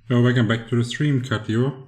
So welcome back to the stream, Katio.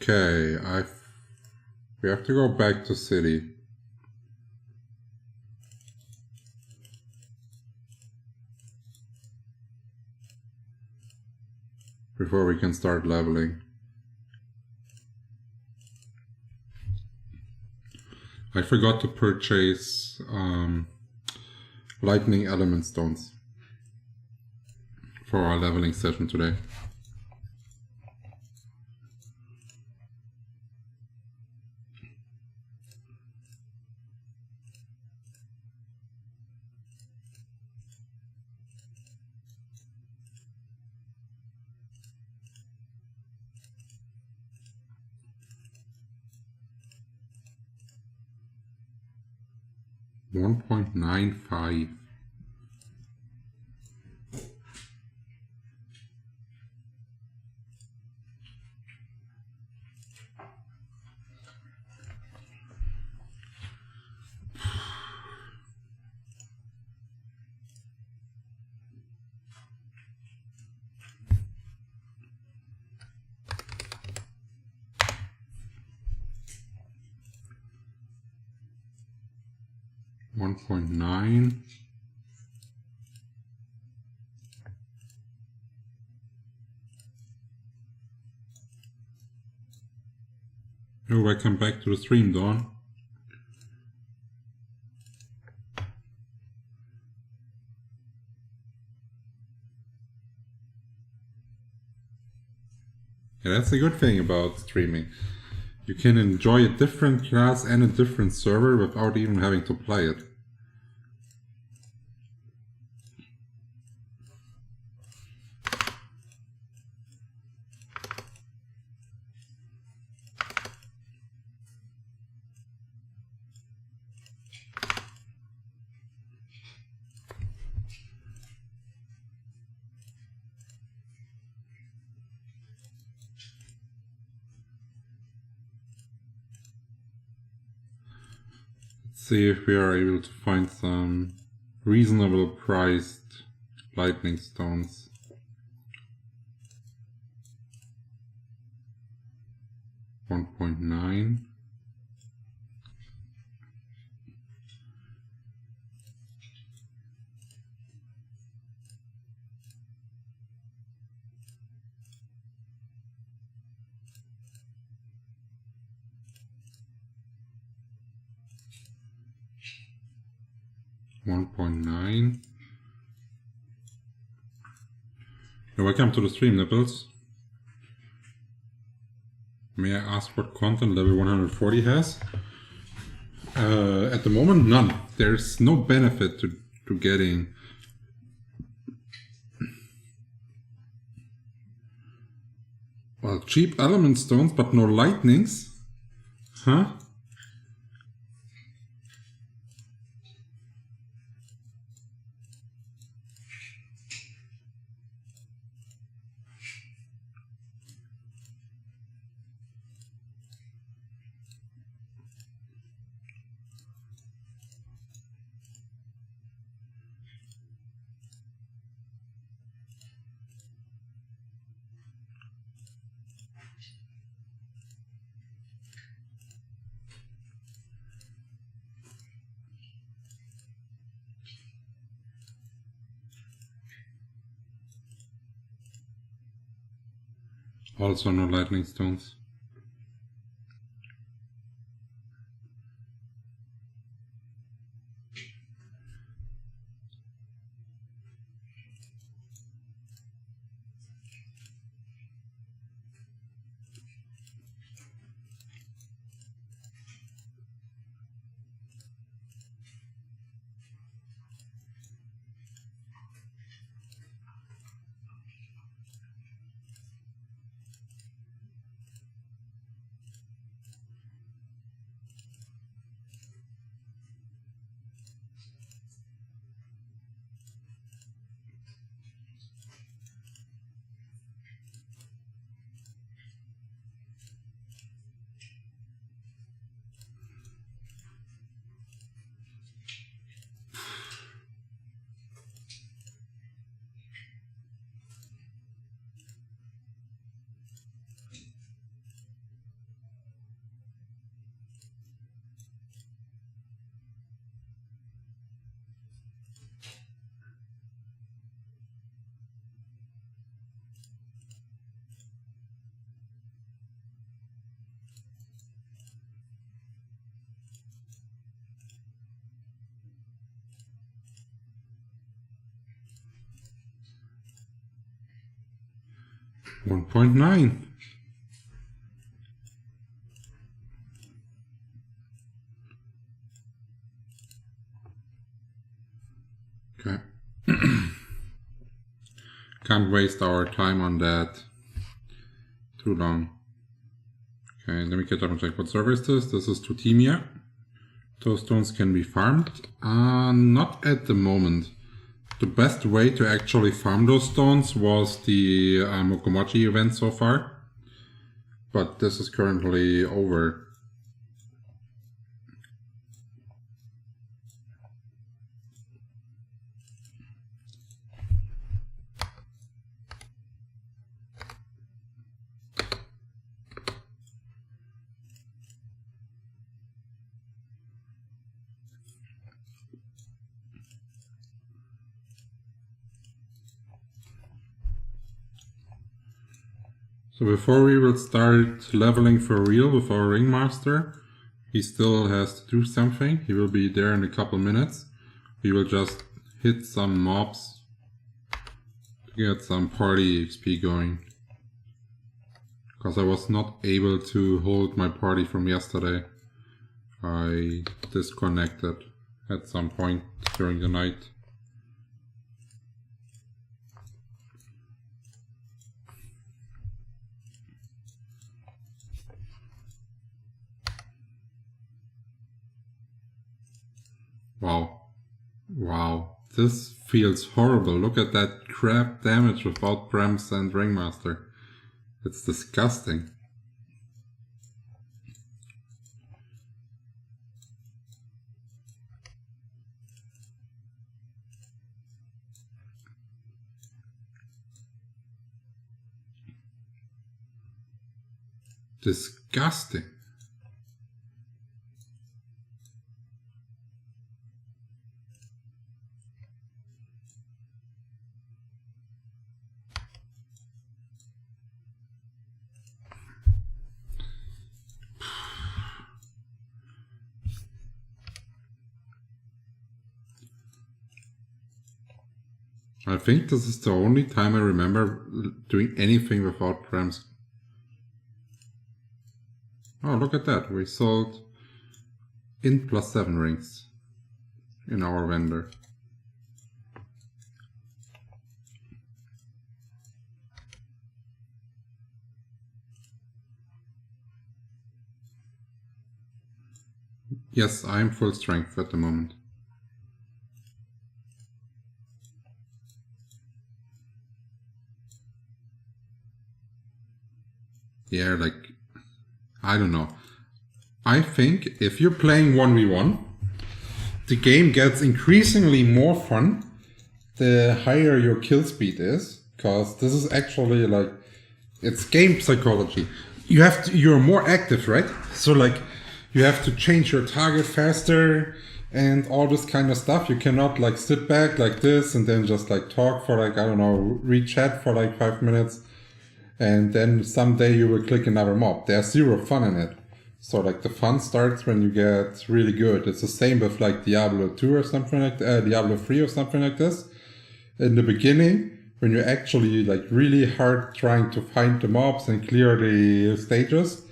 Okay, we have to go back to city. Before we can start leveling. I forgot to purchase lightning element stones for our leveling session today. $1.95. $1.9. Oh, welcome back to the stream, Dawn. Yeah, that's a good thing about streaming. You can enjoy a different class and a different server without even having to play it. See if we are able to find some reasonable priced lightning stones. $1.9. $1.9. Welcome to the stream, Nipples. May I ask what content level 140 has? At the moment, none. There's no benefit to getting well, cheap element stones, but no lightnings? Huh? Also no lightning stones. $1.9. Okay. Can't waste our time on that too long. Okay, let me get up and check what server is this. This is Tutimia. Those stones can be farmed. Not at the moment. The best way to actually farm those stones was the Mokomochi event so far. But this is currently over. So before we will start leveling for real with our Ringmaster, he still has to do something. He will be there in a couple minutes. We will just hit some mobs to get some party XP going. Because I was not able to hold my party from yesterday. I disconnected at some point during the night. Wow. Wow. This feels horrible. Look at that crap damage without Brems and Ringmaster. It's disgusting. Disgusting. I think this is the only time I remember doing anything without Brems. Oh, look at that. We sold int +7 rings in our vendor. Yes, I am full strength at the moment. Yeah, like, I don't know. I think if you're playing 1v1, the game gets increasingly more fun the higher your kill speed is, because this is actually like, it's game psychology. You're more active, right? So like, you have to change your target faster and all this kind of stuff. You cannot like sit back like this and then just like talk for like, I don't know, read chat for like 5 minutes. and then someday you will click another mob. There's zero fun in it. So like the fun starts when you get really good. It's the same with like Diablo 2 or something like that, Diablo 3 or something like this. In the beginning, when you're actually like really hard trying to find the mobs and clear the stages,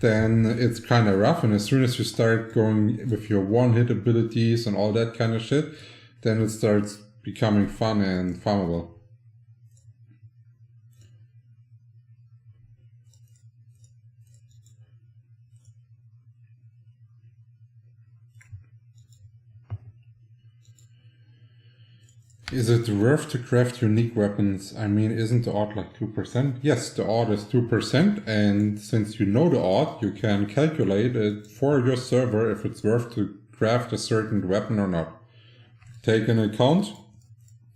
then it's kind of rough. And as soon as you start going with your one-hit abilities and all that kind of shit, then it starts becoming fun and farmable. Is it worth to craft unique weapons? I mean, isn't the odd like 2%? Yes, the odd is 2%, and since you know the odd, you can calculate it for your server if it's worth to craft a certain weapon or not. Take into account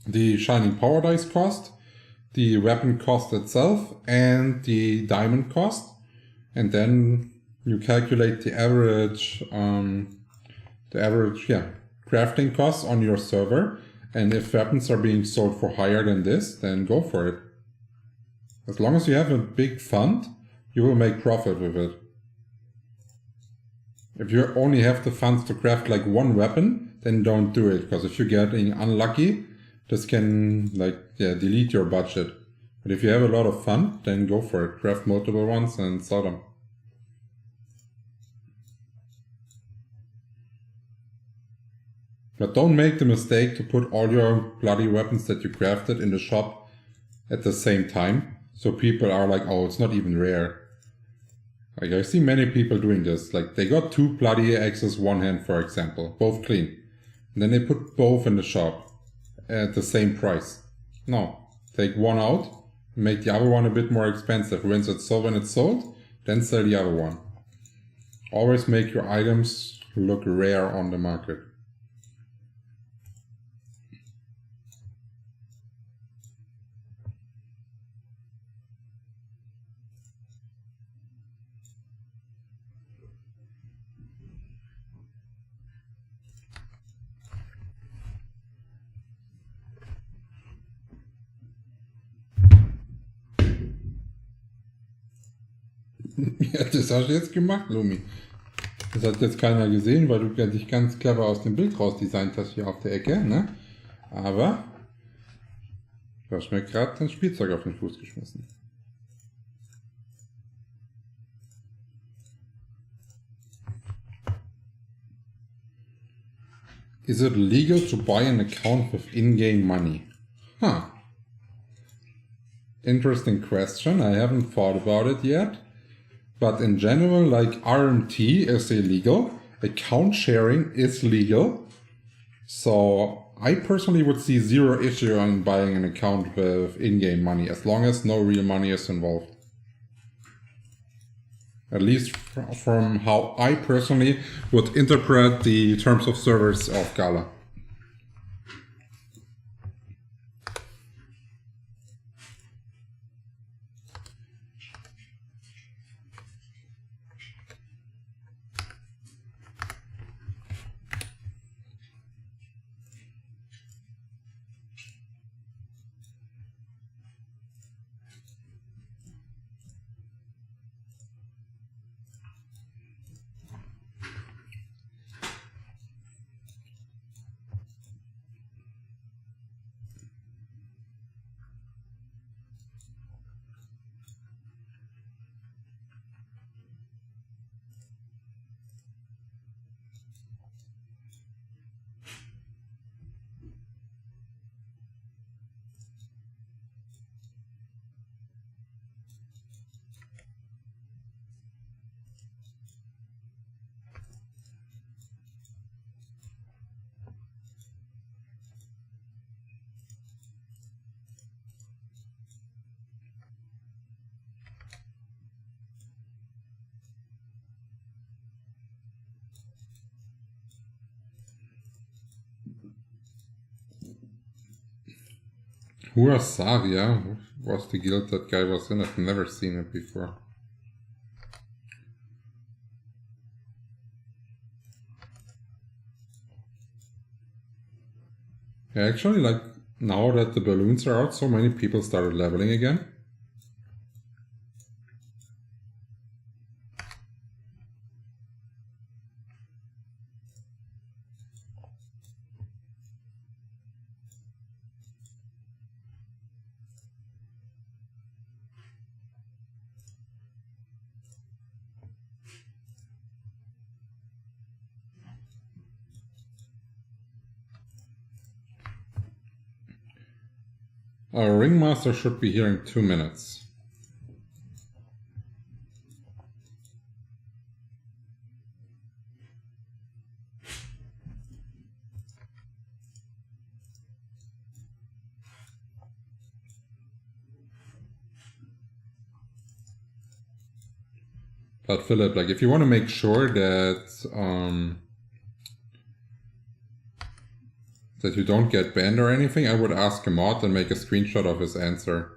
the Shining Power Dice cost, the weapon cost itself, and the diamond cost, and then you calculate the average crafting costs on your server. And if weapons are being sold for higher than this, then go for it. As long as you have a big fund, you will make profit with it. If you only have the funds to craft like one weapon, then don't do it. Because if you're getting unlucky, this can delete your budget. But if you have a lot of fun, then go for it. Craft multiple ones and sell them. But don't make the mistake to put all your bloody weapons that you crafted in the shop at the same time. So people are like, oh, it's not even rare. Like I see many people doing this. Like they got 2 bloody axes, 1 hand, for example, both clean. And then they put both in the shop at the same price. No, take one out, make the other one a bit more expensive. When it's sold, then sell the other one. Always make your items look rare on the market. Ja, das hast du jetzt gemacht, Lumi. Das hat jetzt keiner gesehen, weil du dich ganz clever aus dem Bild rausdesignt hast hier auf der Ecke, ne? Aber du hast mir gerade dein Spielzeug auf den Fuß geschmissen. Is it legal to buy an account with in-game money? Huh. Interesting question. I haven't thought about it yet. But in general, like RMT is illegal. Account sharing is legal. So I personally would see zero issue on buying an account with in-game money as long as no real money is involved. At least from how I personally would interpret the terms of service of Gala. Huasaria was the guild that guy was in. I've never seen it before. Yeah, actually, like, now that the balloons are out, so many people started leveling again. Our ringmaster should be here in 2 minutes. But Philip, like, if you want to make sure that that you don't get banned or anything, I would ask a mod and make a screenshot of his answer.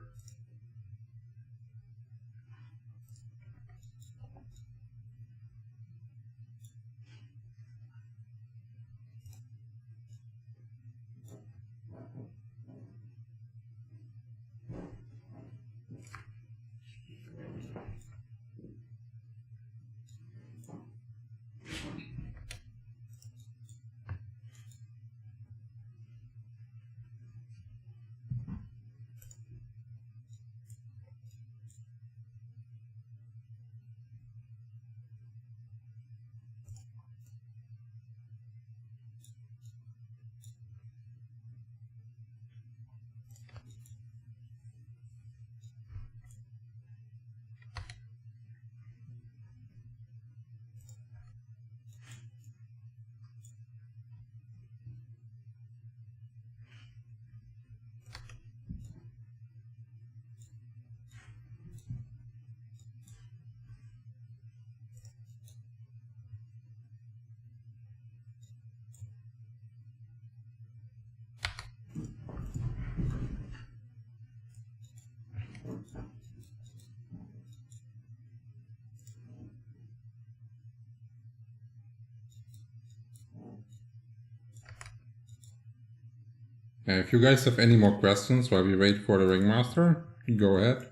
If you guys have any more questions while we wait for the ringmaster, go ahead.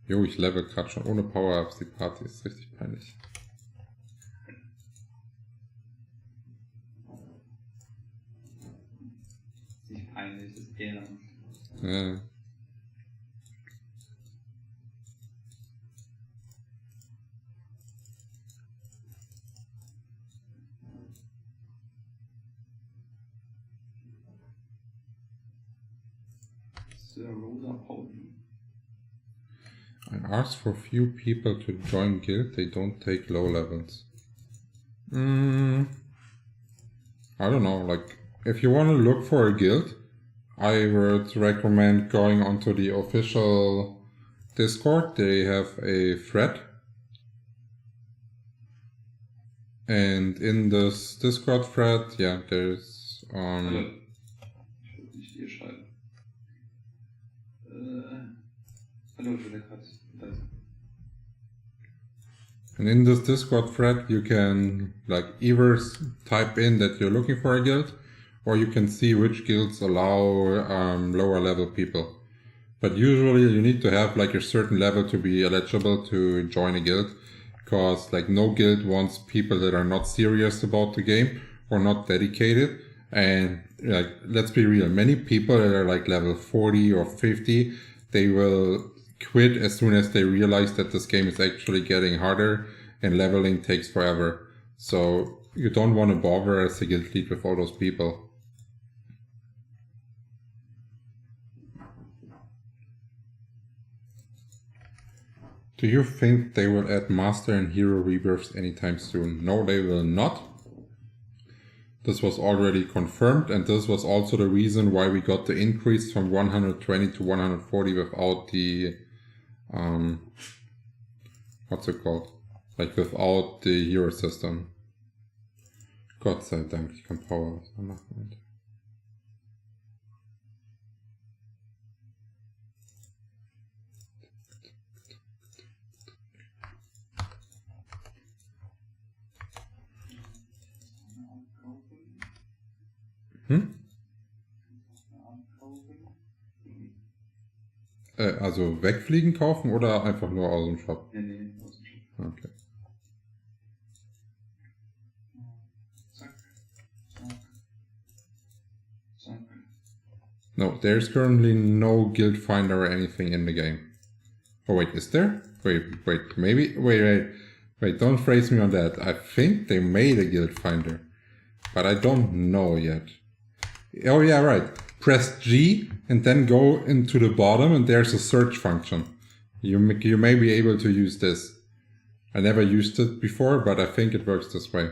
Jo, ich level gerade schon ohne Power-Ups, die Party ist richtig peinlich. Nicht peinlich, das ist eher. Ja. I asked for few people to join guild, they don't take low levels. I don't know, like, if you want to look for a guild, I would recommend going onto the official Discord. They have a thread. And in this Discord thread, yeah, there's Hallo. Ich würde nicht hier schreiben. Hallo, ich will gerade. And in this Discord thread, you can like either type in that you're looking for a guild, or you can see which guilds allow lower level people. But usually you need to have like a certain level to be eligible to join a guild, because like no guild wants people that are not serious about the game or not dedicated. And like, let's be real, many people that are like level 40 or 50, they will quit as soon as they realize that this game is actually getting harder and leveling takes forever. So you don't want to bother as a guild lead with all those people. Do you think they will add Master and Hero rebirths anytime soon? No, they will not. This was already confirmed, and this was also the reason why we got the increase from 120 to 140 without the what's it called? Like without the hero system. Gott sei Dank, ich kann Power machen. Also wegfliegen kaufen oder einfach nur aus dem Shop? Nee, aus dem Shop. Okay. Zack. Zack. Zack. No, there's currently no guild finder or anything in the game. Oh wait, is there? Wait, maybe? Wait, don't phrase me on that. I think they made a guild finder. but I don't know yet. Oh yeah, right. Press G and then go into the bottom and there's a search function. You may be able to use this. I never used it before, but I think it works this way.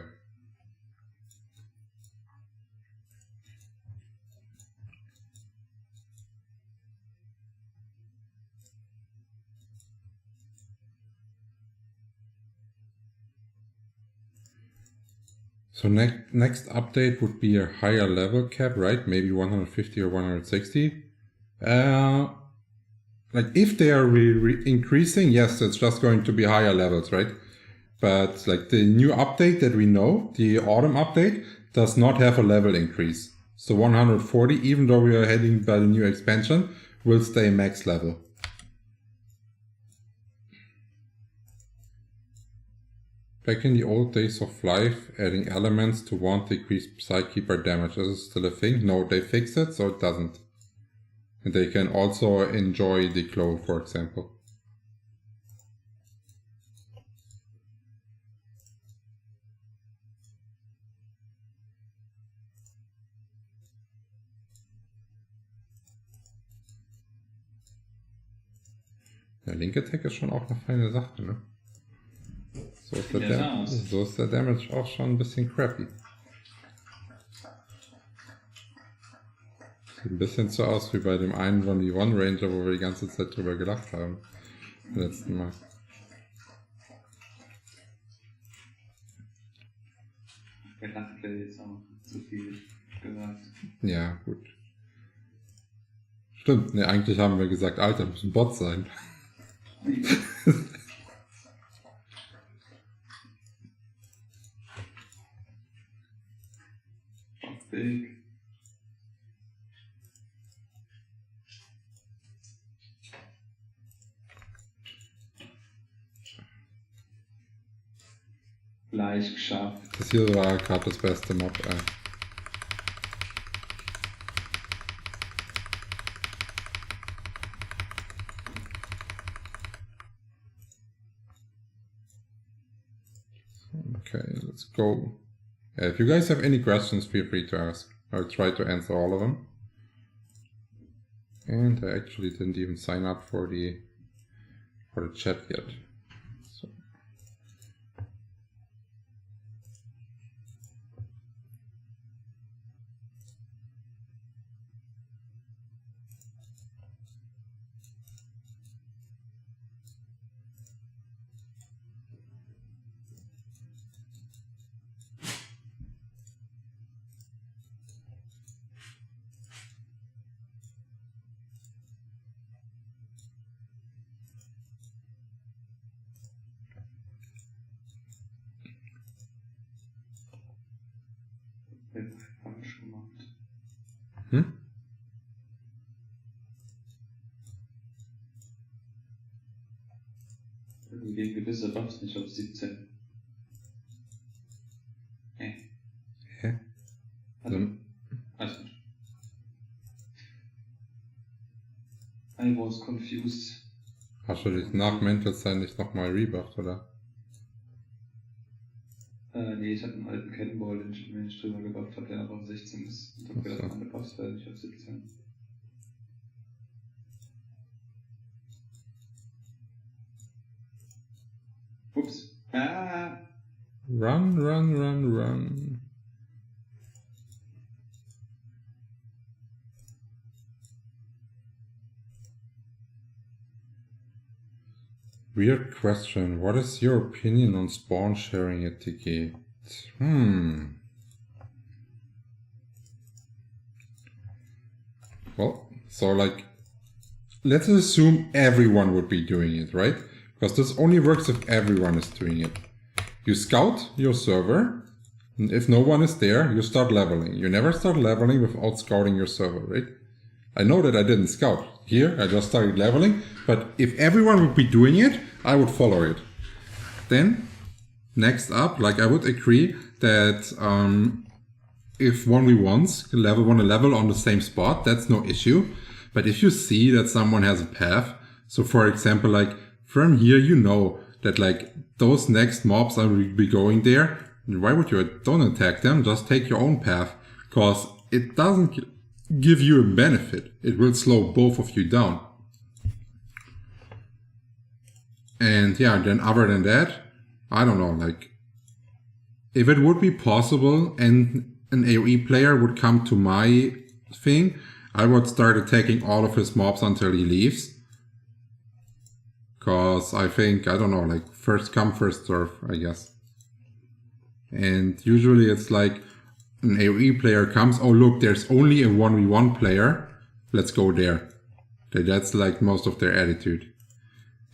So next update would be a higher level cap, right? Maybe 150 or 160. Like if they are increasing, yes, it's just going to be higher levels, right? But like the new update that we know, the autumn update, does not have a level increase. So 140, even though we are heading by the new expansion, will stay max level. Back in the old days of Flyff, adding elements to won't decrease Psykeeper damage. Is it still a thing? No, they fixed it, so it doesn't. And they can also enjoy the glow, for example. Der Link Attack ist schon auch eine feine Sache, ne? So ist der Damage auch schon ein bisschen crappy. Sieht ein bisschen so aus wie bei dem einen von die One Ranger, wo wir die ganze Zeit drüber gelacht haben. Beim letzten Mal. Gelacht wäre jetzt auch zu viel gesagt. Ja, gut. Stimmt, ne, eigentlich haben wir gesagt, Alter, muss ein Bot sein. Big. Gleich geschafft. Das hier war gerade das beste Mob, ey. Okay, let's go. Yeah, if you guys have any questions, feel free to ask. I'll try to answer all of them. And I actually didn't even sign up for the chat yet. So. Falsch gemacht. Irgendwie gewisse Buffs nicht auf 17. Hä? Also I was confused. Hast du dich nach Mental Sign nicht nochmal rebufft, oder? Nee, ich hatte einen alten Cannonball, den ich mir nicht drüber gebufft habe, der aber auf 16 ist. Und hab gedacht, meine Buffs werden nicht auf 17. Ups. Ah! Run, run, run, run. Weird question. What is your opinion on spawn sharing etiquette? Well, so like, let's assume everyone would be doing it, right? Because this only works if everyone is doing it. You scout your server, and if no one is there, you start leveling. You never start leveling without scouting your server, right? I know that I didn't scout. Here, I just started leveling, but if everyone would be doing it, I would follow it. Then, next up, like I would agree that if 1v1s want to level on the same spot, that's no issue. But if you see that someone has a path, so for example, like from here, you know that like those next mobs are will be going there why would you don't attack them? Just take your own path, because it doesn't give you a benefit. It will slow both of you down. And yeah, then other than that, I don't know, like, if it would be possible and an AoE player would come to my thing, I would start attacking all of his mobs until he leaves. Cause I think, I don't know, like, first come, first serve, I guess. And usually it's like, an AoE player comes, oh look, there's only a 1v1 player, let's go there. That's like most of their attitude.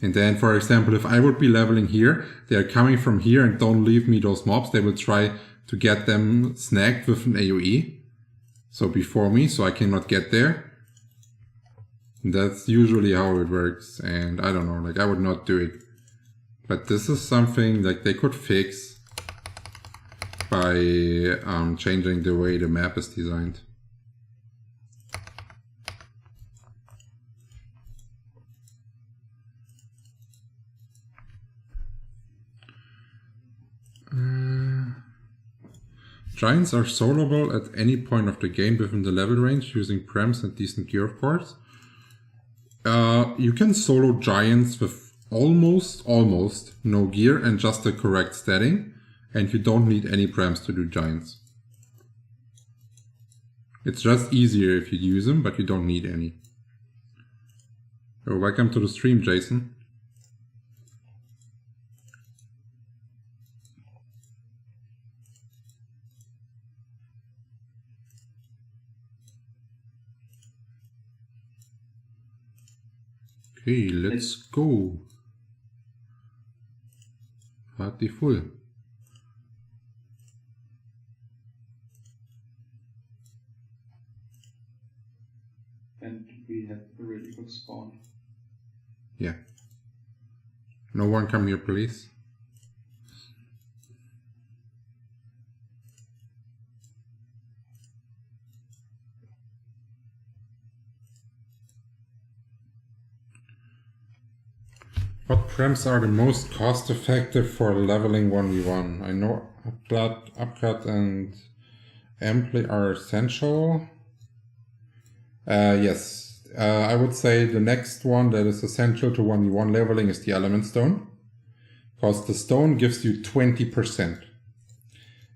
And then, for example, if I would be leveling here, they're coming from here and don't leave me those mobs, they will try to get them snagged with an AoE. So before me, so I cannot get there. And that's usually how it works, and I don't know, like, I would not do it. But this is something like they could fix by changing the way the map is designed. Giants are soloable at any point of the game within the level range using prems and decent gear, of course. You can solo giants with almost no gear and just the correct statting. And you don't need any prems to do giants. It's just easier if you use them, but you don't need any. Oh, welcome to the stream, Jason. Okay, let's go. Party full. And we have a really good spawn. Yeah. No one come here, please. What prems are the most cost effective for leveling 1v1? I know upcut and ampli are essential. Yes, I would say the next one that is essential to 1v1 leveling is the element stone, because the stone gives you 20%.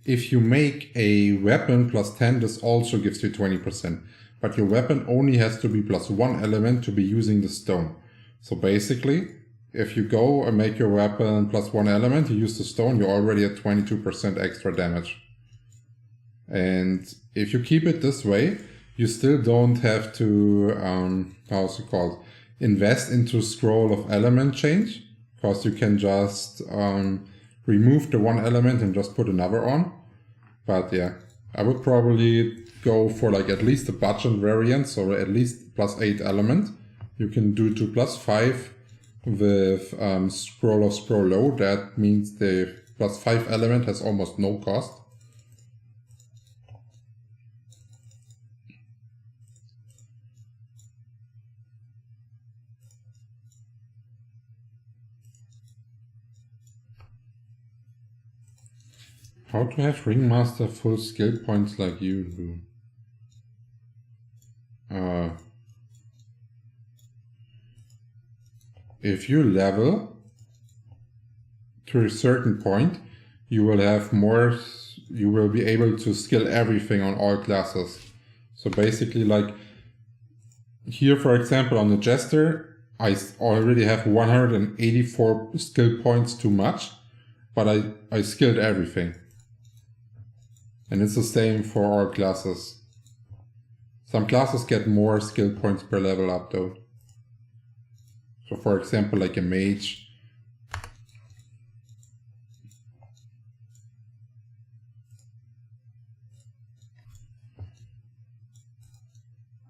If you make a weapon plus 10, this also gives you 20%, but your weapon only has to be plus 1 element to be using the stone. So basically, if you go and make your weapon plus 1 element, you use the stone, you're already at 22% extra damage. And if you keep it this way, you still don't have to, how's it called, invest into scroll of element change, because you can just remove the 1 element and just put another on. But yeah, I would probably go for like at least a budget variant, so at least plus 8 element. You can do to plus 5 with scroll of scroll low. That means the plus 5 element has almost no cost. How to have Ringmaster full skill points like you do? If you level to a certain point, you will have more, you will be able to skill everything on all classes. So basically, like here, for example, on the Jester, I already have 184 skill points too much, but I skilled everything. And it's the same for all classes. Some classes get more skill points per level up though. So for example, like a mage.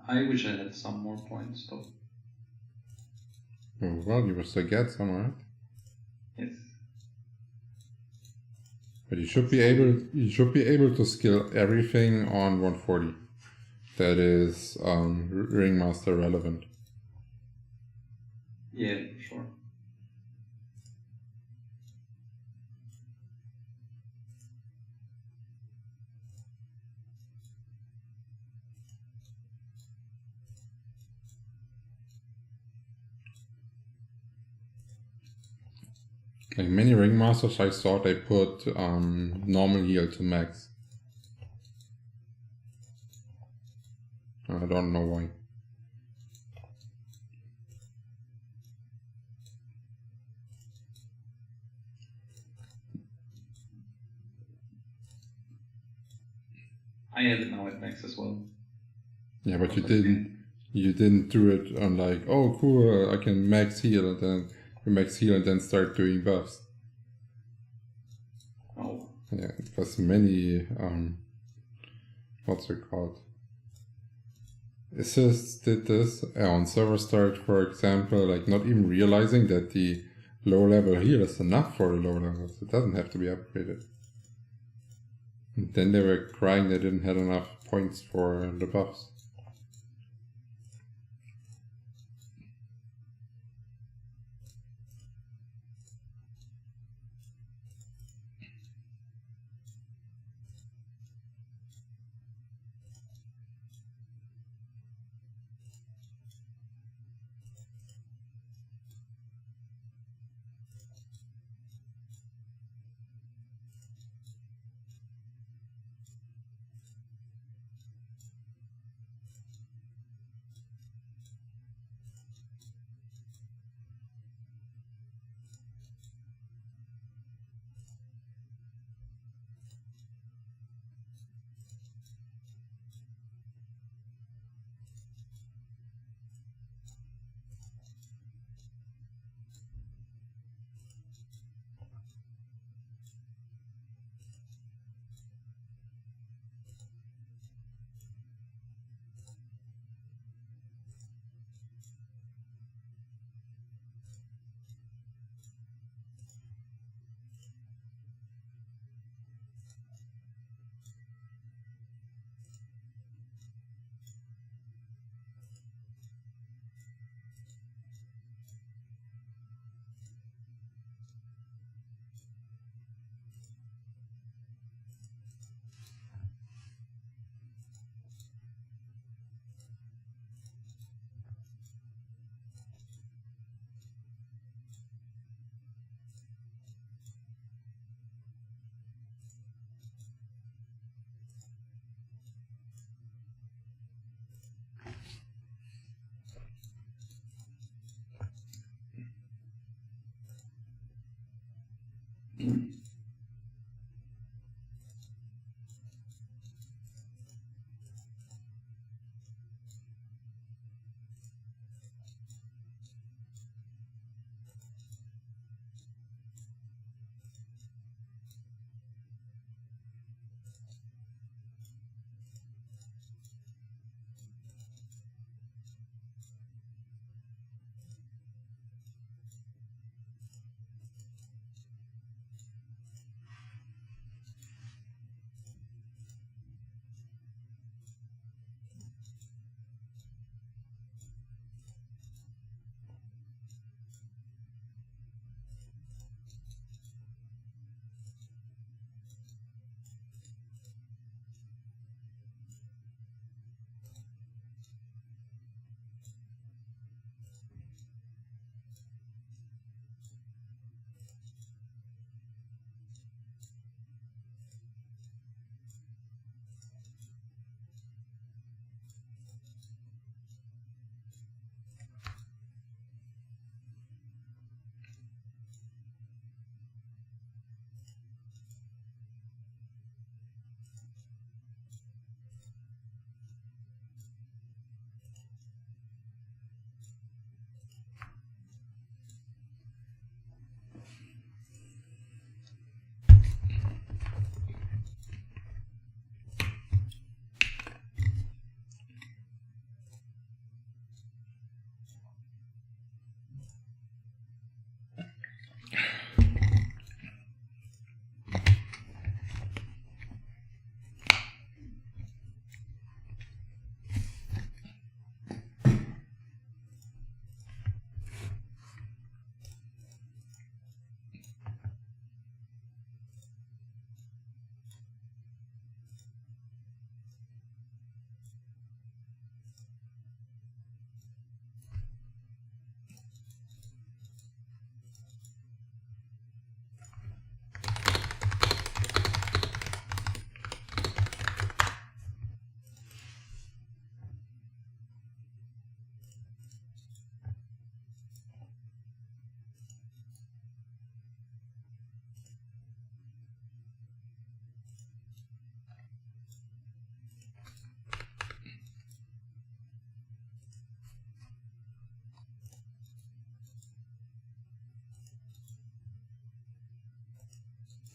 I wish I had some more points though. Oh, well, you will still get some, right? Yes. But you should be able to skill everything on 140. That is Ringmaster relevant. Yeah, sure. Like many ringmasters, I saw they put normal heal to max. I don't know why. I have it now at max as well. Yeah, but you didn't do it on like, oh cool, I can max heal and then you max heal and then start doing buffs. Oh. Yeah, it was many what's it called? Assist did this on server start, for example, like not even realizing that the low level heal is enough for the low levels. It doesn't have to be upgraded. And then they were crying they didn't have enough points for the buffs.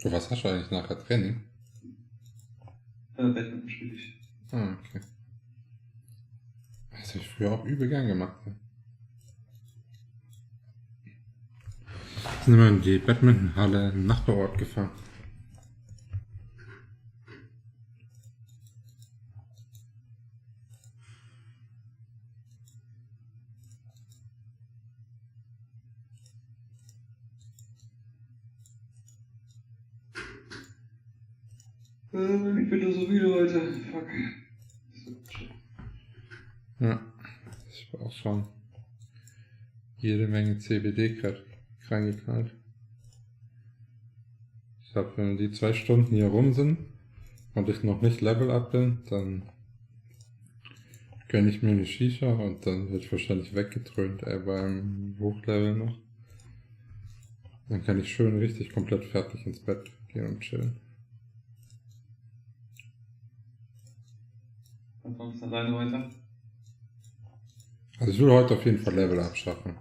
Du, was hast du eigentlich nachher Training? Badminton spiele ich. Ah, okay. Das habe ich früher auch übel gern gemacht. Ja. Sind wir in die Badmintonhalle im Nachbarort gefahren. Ich bin da so müde heute. Fuck. Ja, ich war auch schon jede Menge CBD reingeknallt. Ich glaube, wenn die 2 Stunden hier rum sind und ich noch nicht Level up bin, dann gönne ich mir eine Shisha und dann wird ich wahrscheinlich weggetrönt, beim Hochlevel noch. Dann kann ich schön richtig komplett fertig ins Bett gehen und chillen. Was machst du alleine weiter? Also ich will heute auf jeden Fall Level abschaffen.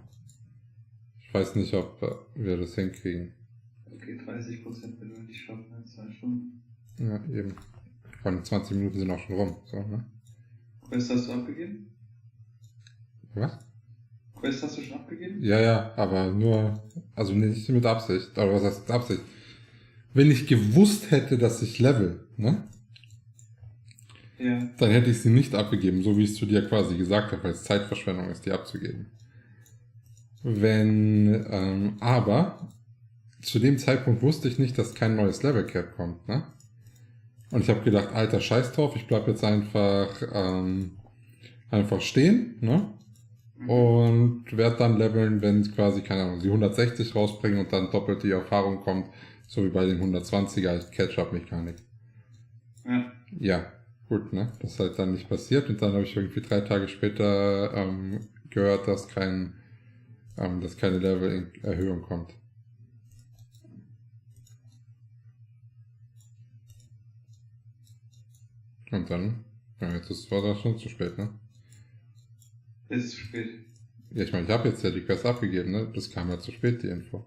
Ich weiß nicht, ob wir das hinkriegen. Okay, 30% wenn du nicht schaffen in 2 Stunden. Ja, eben. Vor allem 20 Minuten sind auch schon rum. So, ne? Quest hast du abgegeben? Was? Quest hast du schon abgegeben? Ja, aber nur, also nicht mit Absicht. Aber was heißt mit Absicht? Wenn ich gewusst hätte, dass ich level, ne? Ja. Dann hätte ich sie nicht abgegeben, so wie ich es zu dir quasi gesagt habe, weil es Zeitverschwendung ist, die abzugeben. Aber zu dem Zeitpunkt wusste ich nicht, dass kein neues Level Cap kommt, ne? Und ich habe gedacht, alter Scheiß drauf, ich bleib jetzt einfach stehen, ne? Und werde dann leveln, wenn quasi, keine Ahnung, sie 160 rausbringen und dann doppelt die Erfahrung kommt, so wie bei den 120er als Catch-up-Mechanik. Ja. Ja, gut, ne? Das ist halt dann nicht passiert und dann habe ich irgendwie 3 Tage später gehört, dass keine Level-Erhöhung kommt. Und dann, ja, war das schon zu spät, ne? Es ist zu spät. Ja, ich meine, ich habe jetzt ja die Quest abgegeben, ne? Das kam ja zu spät, die Info.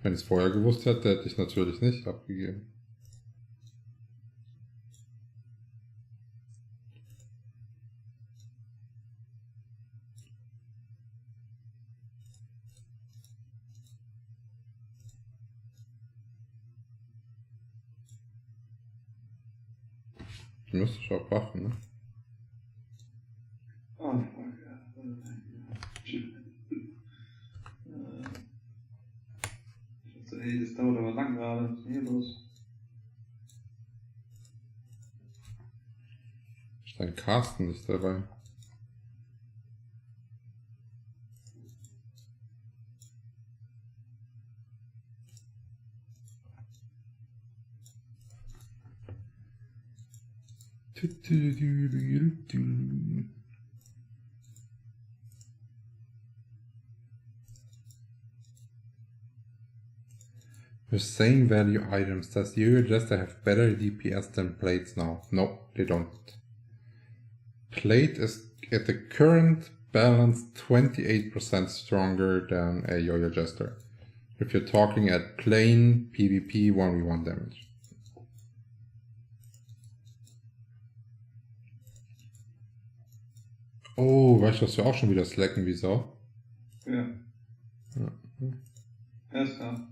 Wenn ich es vorher gewusst hätte, hätte ich natürlich nicht abgegeben. Du müsstest auch waffen, ne? Oh, fuck, ja. Ich dachte, ey, das dauert aber lang gerade. Was ist denn hier los? Ist dein Carsten nicht dabei? The same value items. Does your adjuster have better DPS than plates now? No, they don't. Plate is at the current balance 28% stronger than a yo-yo jester. If you're talking at plain PvP 1v1 damage. Oh, weißt du, dass wir auch schon wieder slacken wie Sau? Ja. Ja. Erst da.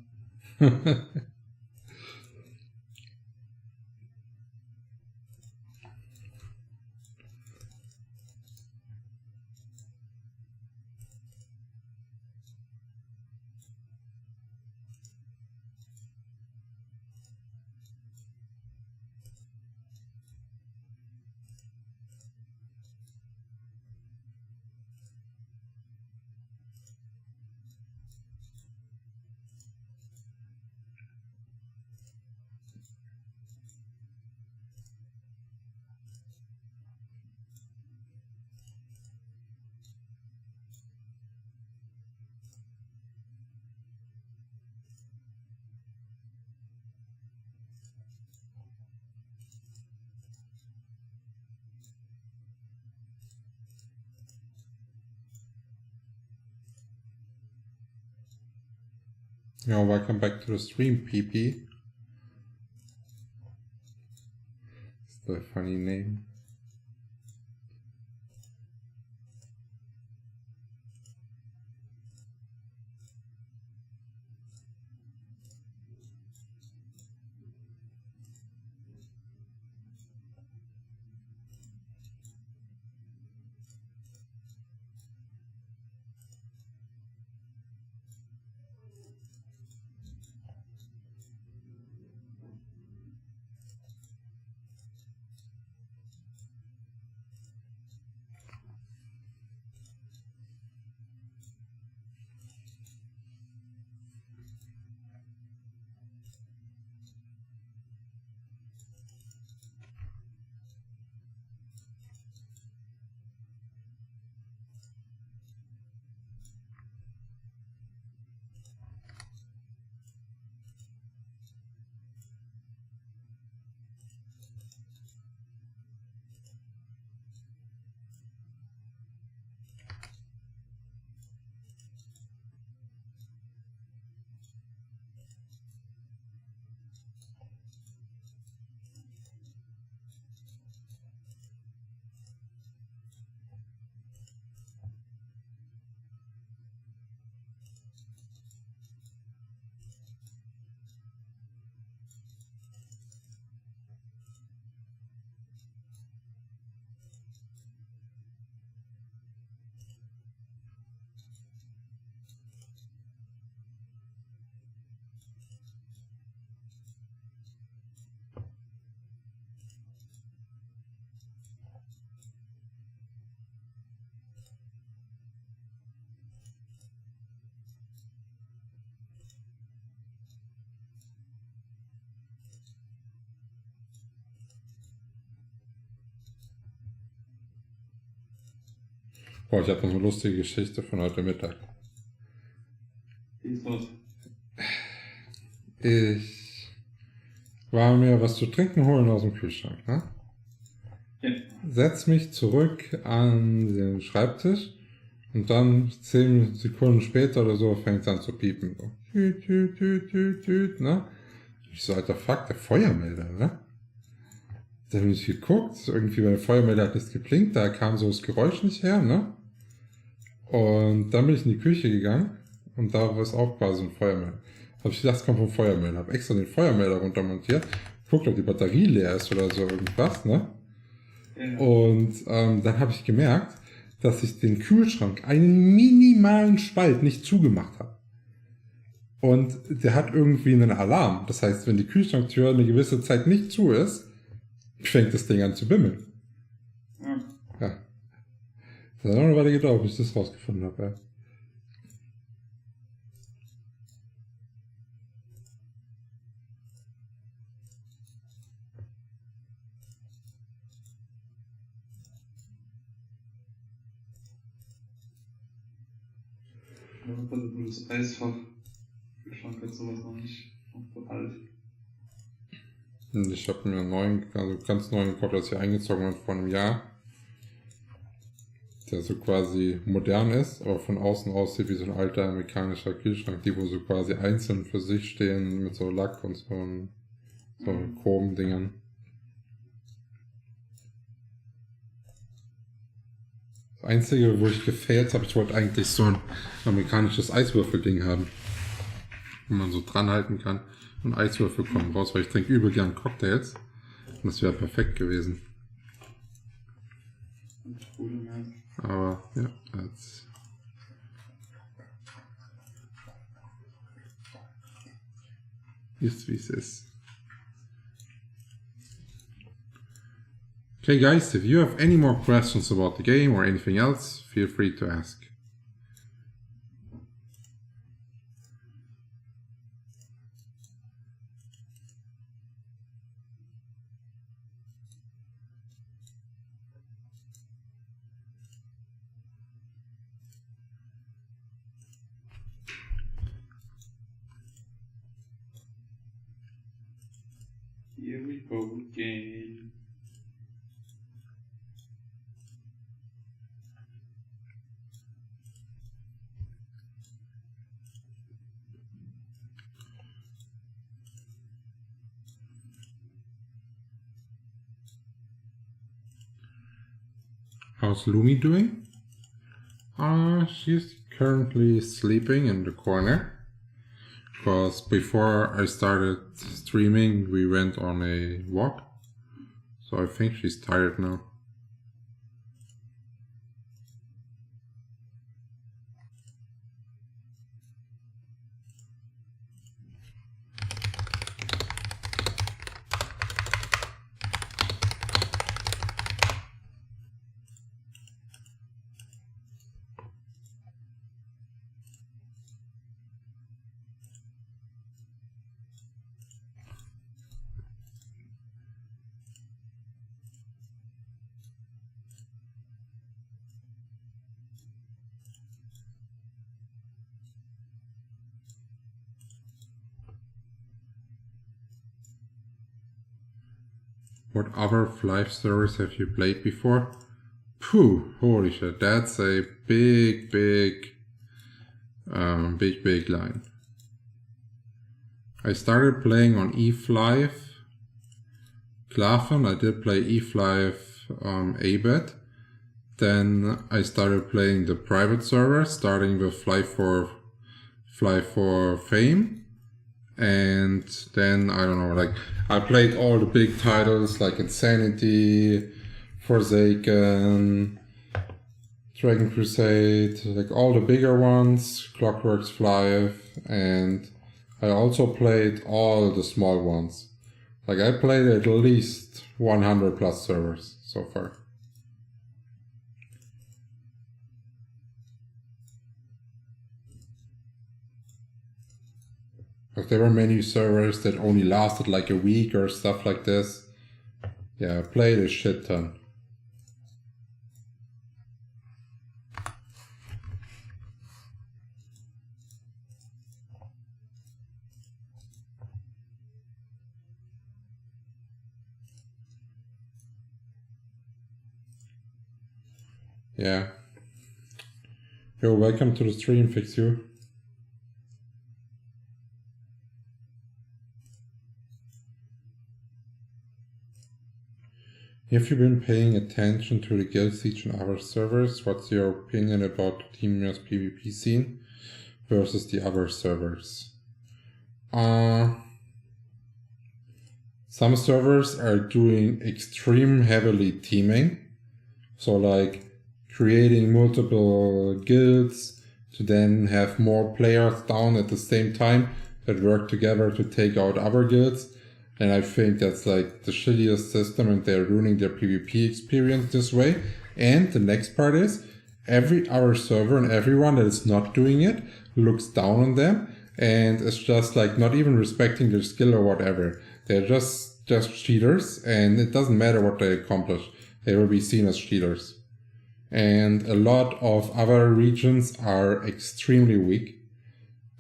Yeah, welcome back to the stream, PP. the funny name. Boah, ich habe noch eine lustige Geschichte von heute Mittag. Geht's los? Ich war mir was zu trinken holen aus dem Kühlschrank, ne? Ja. Setz mich zurück an den Schreibtisch und dann 10 Sekunden später oder so fängt es an zu piepen. So. Tüt, tüt, tüt, tüt, tüt, ne? Ich so, alter Fuck, der Feuermelder, ne? Dann habe ich geguckt, irgendwie bei der Feuermelder hat nichts geblinkt, da kam so das Geräusch nicht her, ne? Und dann bin ich in die Küche gegangen und da war es auch quasi ein Feuermelder. Habe ich gedacht, es kommt vom Feuermelder. Habe extra den Feuermelder runtermontiert, guckt, ob die Batterie leer ist oder so irgendwas, ne? Ja. Und dann habe ich gemerkt, dass ich den Kühlschrank einen minimalen Spalt nicht zugemacht habe. Und der hat irgendwie einen Alarm. Das heißt, wenn die Kühlschranktür eine gewisse Zeit nicht zu ist, fängt das Ding an zu bimmeln. Ja. Ja. Das hat auch eine Weile gedauert, bis ich das rausgefunden habe, ja. Also das Eisfach. Kühlschrank hat sowas noch nicht. Noch so alt. Und ich habe mir einen neuen, also ganz neuen gekauft, als ich eingezogen bin vor einem Jahr. Der so quasi modern ist, aber von außen aussieht wie so ein alter amerikanischer Kühlschrank, die wo so quasi einzeln für sich stehen mit so Lack und so Chrom-Dingern. Das Einzige, wo ich gefailt habe, ich wollte eigentlich so ein amerikanisches Eiswürfelding haben, wo man so dran halten kann und Eiswürfel kommen raus, weil ich trinke übel gern Cocktails und das wäre perfekt gewesen. Aber ja, jetzt ist wie es ist. Okay guys, if you have any more questions about the game or anything else, feel free to ask. Here we go again. How's Lumi doing? She's currently sleeping in the corner. Because before I started streaming, we went on a walk. So I think she's tired now. What other Flyff servers have you played before? Phew, holy shit, that's a big line. I started playing on eFlyff, Klaffen. I did play eFlyff ABET. Then I started playing the private server, starting with Flyff for Fame. And then, I don't know, like, I played all the big titles like Insanity, Forsaken, Dragon Crusade, like all the bigger ones, Clockworks Flyff, and I also played all the small ones. Like, I played at least 100 plus servers so far. Like, there were many servers that only lasted like a week or stuff like this. Yeah, I played a shit ton. Yeah. Yo, welcome to the stream, Fix You. Have you been paying attention to the Guild Siege and other servers? What's your opinion about the Teamers PvP scene versus the other servers? Some servers are doing extreme heavily teaming. So like creating multiple guilds to then have more players down at the same time that work together to take out other guilds. And I think that's like the shittiest system, and they're ruining their PvP experience this way. And the next part is every other server and everyone that is not doing it looks down on them and is just like not even respecting their skill or whatever. They're just cheaters, and it doesn't matter what they accomplish. They will be seen as cheaters. And a lot of other regions are extremely weak.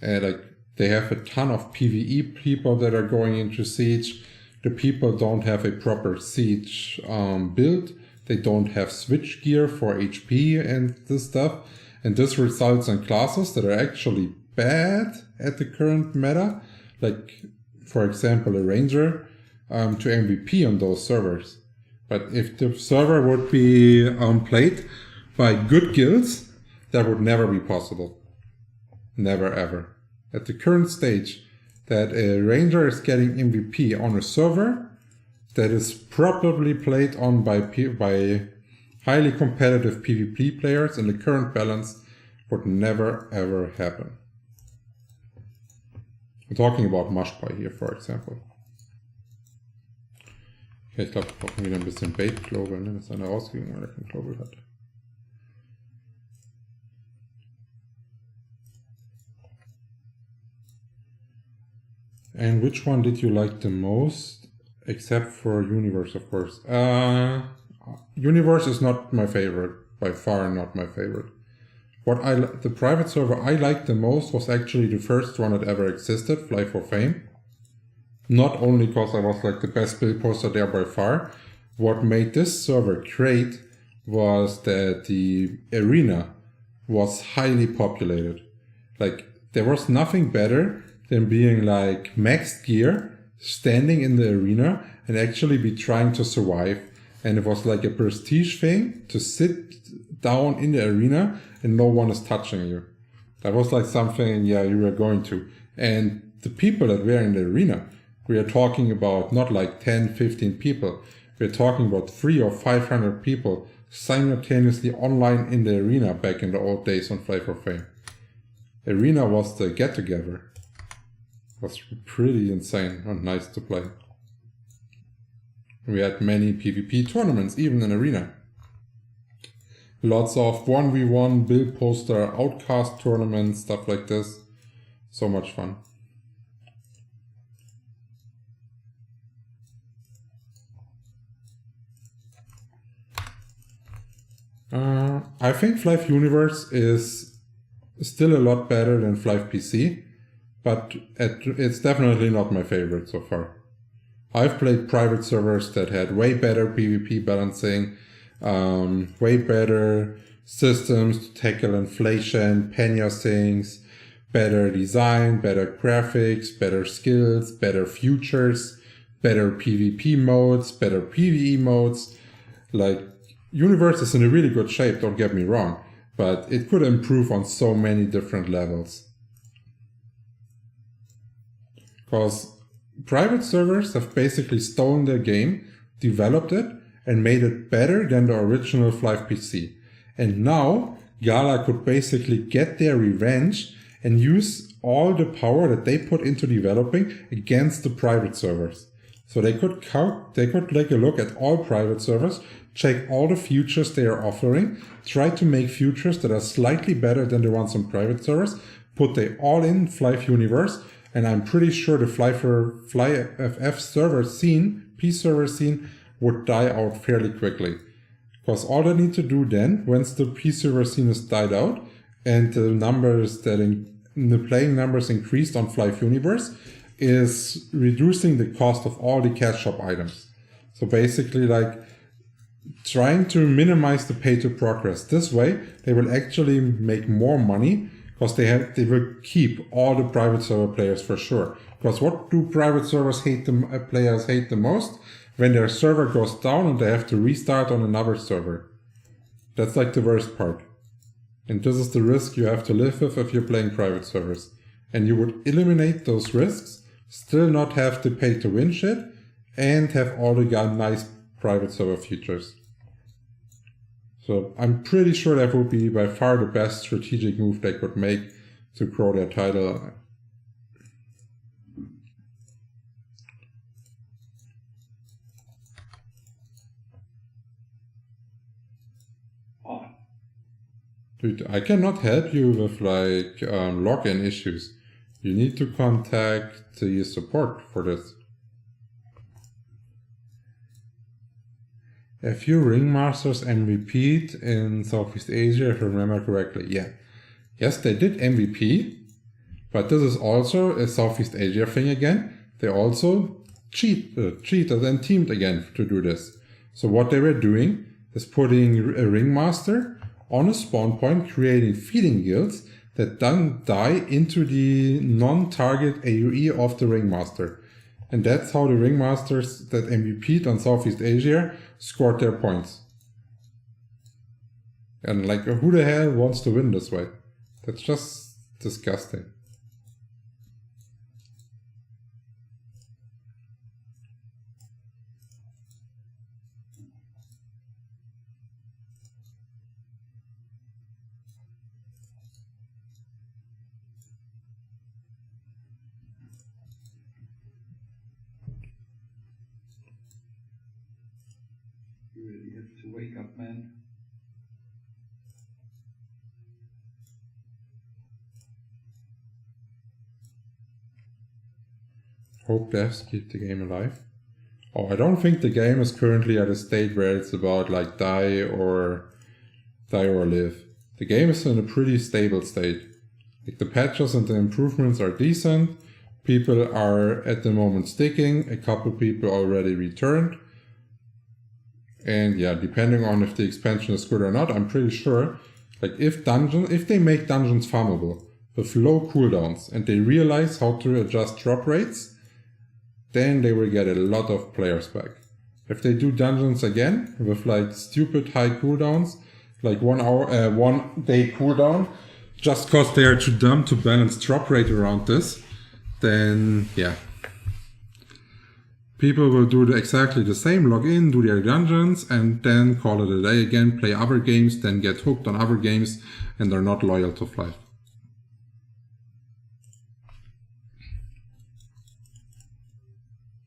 And like, they have a ton of PvE people that are going into Siege. The people don't have a proper Siege build. They don't have switch gear for HP and this stuff. And this results in classes that are actually bad at the current meta. Like, for example, a Ranger to MVP on those servers. But if the server would be played by good guilds, that would never be possible. Never ever. At the current stage, that a Ranger is getting MVP on a server that is probably played on by highly competitive PvP players in the current balance would never ever happen. I'm talking about Mushpie hier, for example. Okay, ich glaube, wir brauchen wieder ein bisschen Bait Global, ne? Das ist einer rausgegangen, weil er kein Global hat. And which one did you like the most? Except for Universe, of course. Universe is not my favorite. By far not my favorite. The private server I liked the most was actually the first one that ever existed, Flyff for Fame. Not only because I was like the best build poster there by far. What made this server great was that the arena was highly populated. Like, there was nothing better than being like maxed gear, standing in the arena and actually be trying to survive. and it was like a prestige thing to sit down in the arena and no one is touching you. That was like something, yeah, you were going to. And the people that were in the arena, we are talking about not like 10, 15 people. We're talking about 300 or 500 people simultaneously online in the arena back in the old days on Flyff of Fame. Arena was the get-together. It was pretty insane and nice to play. We had many PvP tournaments, even in Arena. Lots of 1v1 build poster outcast tournaments, stuff like this. So much fun. I think Flyff Universe is still a lot better than Flyff PC, but it's definitely not my favorite so far. I've played private servers that had way better PvP balancing, way better systems to tackle inflation, Penya things, better design, better graphics, better skills, better futures, better PvP modes, better PvE modes. Like, Universe is in a really good shape, don't get me wrong, but it could improve on so many different levels. Because private servers have basically stolen their game, developed it, and made it better than the original Flyff PC. And now, Gala could basically get their revenge and use all the power that they put into developing against the private servers. So they could take a look at all private servers, check all the futures they are offering, try to make futures that are slightly better than the ones on private servers, put they all in Flyff Universe, and I'm pretty sure the Flyff server scene, P server scene, would die out fairly quickly. Because all they need to do then, once the P server scene is died out, and the numbers the playing numbers increased on Flyff Universe, is reducing the cost of all the cash shop items. So basically, like, trying to minimize the pay to progress. This way, they will actually make more money because they will keep all the private server players for sure. Because what do private servers players hate the most? When their server goes down and they have to restart on another server. That's like the worst part. And this is the risk you have to live with if you're playing private servers. And you would eliminate those risks, still not have to pay to win shit, and have all the nice private server features. So I'm pretty sure that would be by far the best strategic move they could make to grow their title. Dude, I cannot help you with like login issues. You need to contact the support for this. A few Ringmasters MVP'd in Southeast Asia, if I remember correctly. Yeah. Yes, they did MVP, but this is also a Southeast Asia thing again. They also cheated and teamed again to do this. So what they were doing is putting a Ringmaster on a spawn point, creating feeding guilds that then die into the non-target AoE of the Ringmaster. And that's how the Ringmasters that MVP'd on Southeast Asia scored their points. And like, who the hell wants to win this way? That's just disgusting. You really have to wake up, man. Hope devs keep the game alive. Oh, I don't think the game is currently at a state where it's about like die or live. The game is in a pretty stable state. Like, the patches and the improvements are decent. People are at the moment sticking. A couple people already returned. And yeah, depending on if the expansion is good or not, I'm pretty sure, like, if they make dungeons farmable with low cooldowns and they realize how to adjust drop rates, then they will get a lot of players back. If they do dungeons again with like stupid high cooldowns, like 1 day cooldown, just cause they are too dumb to balance drop rate around this, then yeah. People will do exactly the same, log in, do their dungeons, and then call it a day again, play other games, then get hooked on other games, and they're not loyal to Flyff.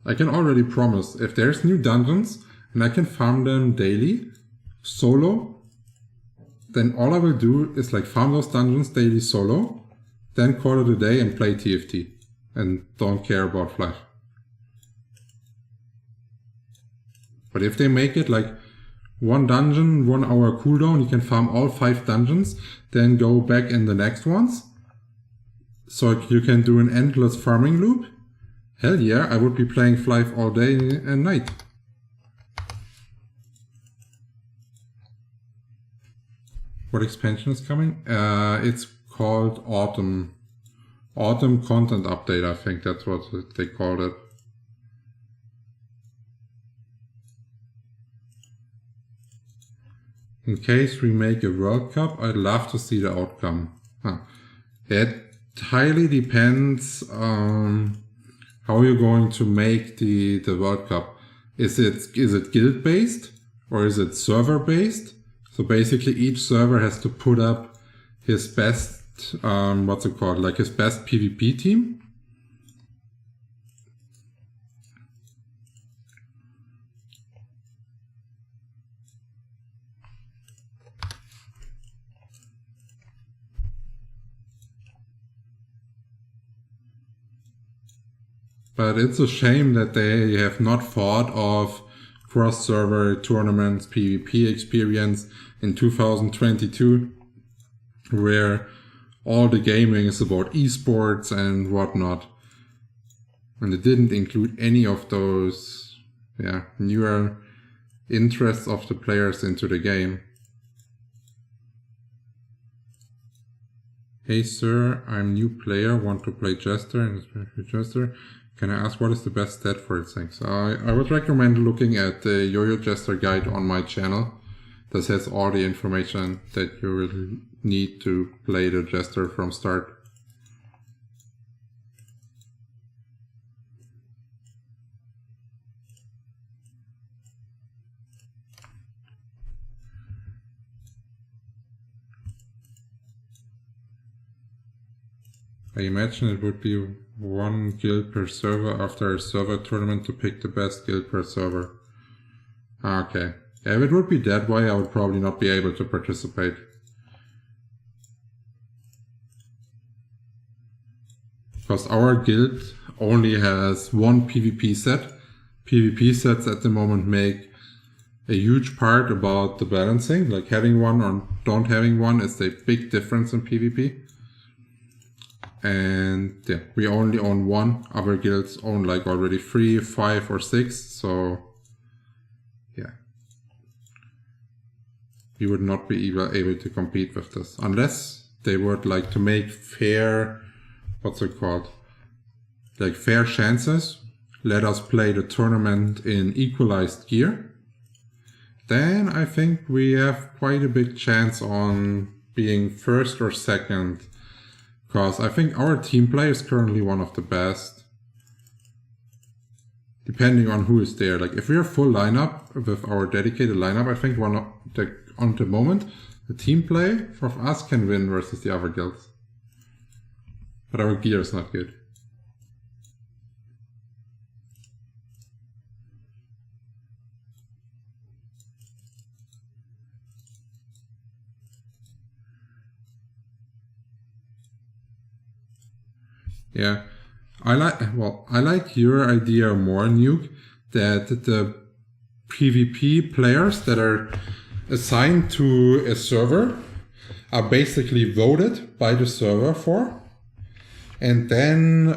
I can already promise, if there's new dungeons, and I can farm them daily, solo, then all I will do is like farm those dungeons daily solo, then call it a day and play TFT, and don't care about Flyff. But if they make it like 1 dungeon, 1 hour cooldown, you can farm all 5 dungeons, then go back in the next ones. So you can do an endless farming loop. Hell yeah, I would be playing Flyff all day and night. What expansion is coming? It's called Autumn. Autumn Content Update, I think that's what they called it. In case we make a World Cup, I'd love to see the outcome. It highly depends on how you're going to make the World Cup. Is it guild based or is it server based? So basically each server has to put up his best, like his best PvP team. But it's a shame that they have not thought of cross-server tournaments, PvP experience in 2022, where all the gaming is about esports and whatnot. And it didn't include any of those, newer interests of the players into the game. Hey sir, I'm new player, want to play Jester and Jester. Can I ask what is the best stat for it? Thanks. I would recommend looking at the Yo-Yo Jester guide on my channel. This has all the information that you will need to play the Jester from start. I imagine it would be 1 guild per server after a server tournament to pick the best guild per server. Okay. Yeah, if it would be that way, I would probably not be able to participate. Because our guild only has 1 PvP set. PvP sets at the moment make a huge part about the balancing. Like having one or don't having one is a big difference in PvP. And yeah, we only own 1. Other guilds own like already 3, 5 or 6. So yeah, we would not be able to compete with this unless they would like to make fair, like fair chances. Let us play the tournament in equalized gear. Then I think we have quite a big chance on being first or second. Because I think our team play is currently one of the best. Depending on who is there. Like if we're full lineup with our dedicated lineup, I think on the moment, the team play from us can win versus the other guilds. But our gear is not good. Yeah, I like your idea more, Nuke, that the PvP players that are assigned to a server are basically voted by the server for. And then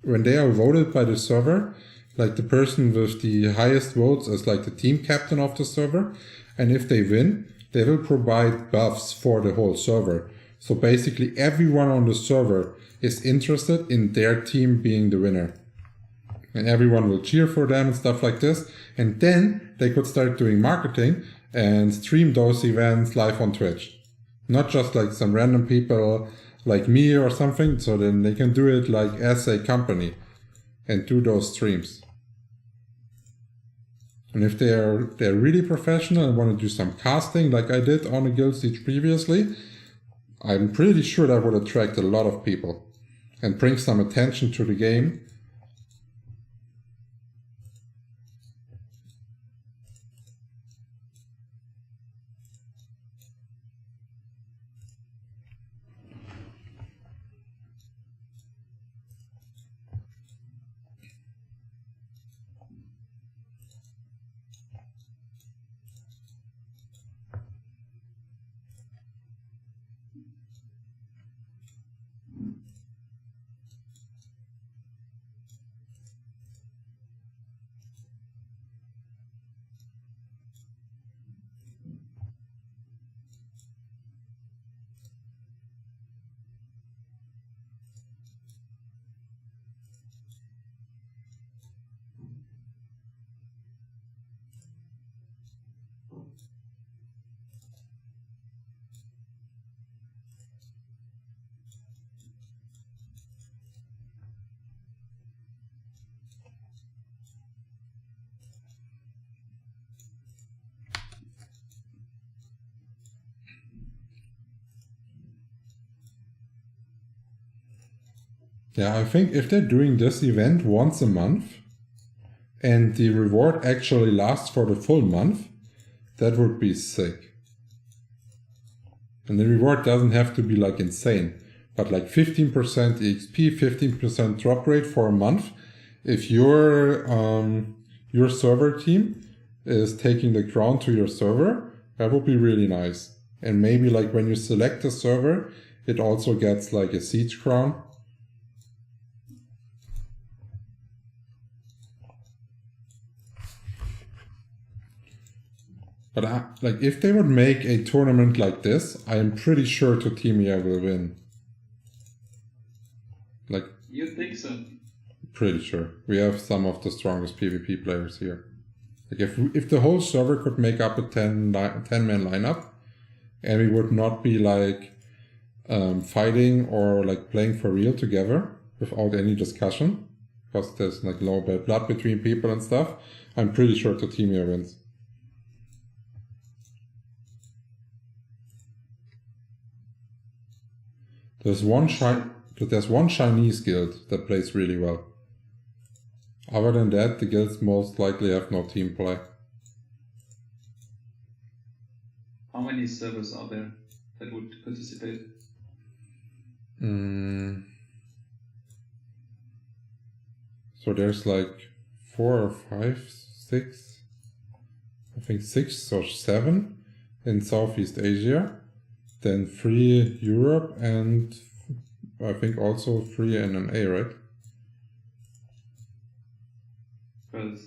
when they are voted by the server, like the person with the highest votes is like the team captain of the server. And if they win, they will provide buffs for the whole server. So basically everyone on the server is interested in their team being the winner. And everyone will cheer for them and stuff like this. And then they could start doing marketing and stream those events live on Twitch. Not just like some random people like me or something. So then they can do it like as a company and do those streams. And if they're really professional and want to do some casting like I did on a Guild Siege previously, I'm pretty sure that would attract a lot of people and bring some attention to the game. Yeah, I think if they're doing this event once a month and the reward actually lasts for the full month, that would be sick. And the reward doesn't have to be like insane, but like 15% EXP, 15% drop rate for a month. If your server team is taking the crown to your server, that would be really nice. And maybe like when you select a server, it also gets like a siege crown. But like if they would make a tournament like this, I am pretty sure Totemia will win. Like, You think so? Pretty sure. We have some of the strongest PvP players here. Like if the whole server could make up a 10-man lineup, and we would not be like fighting or like playing for real together without any discussion, because there's like low blood between people and stuff, I'm pretty sure Totemia wins. There's one Chinese guild that plays really well. Other than that, the guilds most likely have no team play. How many servers are there that would participate? So there's like 4 or 5, 6, I think 6 or 7 in Southeast Asia, then 3 Europe, and I think also 3 NNA, right? But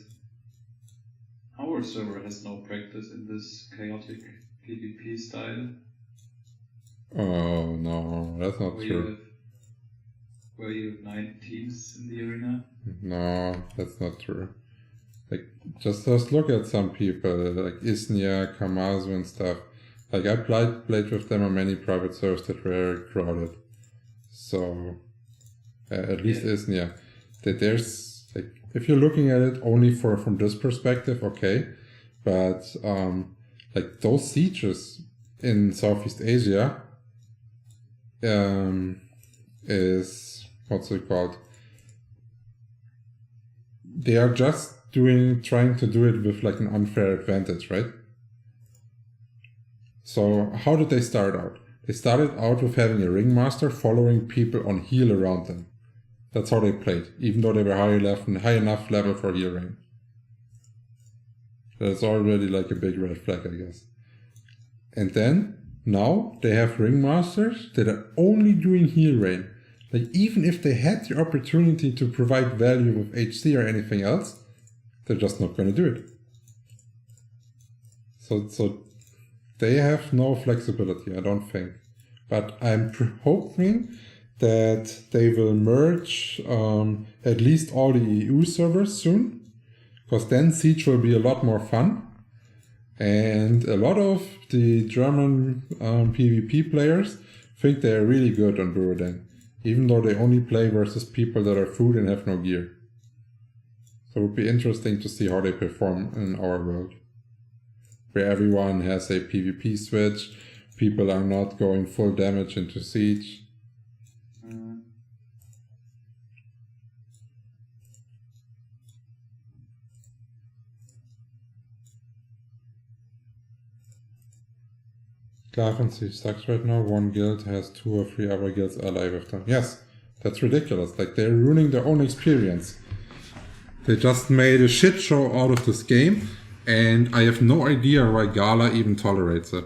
our server has no practice in this chaotic PvP style. Oh no, that's not true. Where you have 9 teams in the arena? No, that's not true. Like, just look at some people, like Isnia, Kamazu and stuff. Like, I played with them on many private servers that were crowded. So, at least Isnia. That there's, like, if you're looking at it only from this perspective, okay. But, like, those sieges in Southeast Asia is, what's it called? They are just trying to do it with like an unfair advantage, right? So how did they start out? They started out with having a ringmaster following people on heal around them. That's how they played, even though they were high enough level for heal rain. That's already like a big red flag, I guess. And then, now, they have ringmasters that are only doing heal rain. Like, even if they had the opportunity to provide value with HC or anything else, they're just not going to do it. So they have no flexibility, I don't think. But I'm hoping that they will merge at least all the EU servers soon, because then Siege will be a lot more fun. And a lot of the German PvP players think they are really good on Burden, even though they only play versus people that are food and have no gear. So it would be interesting to see how they perform in our world, where everyone has a PvP switch, people are not going full damage into Siege. Sklaven Siege sucks right now. One guild has 2 or 3 other guilds allied with them. Yes, that's ridiculous. Like, they're ruining their own experience. They just made a shit show out of this game, and I have no idea why Gala even tolerates it.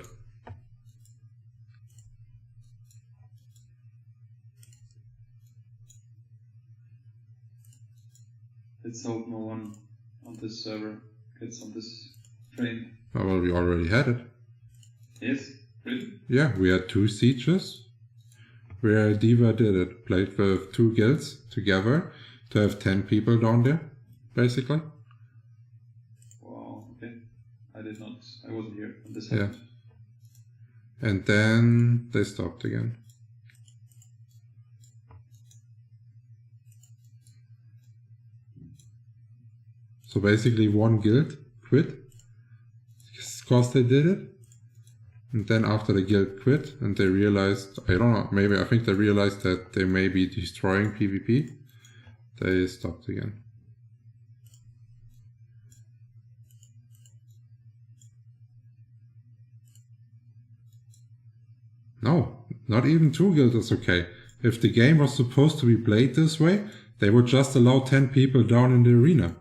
Let's hope no one on this server gets on this train. Oh, well, we already had it. Yes? Really? Yeah, we had 2 sieges where Diva did it. Played with 2 guilds together to have 10 people down there, basically. Wow, okay. I wasn't here when this Yeah. happened. And then they stopped again. So basically one guild quit because they did it. And then after the guild quit and they realized, I don't know, I think they realized that they may be destroying PvP, they stopped again. No, not even 2 guilds is okay. If the game was supposed to be played this way, they would just allow 10 people down in the arena.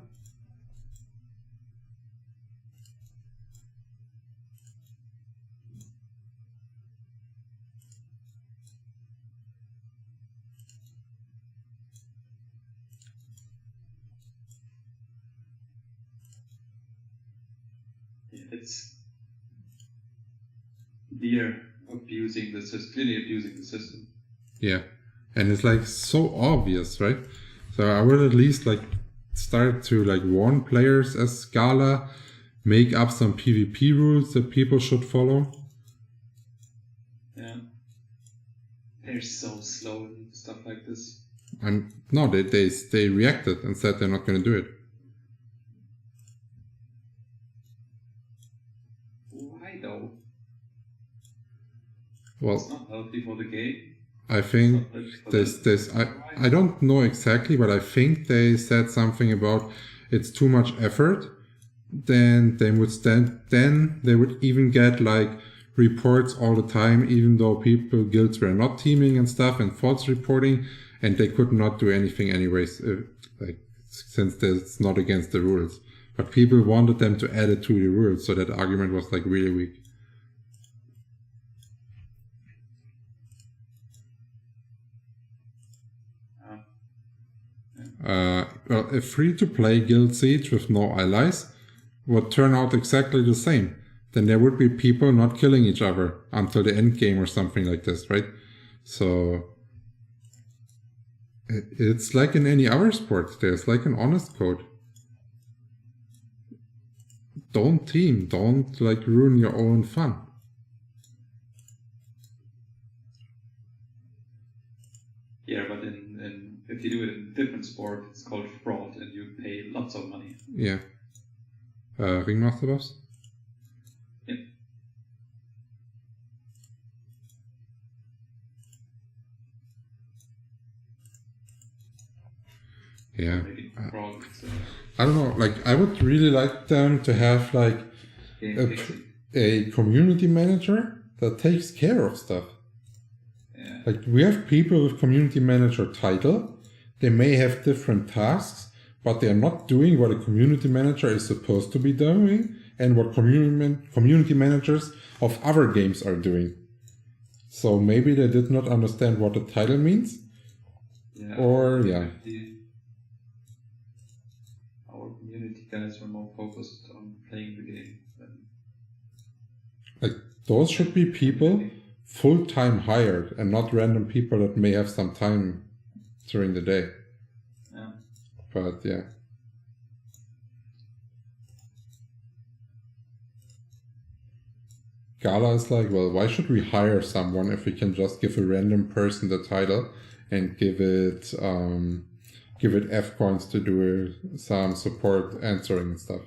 It's clearly abusing the system. Yeah, and it's like so obvious, right? So I would at least like start to like warn players as Scala, make up some PvP rules that people should follow. Yeah. They're so slow and stuff like this. And no, they reacted and said they're not going to do it. Why though? Well, it's not healthy for the game. I think I don't know exactly, but I think they said something about it's too much effort. Then they would even get like reports all the time, even though guilds were not teaming and stuff and false reporting, and they could not do anything anyways, since it's not against the rules. But people wanted them to add it to the rules, so that argument was like really weak. Well, a free-to-play guild siege with no allies would turn out exactly the same. Then there would be people not killing each other until the end game or something like this, right? So it's like in any other sport. There's like an honest code. Don't team. Don't like ruin your own fun. Yeah, but if you do it in a different sport, it's called fraud, and you pay lots of money. Yeah. Ringmaster boss? Yep. Yeah. Fraud, I don't know, like, I would really like them to have, like, a community manager that takes care of stuff. Yeah. Like, we have people with community manager title. They may have different tasks, but they're not doing what a community manager is supposed to be doing and what community managers of other games are doing. So maybe they did not understand what the title means. Yeah. Or, yeah. Our community guys were more focused on playing the game. Like, those should be people full-time hired and not random people that may have some time during the day. Yeah. But yeah. Gala is like, well, why should we hire someone if we can just give a random person the title and give it F coins to do some support answering and stuff.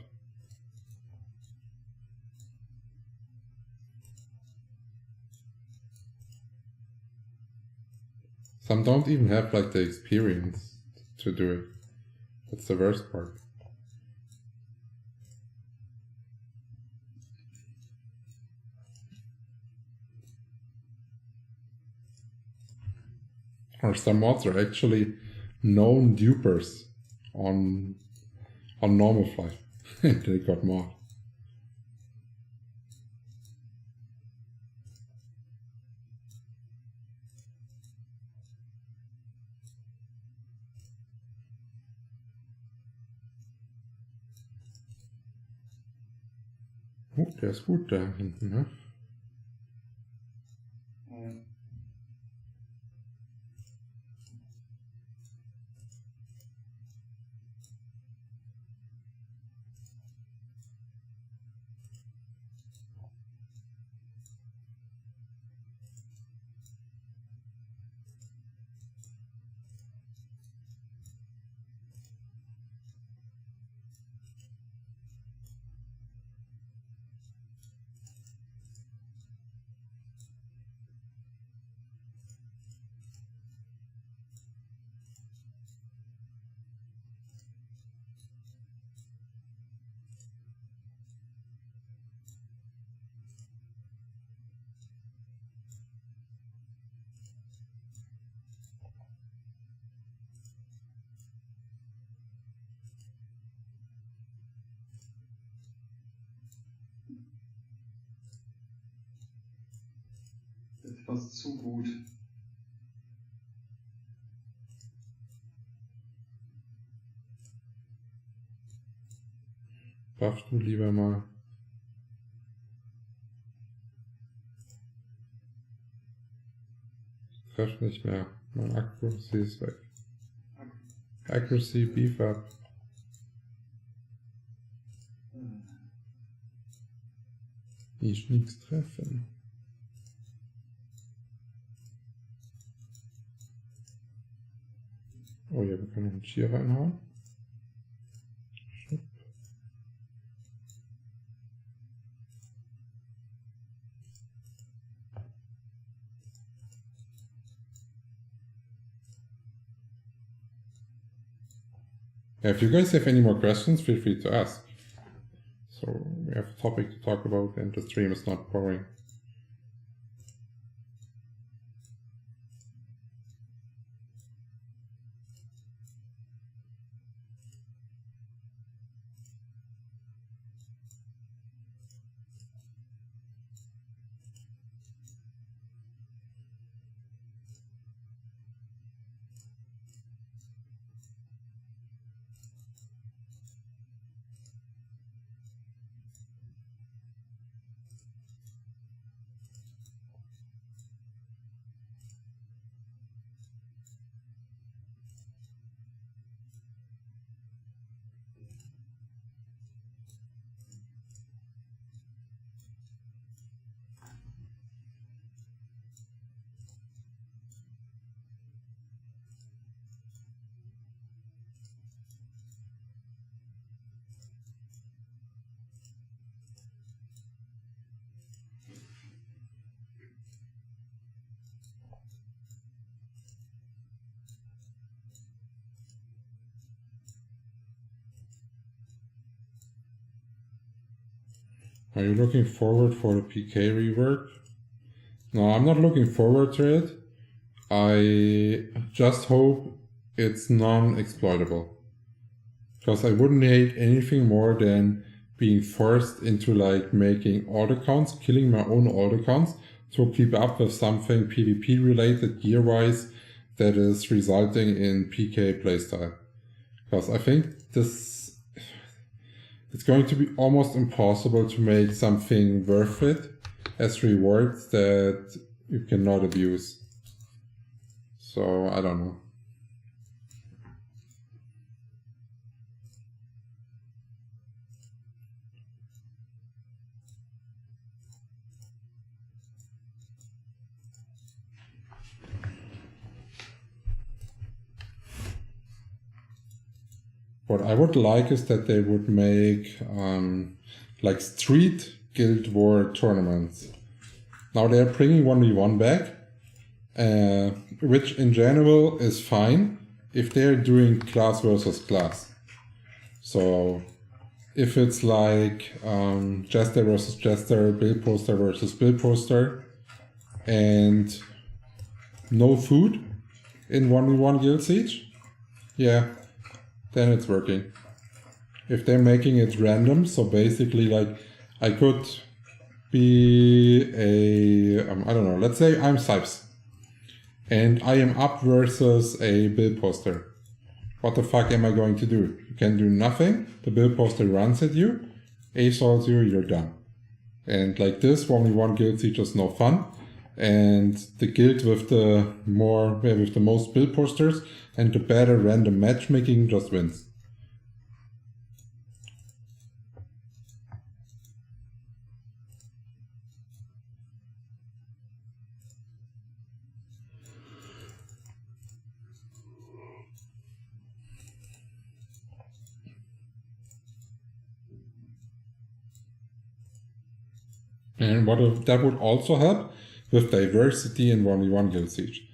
Some don't even have like the experience to do it. That's the worst part. Or some mods are actually known dupers on normal Flyff. They got mod. Oh, der ist gut da hinten, ne? Das ist fast zu gut. Buff du lieber mal. Treff nicht mehr. Mein Accuracy ist weg. Accuracy, beef up. Ich nichts treffen. Oh ja, wir können einen Tier reinhauen. Yeah, if you guys have any more questions, feel free to ask. So we have a topic to talk about and the stream is not boring. Are you looking forward for the PK rework? No, I'm not looking forward to it. I just hope it's non-exploitable. Because I wouldn't hate anything more than being forced into like making alt accounts, killing my own alt accounts to keep up with something PvP related gear wise that is resulting in PK playstyle. Because I think it's going to be almost impossible to make something worth it as rewards that you cannot abuse. So I don't know. What I would like is that they would make like street guild war tournaments. Now they're bringing 1v1 back, which in general is fine if they're doing class versus class. So if it's like Jester versus Jester, Bill Poster versus Bill Poster, and no food in 1v1 guild siege, yeah, then it's working. If they're making it random, so basically like I could be a, I don't know, let's say I'm Sipes and I am up versus a Bill Poster. What the fuck am I going to do? You can do nothing. The Bill Poster runs at you, assaults you, you're done. And like this, 1v1 guild siege is no fun. And the guild with the most Bill Posters and the better random matchmaking just wins. And that would also help with diversity in 1v1 guild siege.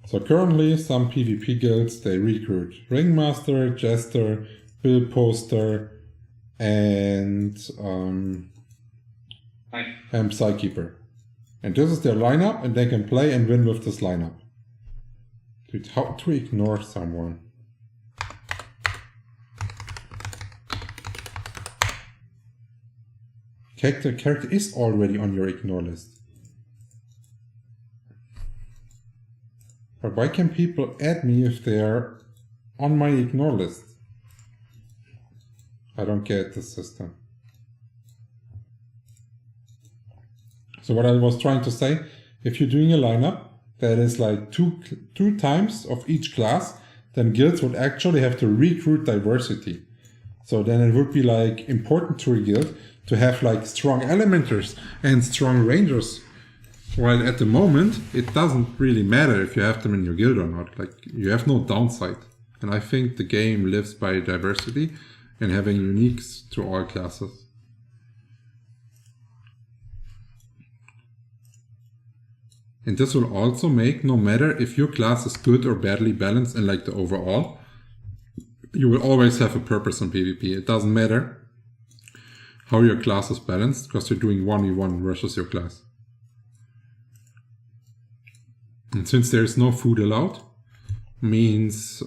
So currently some PvP guilds, they recruit Ringmaster, Jester, Bill Poster, and Psykeeper. And this is their lineup, and they can play and win with this lineup. Dude, how to ignore someone? The character is already on your ignore list. But why can people add me if they're on my ignore list? I don't get the system. So what I was trying to say, if you're doing a lineup that is like two times of each class, then guilds would actually have to recruit diversity. So then it would be like important to a guild to have like strong elementers and strong rangers. While at the moment, it doesn't really matter if you have them in your guild or not. Like, you have no downside. And I think the game lives by diversity and having uniques to all classes. And this will also make, no matter if your class is good or badly balanced in like the overall, you will always have a purpose in PvP. It doesn't matter how your class is balanced, because you're doing 1v1 versus your class. And since there is no food allowed, means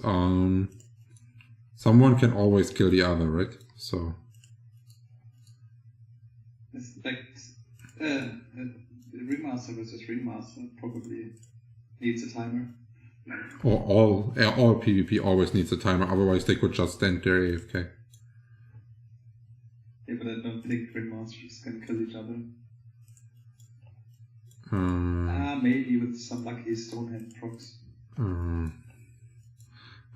someone can always kill the other, right? So it's like Ringmaster versus Ringmaster probably needs a timer. Or all PvP always needs a timer, otherwise they could just stand there AFK. Yeah, but I don't think Ringmasters can kill each other. Maybe with some lucky stone hand procs.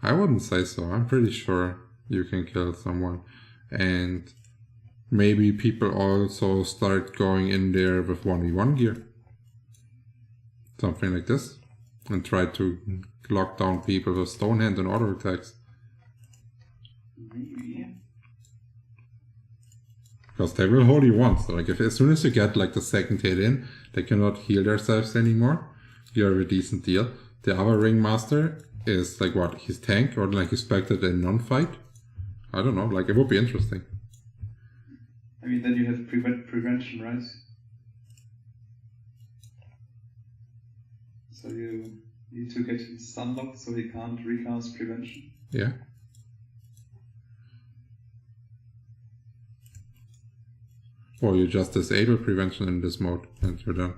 I wouldn't say so. I'm pretty sure you can kill someone. And maybe people also start going in there with 1v1 gear. Something like this. And try to lock down people with stone hand and auto attacks. Maybe. Because they will hold you once. So like as soon as you get like the second hit in, they cannot heal themselves anymore. You have a decent deal. The other Ringmaster is like what? He's tank or like expected in non-fight? I don't know, like it would be interesting. I mean, then you have prevention, right? So you need to get him stunlocked so he can't recast prevention. Yeah. Or you just disable prevention in this mode and you're done.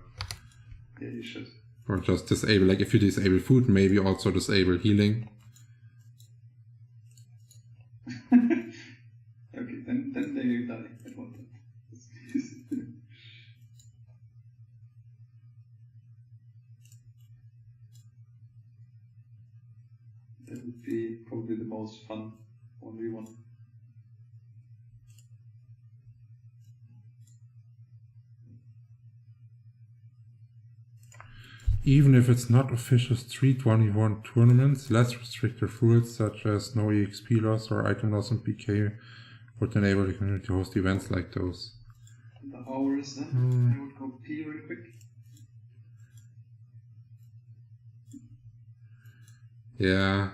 Yeah, you should. Or just disable, like if you disable food, maybe also disable healing. Okay, then they die. I want that. actually probably the most fun 1v1. Even if it's not official street 1v1 tournaments, less restricted rules such as no EXP loss or item loss in PK would enable the community to host events like those. The hour is done. I would go pee real quick. Yeah.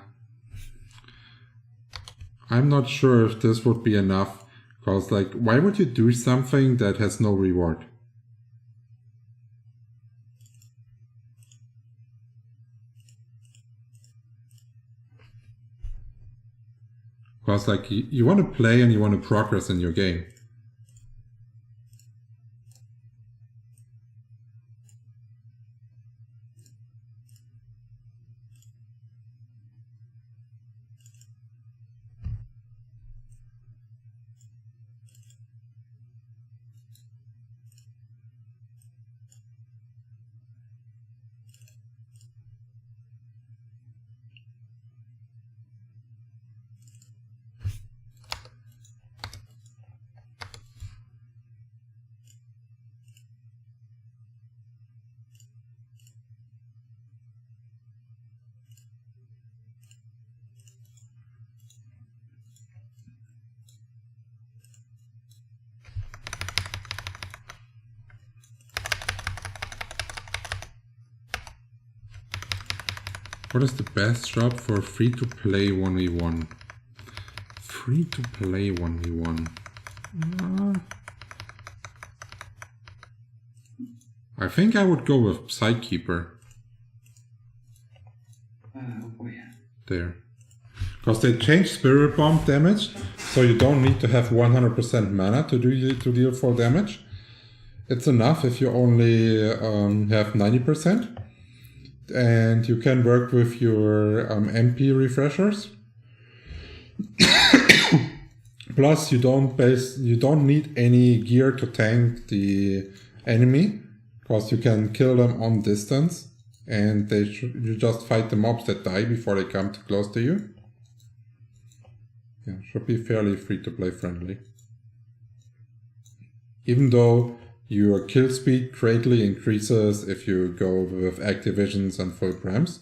I'm not sure if this would be enough, because like, why would you do something that has no reward? Because like, you want to play and you want to progress in your game. What is the best shop for free-to-play 1v1? Free-to-play 1v1. I think I would go with Psykeeper. Oh boy. There. Because they changed Spirit Bomb damage, so you don't need to have 100% mana to deal 4 damage. It's enough if you only have 90%. And you can work with your MP refreshers. Plus, you don't need any gear to tank the enemy, because you can kill them on distance, and you just fight the mobs that die before they come too close to you. Yeah, should be fairly free to play friendly. Even though your kill speed greatly increases if you go with activations and full prams.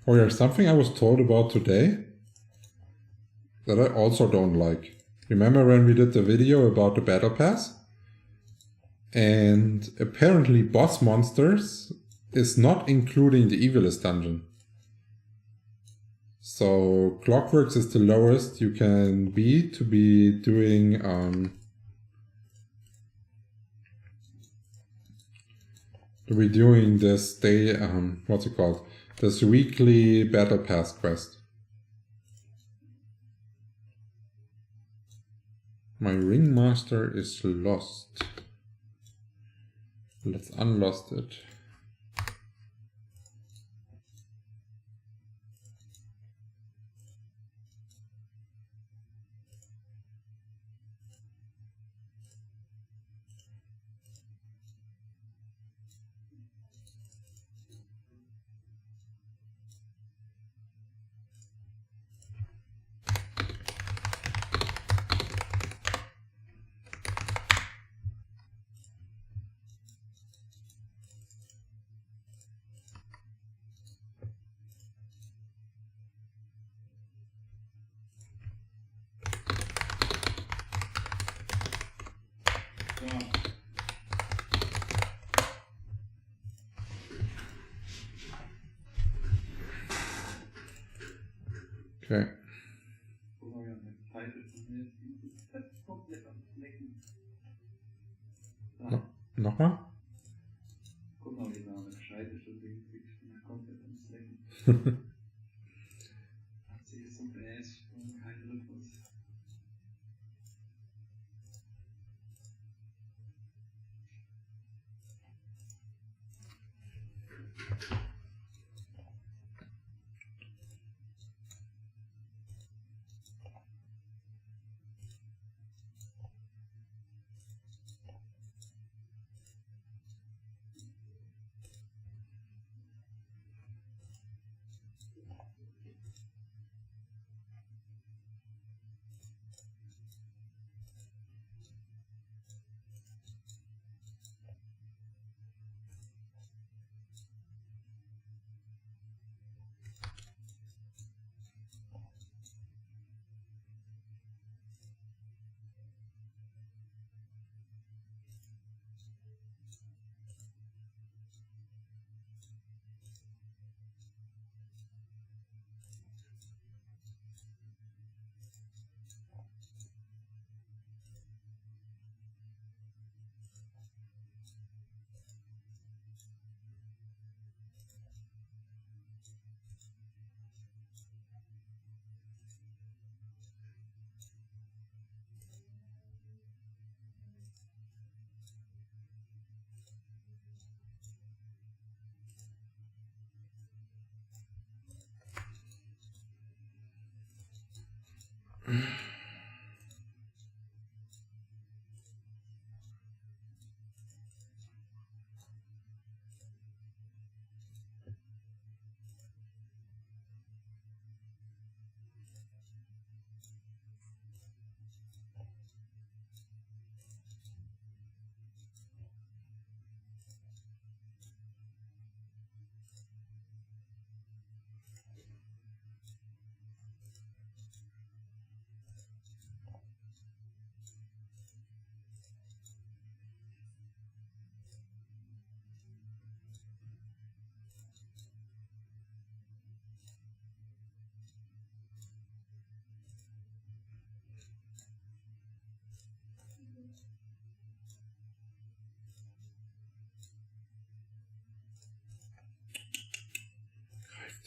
Oh yeah, something I was told about today that I also don't like. Remember when we did the video about the battle pass? And apparently boss monsters is not including the evilest dungeon. So Clockworks is the lowest you can be to be doing this day, what's it called? This weekly battle pass quest. My ringmaster is lost. Let's unlost it. Okay. Nochmal? Guck mal, wie da eine gescheite Stunde gekriegt. Ja, komplett ins Lecken. Hat sich so bläst und kein Rhythmus.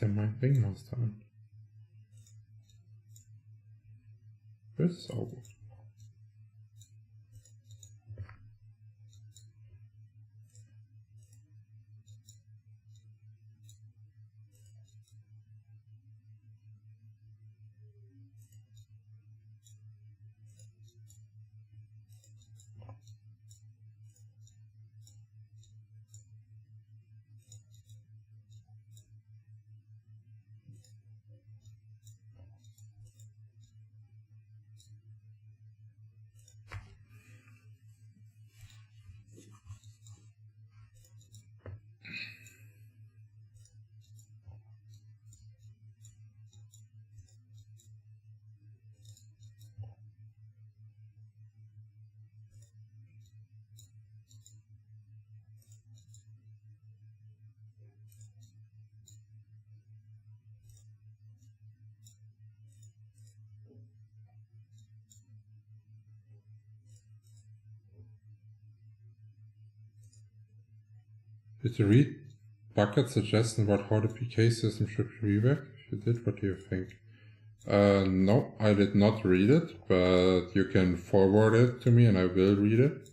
der mein Ringmaster an? Das ist auch gut. Did you read Bucket's suggestion about how the PK system should be reworked? If you did, what do you think? No, I did not read it, but you can forward it to me and I will read it.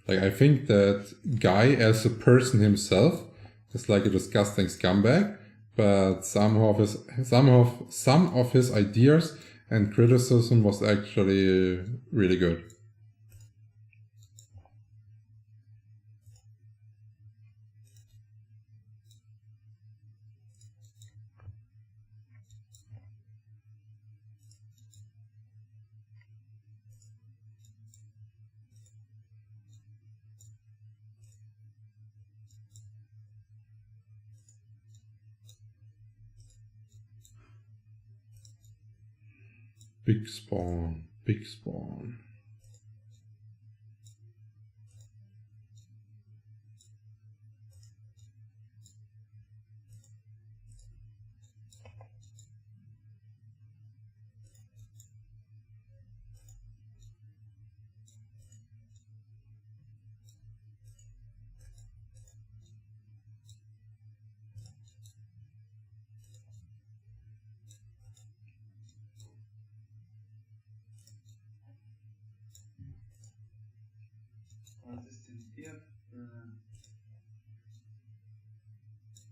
Like, I think that Guy as a person himself is like a disgusting scumbag, but some of his ideas and criticism was actually really good. Big spawn, big spawn. Was ist denn hier für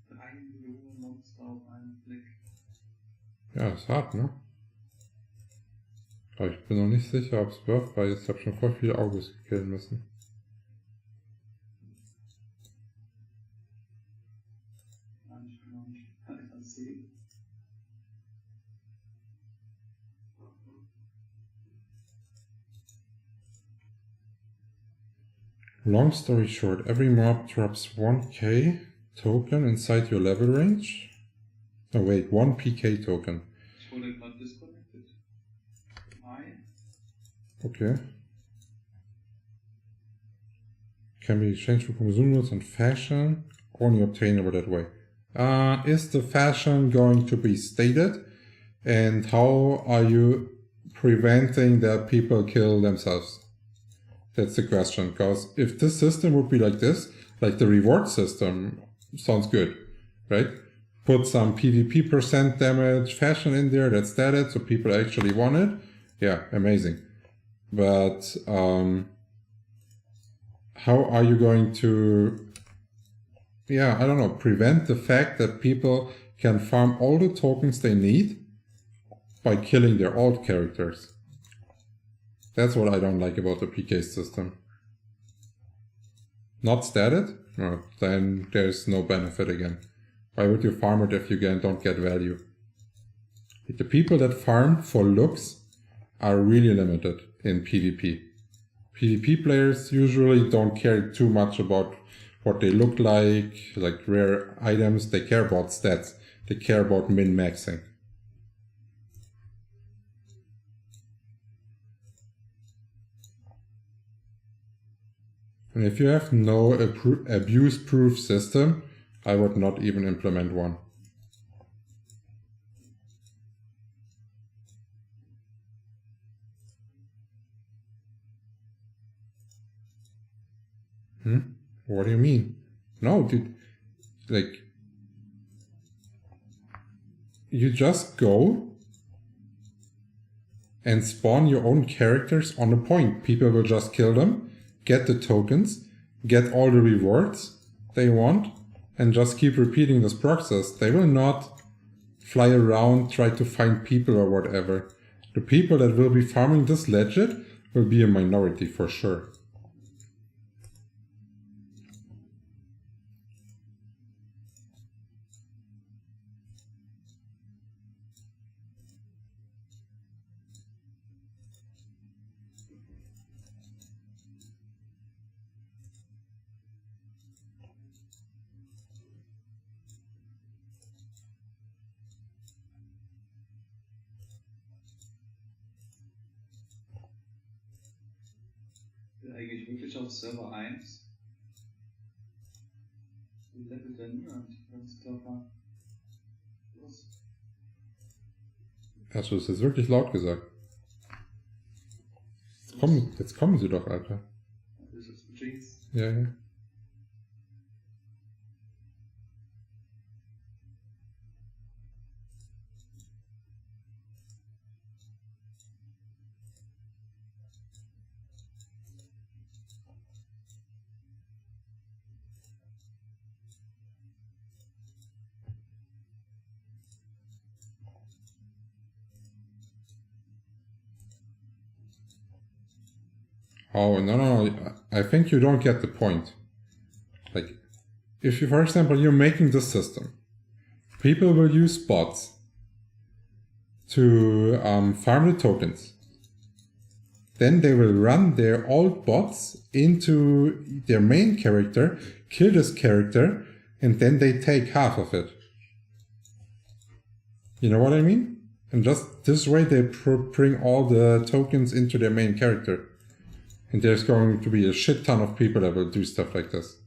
3 Millionen Monster auf einen Blick? Ja, ist hart, ne? Aber ich bin noch nicht sicher, ob es wird, weil ich habe schon voll viele August killen müssen. Ich kann auch nicht einfach sehen. Long story short, every mob drops 1k token inside your level range. Oh wait, 1 PK token. Ich wurde gerade disconnected. Hi. Okay. Can be exchanged for consumables and fashion, only obtainable that way. Is the fashion going to be stated? And how are you preventing that people kill themselves? That's the question, because if this system would be like this, like the reward system, sounds good, right? Put some PvP percent damage fashion in there, that's stated, so people actually want it. Yeah, amazing. But how are you going to, yeah, I don't know, prevent the fact that people can farm all the tokens they need by killing their alt characters? That's what I don't like about the PK system. Not stated? No, then there's no benefit again. Why would you farm it if you again don't get value? The people that farm for looks are really limited in PvP. PvP players usually don't care too much about what they look like rare items. They care about stats. They care about min-maxing. And if you have no abuse-proof system, I would not even implement one. What do you mean? No, dude. Like, you just go and spawn your own characters on a point. People will just kill them, get the tokens, get all the rewards they want, and just keep repeating this process. They will not fly around, try to find people or whatever. The people that will be farming this legit will be a minority for sure. Eigentlich wirklich auf Server 1. Wie levelt der niemand? Ganz klar. Was? Hast du das jetzt wirklich laut gesagt? Jetzt kommen sie doch, Alter. Das ist jetzt Jinx. Ja, ja. Oh, no. I think you don't get the point. Like, if you, for example, you're making this system, people will use bots to farm the tokens. Then they will run their old bots into their main character, kill this character, and then they take half of it. You know what I mean? And just this way they bring all the tokens into their main character. And there's going to be a shit ton of people that will do stuff like this.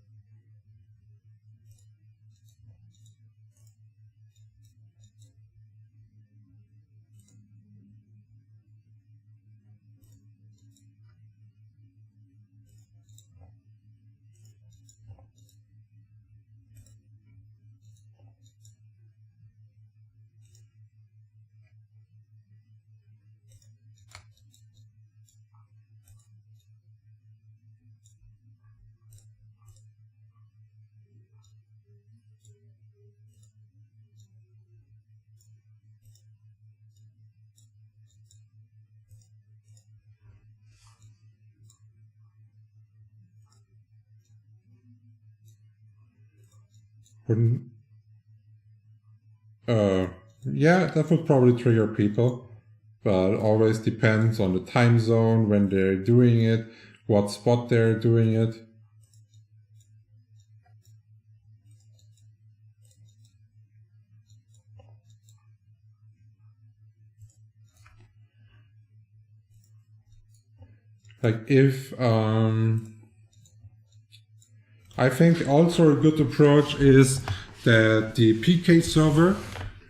Wouldn't... yeah, that would probably trigger people, but it always depends on the time zone, when they're doing it, what spot they're doing it. Like if, I think also a good approach is that the PK server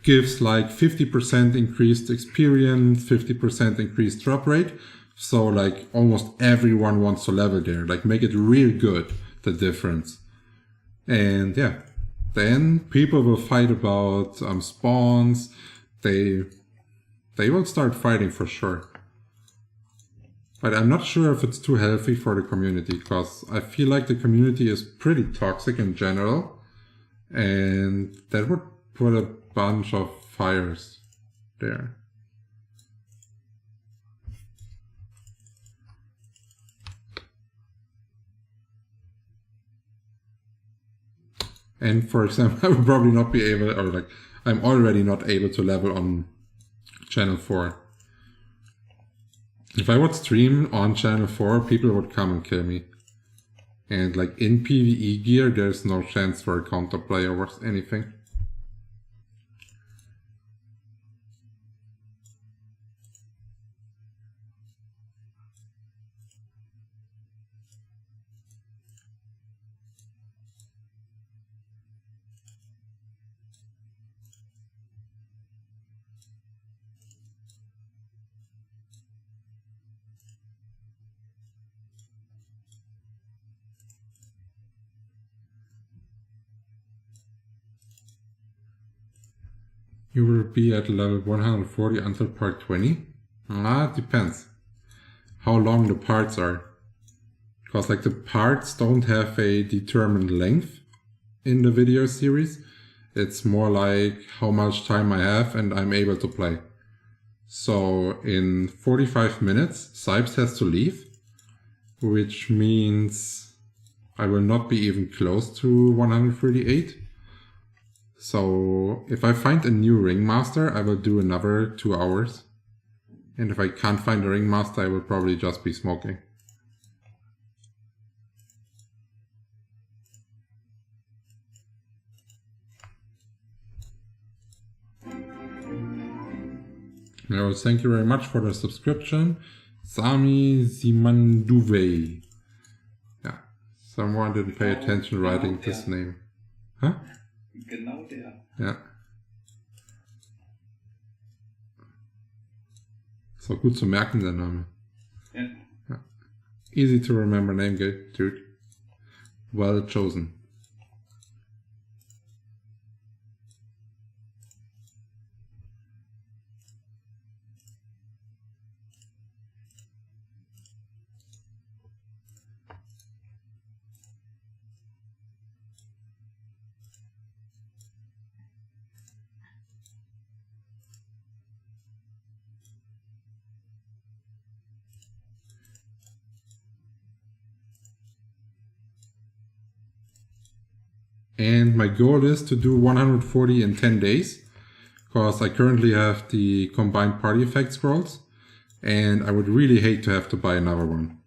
gives like 50% increased experience, 50% increased drop rate. So like almost everyone wants to level there, like make it real good, the difference. And yeah, then people will fight about spawns. They will start fighting for sure. But I'm not sure if it's too healthy for the community, because I feel like the community is pretty toxic in general. And that would put a bunch of fires there. And for example, I would probably not be able, or like, I'm already not able to level on channel 4. If I would stream on channel 4, people would come and kill me. And like in PvE gear, there's no chance for a counter play or anything. You will be at level 140 until part 20? It depends how long the parts are. Because like the parts don't have a determined length in the video series. It's more like how much time I have and I'm able to play. So in 45 minutes, Sipes has to leave, which means I will not be even close to 138. So if I find a new ringmaster, I will do another 2 hours. And if I can't find a ringmaster, I will probably just be smoking. No, thank you very much for the subscription. Sami Simanduve. Yeah, someone didn't pay attention writing this name. Huh? Genau der. Ja. Ist auch gut zu merken, der Name. Ja. Ja. Easy to remember name, dude. Well chosen. And my goal is to do 140 in 10 days, because I currently have the combined party effect scrolls, and I would really hate to have to buy another one.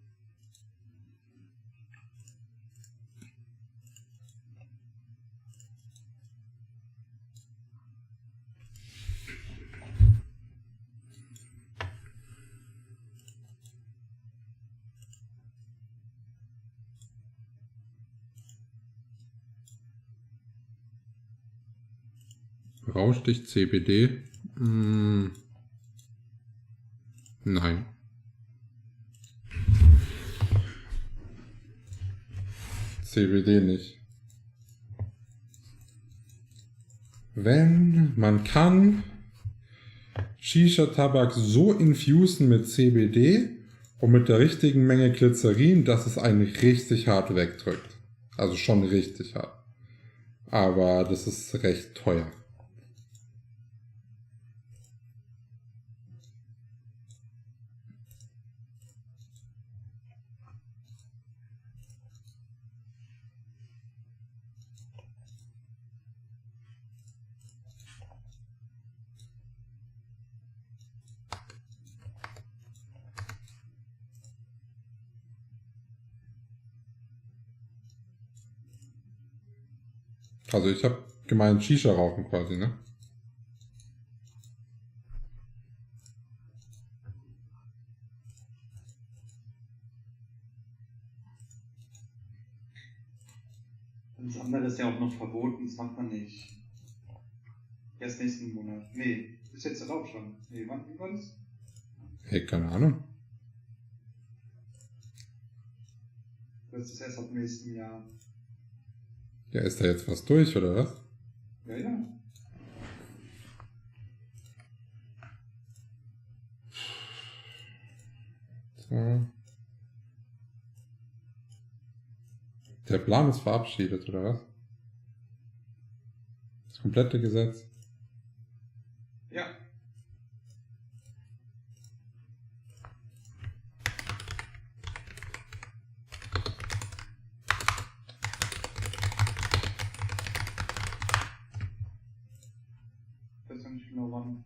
Rauscht dich CBD? Nein. CBD nicht. Wenn man kann Shisha-Tabak so infusen mit CBD und mit der richtigen Menge Glycerin, dass es einen richtig hart wegdrückt. Also schon richtig hart. Aber das ist recht teuer. Also ich habe gemeint Shisha rauchen quasi, ne? Das andere ist ja auch noch verboten, das macht man nicht. Erst nächsten Monat. Nee, ist jetzt erlaubt schon. Nee, wann, wie war das? Hey, keine Ahnung. Das ist erst ab nächsten Jahr. Ja, ist da jetzt was durch, oder was? Ja, ja. So. Der Plan ist verabschiedet, oder was? Das komplette Gesetz. Ja. Ich weiß nicht genau wann.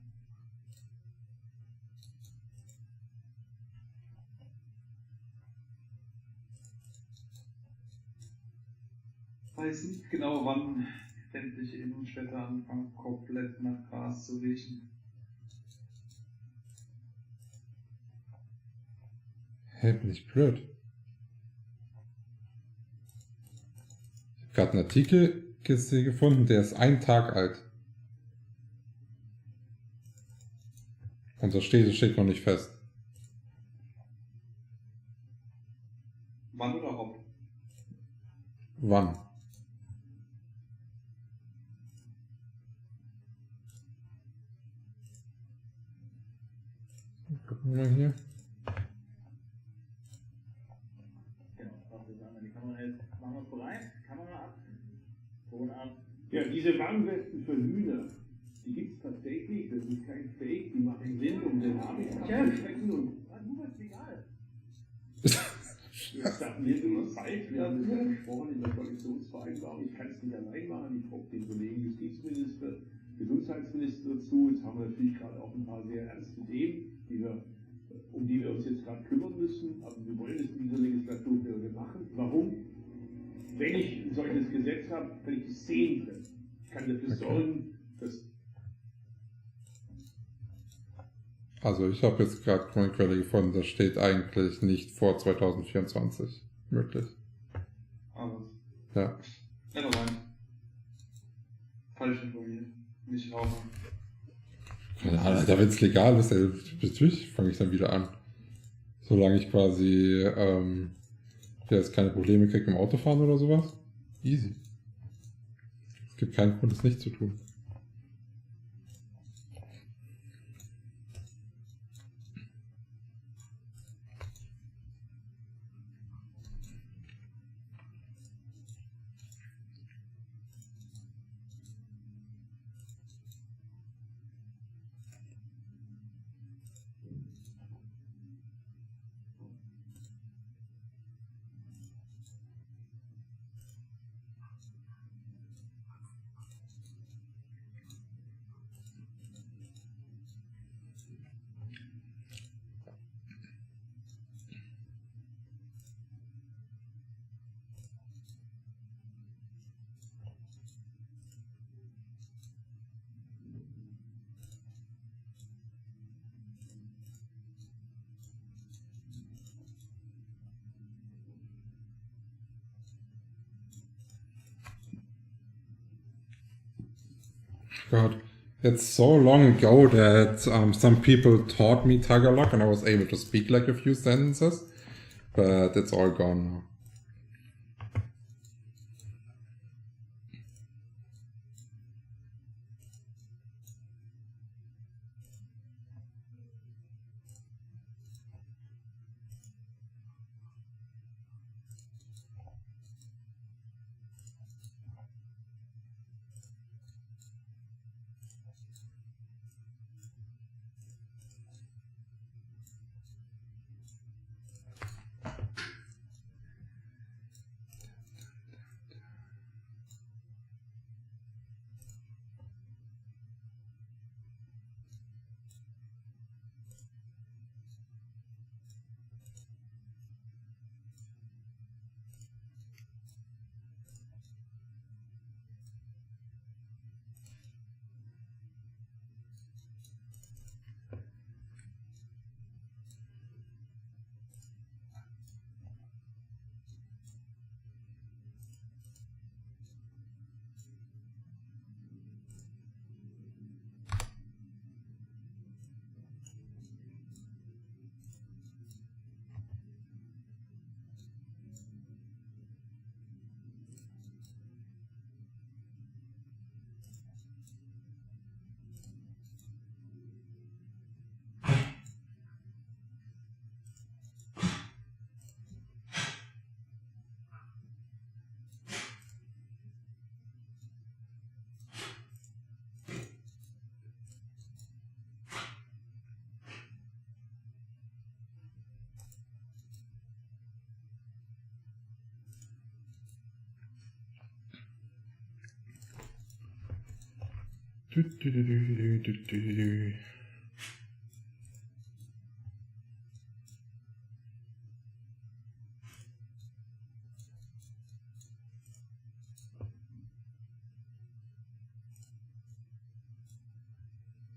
Ich weiß nicht genau wann sämtliche Innenstädte anfangen, komplett nach Gras zu riechen. Hä, bin ich blöd? Ich habe gerade einen Artikel gefunden, der ist 1 Tag alt. Und das steht noch nicht fest. Wann oder ob? Wann? mal hier. Genau, das ist an die Kamera hält. Machen wir es bereit? Kamera ab. Ton ab. Ja, diese Warnwesten für Hühner, die gibt es tatsächlich, das ist kein Fake, die machen Sinn, um den Habitat zu schrecken und Du bist egal. das darf mir immer Zeit, wir haben das ja besprochen in der Koalitionsvereinbarung, ich kann es nicht allein machen, ich brauche den Kollegen Justizminister, Gesundheitsminister dazu, jetzt haben wir natürlich gerade auch ein paar sehr ernste Themen, um die wir uns jetzt gerade kümmern müssen, aber wir wollen es in dieser Legislaturperiode machen. Warum? Wenn ich ein solches Gesetz habe, kann ich die Szenen treffen. Ich kann dafür sorgen, dass... Also ich habe jetzt gerade eine Quelle gefunden, das steht eigentlich nicht vor 2024 möglich. Aber Ja. nevermind. Falsch informiert. Nicht rauchen. Keine Ahnung, Alter, wenn es legal ist, ey, natürlich fange ich dann wieder an. Solange ich quasi jetzt keine Probleme kriege im Autofahren oder sowas. Easy. Es gibt keinen Grund, es nicht zu tun. God, it's so long ago that some people taught me Tagalog and I was able to speak like a few sentences, but it's all gone now.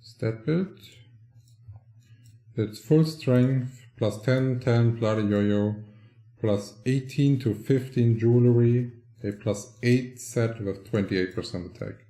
Stat build. It's full strength, plus 10, 10, bloody yo-yo, plus 18 to 15 jewelry, a plus 8 set with 28% attack.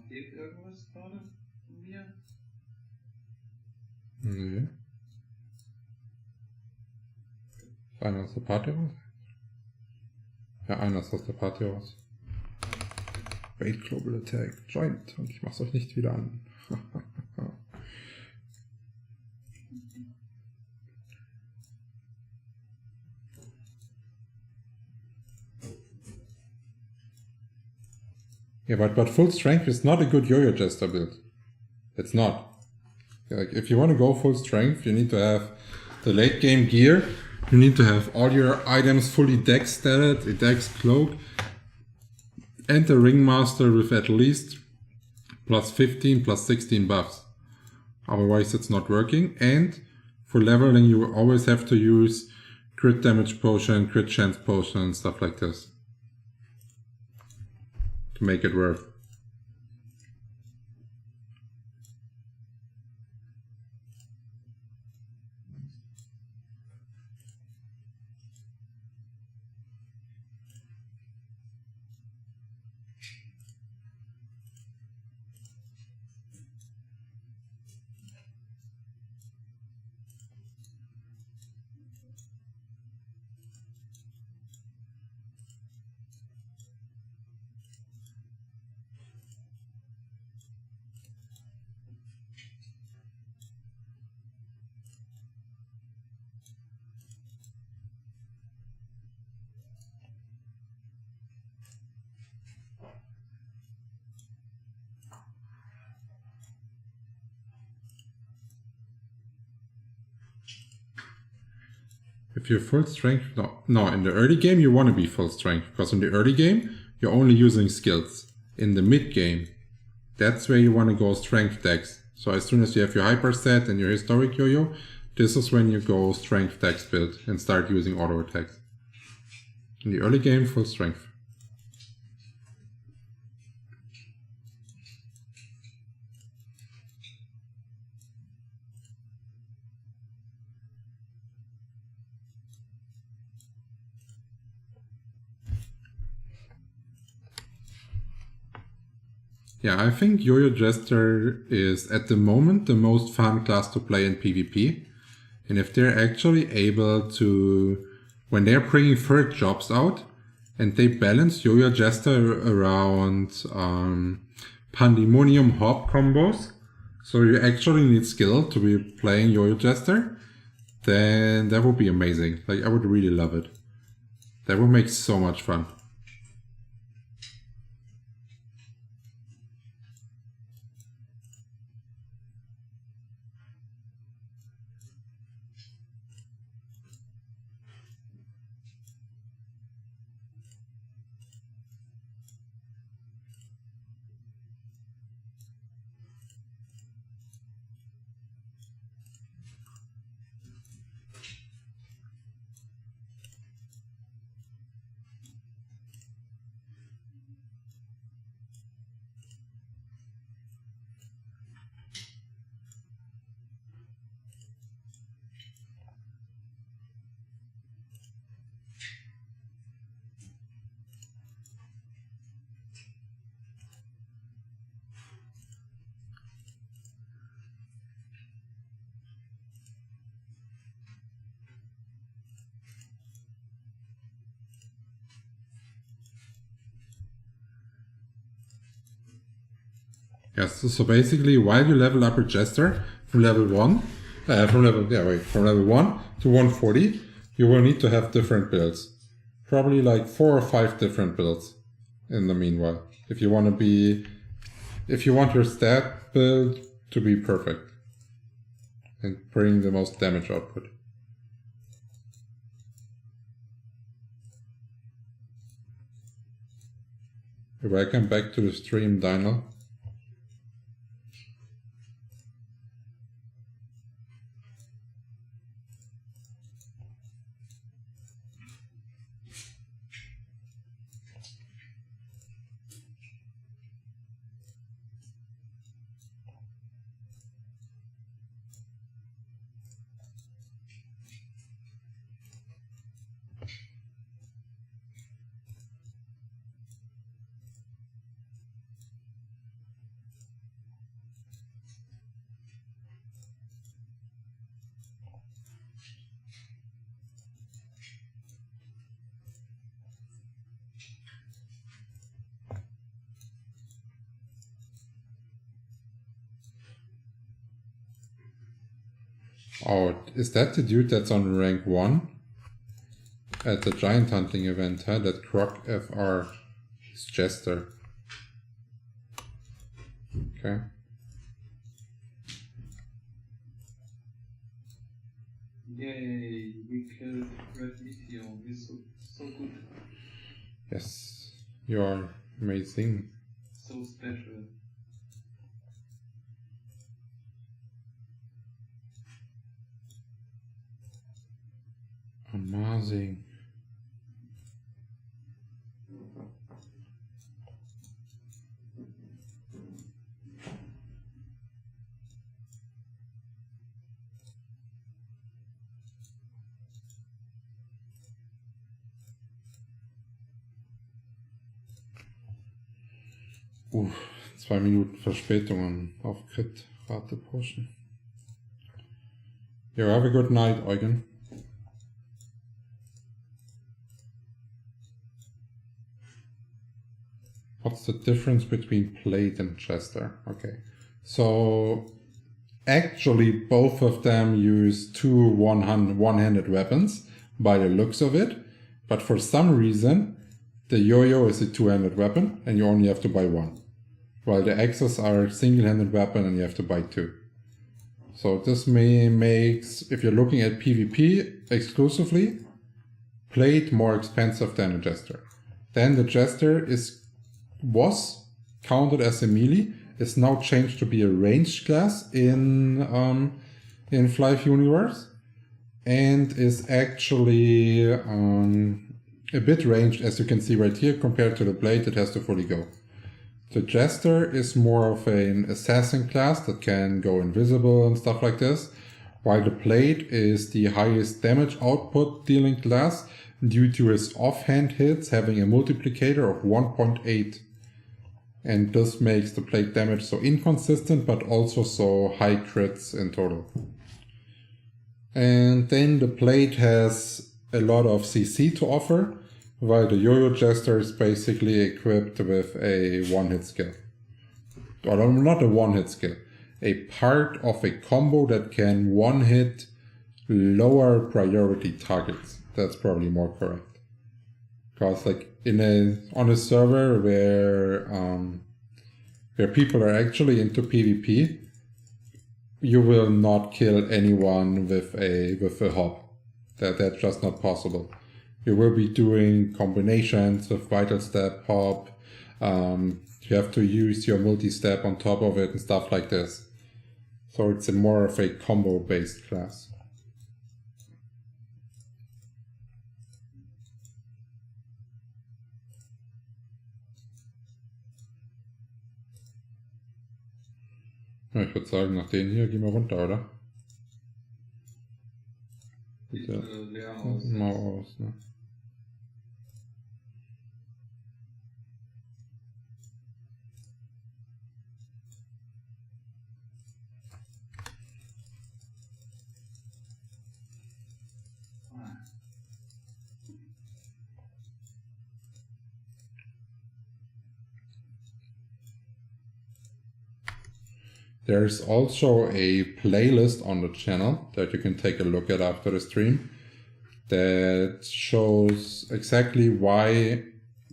Fehlt irgendwas gerade von mir? Nee. Einer aus der Party raus? Ja, einer ist aus der Party raus. Raid Global Attack. Joint. Und ich mach's euch nicht wieder an. Yeah, but full strength is not a good yo-yo jester build. It's not. Like, if you want to go full strength, you need to have the late game gear. You need to have all your items fully dex statted, a dex cloak, and the ringmaster with at least plus 15, plus 16 buffs. Otherwise it's not working. And for leveling you always have to use crit damage potion, crit chance potion and stuff like this to make it work. If you're full strength, no, in the early game you want to be full strength, because in the early game you're only using skills. In the mid game, that's where you want to go strength dex. So as soon as you have your hyper set and your historic yo-yo, this is when you go strength dex build and start using auto attacks. In the early game, full strength. Yeah, I think Yo-Yo Jester is at the moment the most fun class to play in PvP. And if they're actually able to, when they're bringing third jobs out and they balance Yo-Yo Jester around Pandemonium Hop combos, so you actually need skill to be playing Yo-Yo Jester, then that would be amazing. Like, I would really love it. That would make so much fun. Yes, so basically, while you level up your Jester from level 1, from level 1 to 140, you will need to have different builds. Probably like 4 or 5 different builds in the meanwhile. If you want your stat build to be perfect and bring the most damage output. Welcome back to the stream, Daniel. Oh, is that the dude that's on rank 1? At the giant hunting event, huh? That Croc FR is Jester. Okay. Yay, we killed Red Meteor. We're so good. Yes, you are amazing. So special. Amazing. Uff, 2 Minuten Verspätungen auf Crit-Rate pushen. You have a good night, Eugen. What's the difference between Plate and Jester? Okay, so actually both of them use two one-handed weapons by the looks of it, but for some reason the yo-yo is a two-handed weapon and you only have to buy one, while the axes are a single-handed weapon and you have to buy two. So this makes, if you're looking at PvP exclusively, Plate more expensive than a Jester. Then the Jester was counted as a melee, is now changed to be a ranged class in Flyff universe, and is actually a bit ranged, as you can see right here. Compared to the Blade, it has to fully go. The Jester is more of an assassin class that can go invisible and stuff like this, while the Blade is the highest damage output dealing class due to his offhand hits having a multiplicator of 1.8. And this makes the Blade damage so inconsistent, but also so high crits in total. And then the Blade has a lot of CC to offer, while the Yo-Yo Jester is basically equipped with a one-hit skill. Or not a one-hit skill, a part of a combo that can one-hit lower priority targets. That's probably more correct. Because like on a server where people are actually into PvP, you will not kill anyone with a hop. That's just not possible. You will be doing combinations with vital step, hop. You have to use your multi-step on top of it and stuff like this. So it's more of a combo based class. Ja, ich würde sagen, nach denen hier gehen wir runter, oder? Sieht leer aus. Mau aus, ne? There's also a playlist on the channel that you can take a look at after the stream that shows exactly why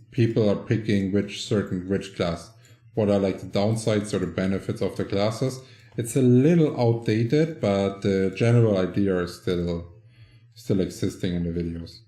people are picking which class. What are like the downsides or the benefits of the classes. It's a little outdated, but the general idea is still existing in the videos.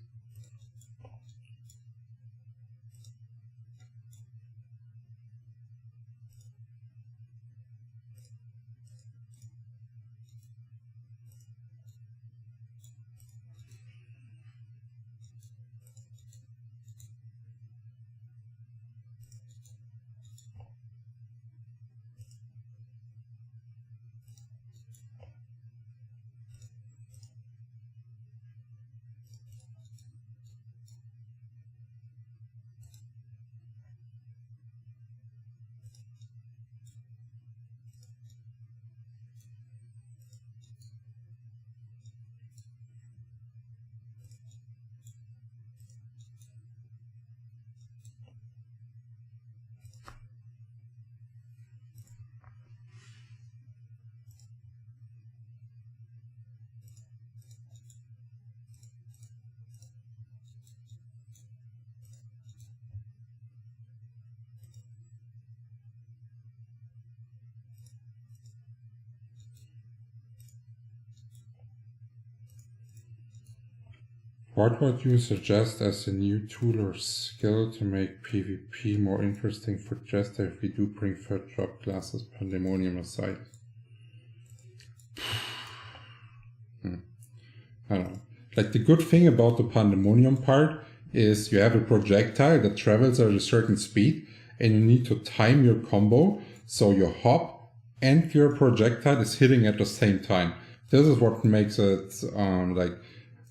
What would you suggest as a new tool or skill to make PvP more interesting for Jester if we do bring third job classes, Pandemonium aside? I don't know. Like, the good thing about the Pandemonium part is you have a projectile that travels at a certain speed and you need to time your combo so your hop and your projectile is hitting at the same time. This is what makes it like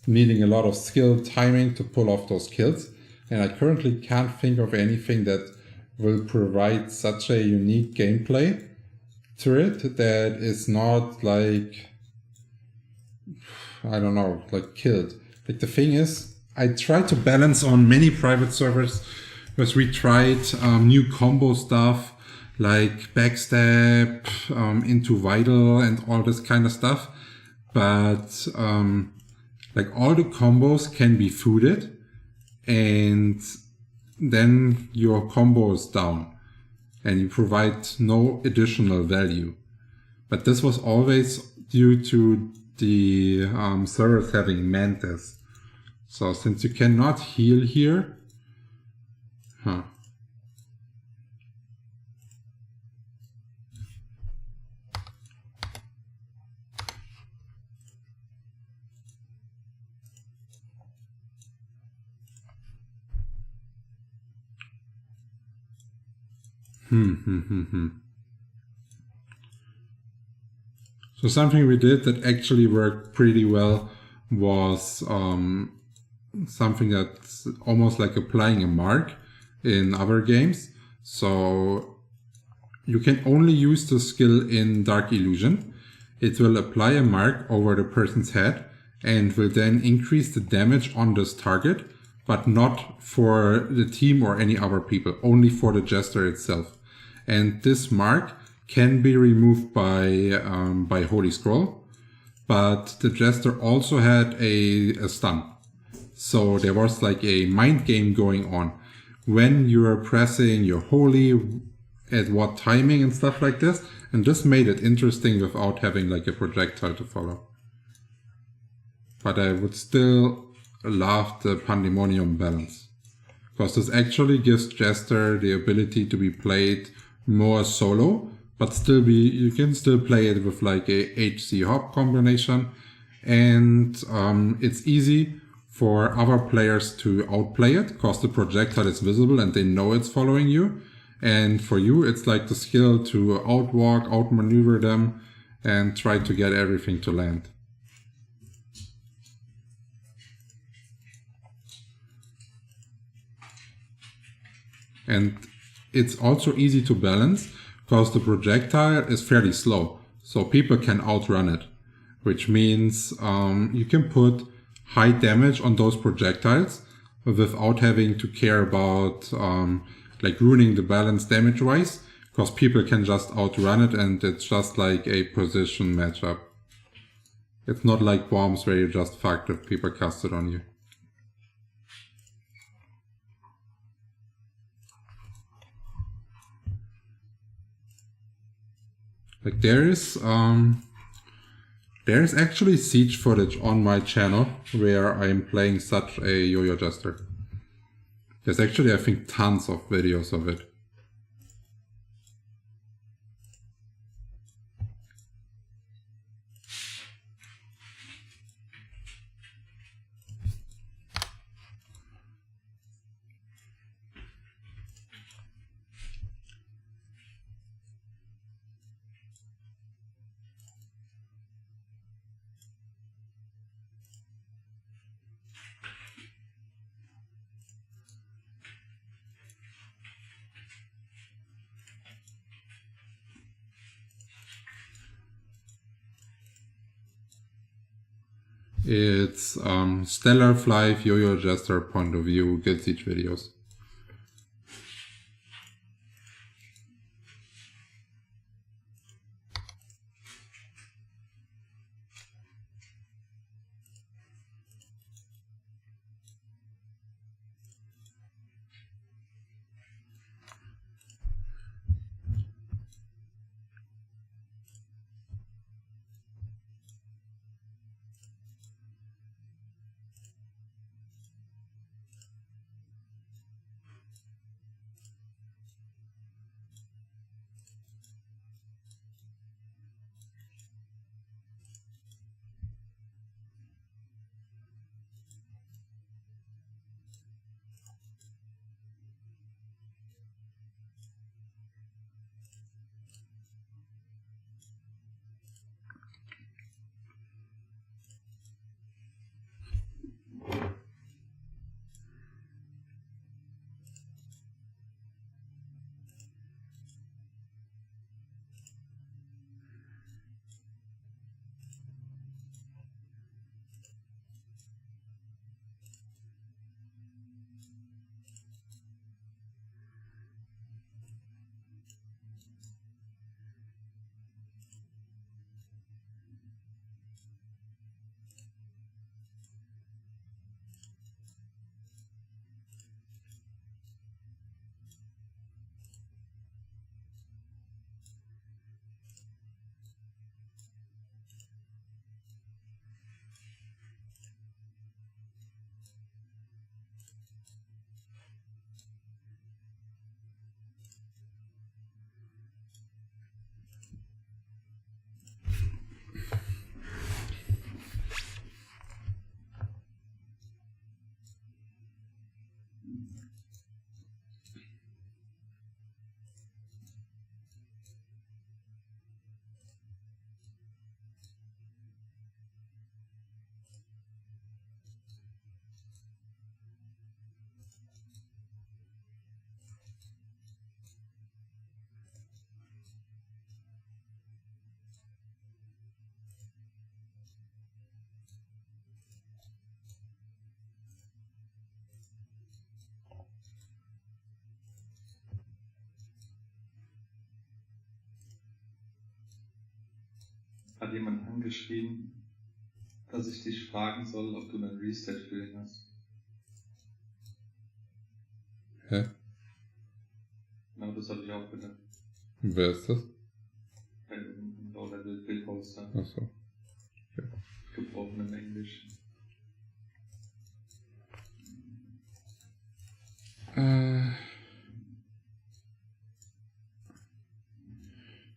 needing a lot of skill timing to pull off those kills. And I currently can't think of anything that will provide such a unique gameplay to it that is not like, I don't know, like killed. Like, the thing is, I tried to balance on many private servers because we tried new combo stuff like backstab into vital and all this kind of stuff. But like, all the combos can be fooded and then your combo is down and you provide no additional value. But this was always due to the servers having mantis. So since you cannot heal here, So something we did that actually worked pretty well was something that's almost like applying a mark in other games. So you can only use the skill in Dark Illusion. It will apply a mark over the person's head and will then increase the damage on this target, but not for the team or any other people, only for the Jester itself. And this mark can be removed by Holy Scroll, but the Jester also had a stun. So there was like a mind game going on. When you are pressing your Holy, at what timing and stuff like this, and this made it interesting without having like a projectile to follow. But I would still love the Pandemonium balance, because this actually gives Jester the ability to be played more solo, but still you can still play it with like a HC hop combination, and it's easy for other players to outplay it because the projectile is visible and they know it's following you. And for you, it's like the skill to outwalk, outmaneuver them, and try to get everything to land. And it's also easy to balance because the projectile is fairly slow, so people can outrun it, which means you can put high damage on those projectiles without having to care about like ruining the balance damage-wise, because people can just outrun it and it's just like a position matchup. It's not like bombs where you just fucked if people cast it on you. Like there's actually siege footage on my channel where I'm playing such a Yo-Yo Jester. There's actually, I think, tons of videos of it. It's Stellar, Flyff, Yo-Yo Jester point of view, Guild Siege videos. hat jemand angeschrieben, dass ich dich fragen soll, ob du einen Reset-Feeling hast. Hä? Genau, das hatte ich auch bitte. Wer ist das? Oder der Bildposter. Achso. Gebrochen im Englisch.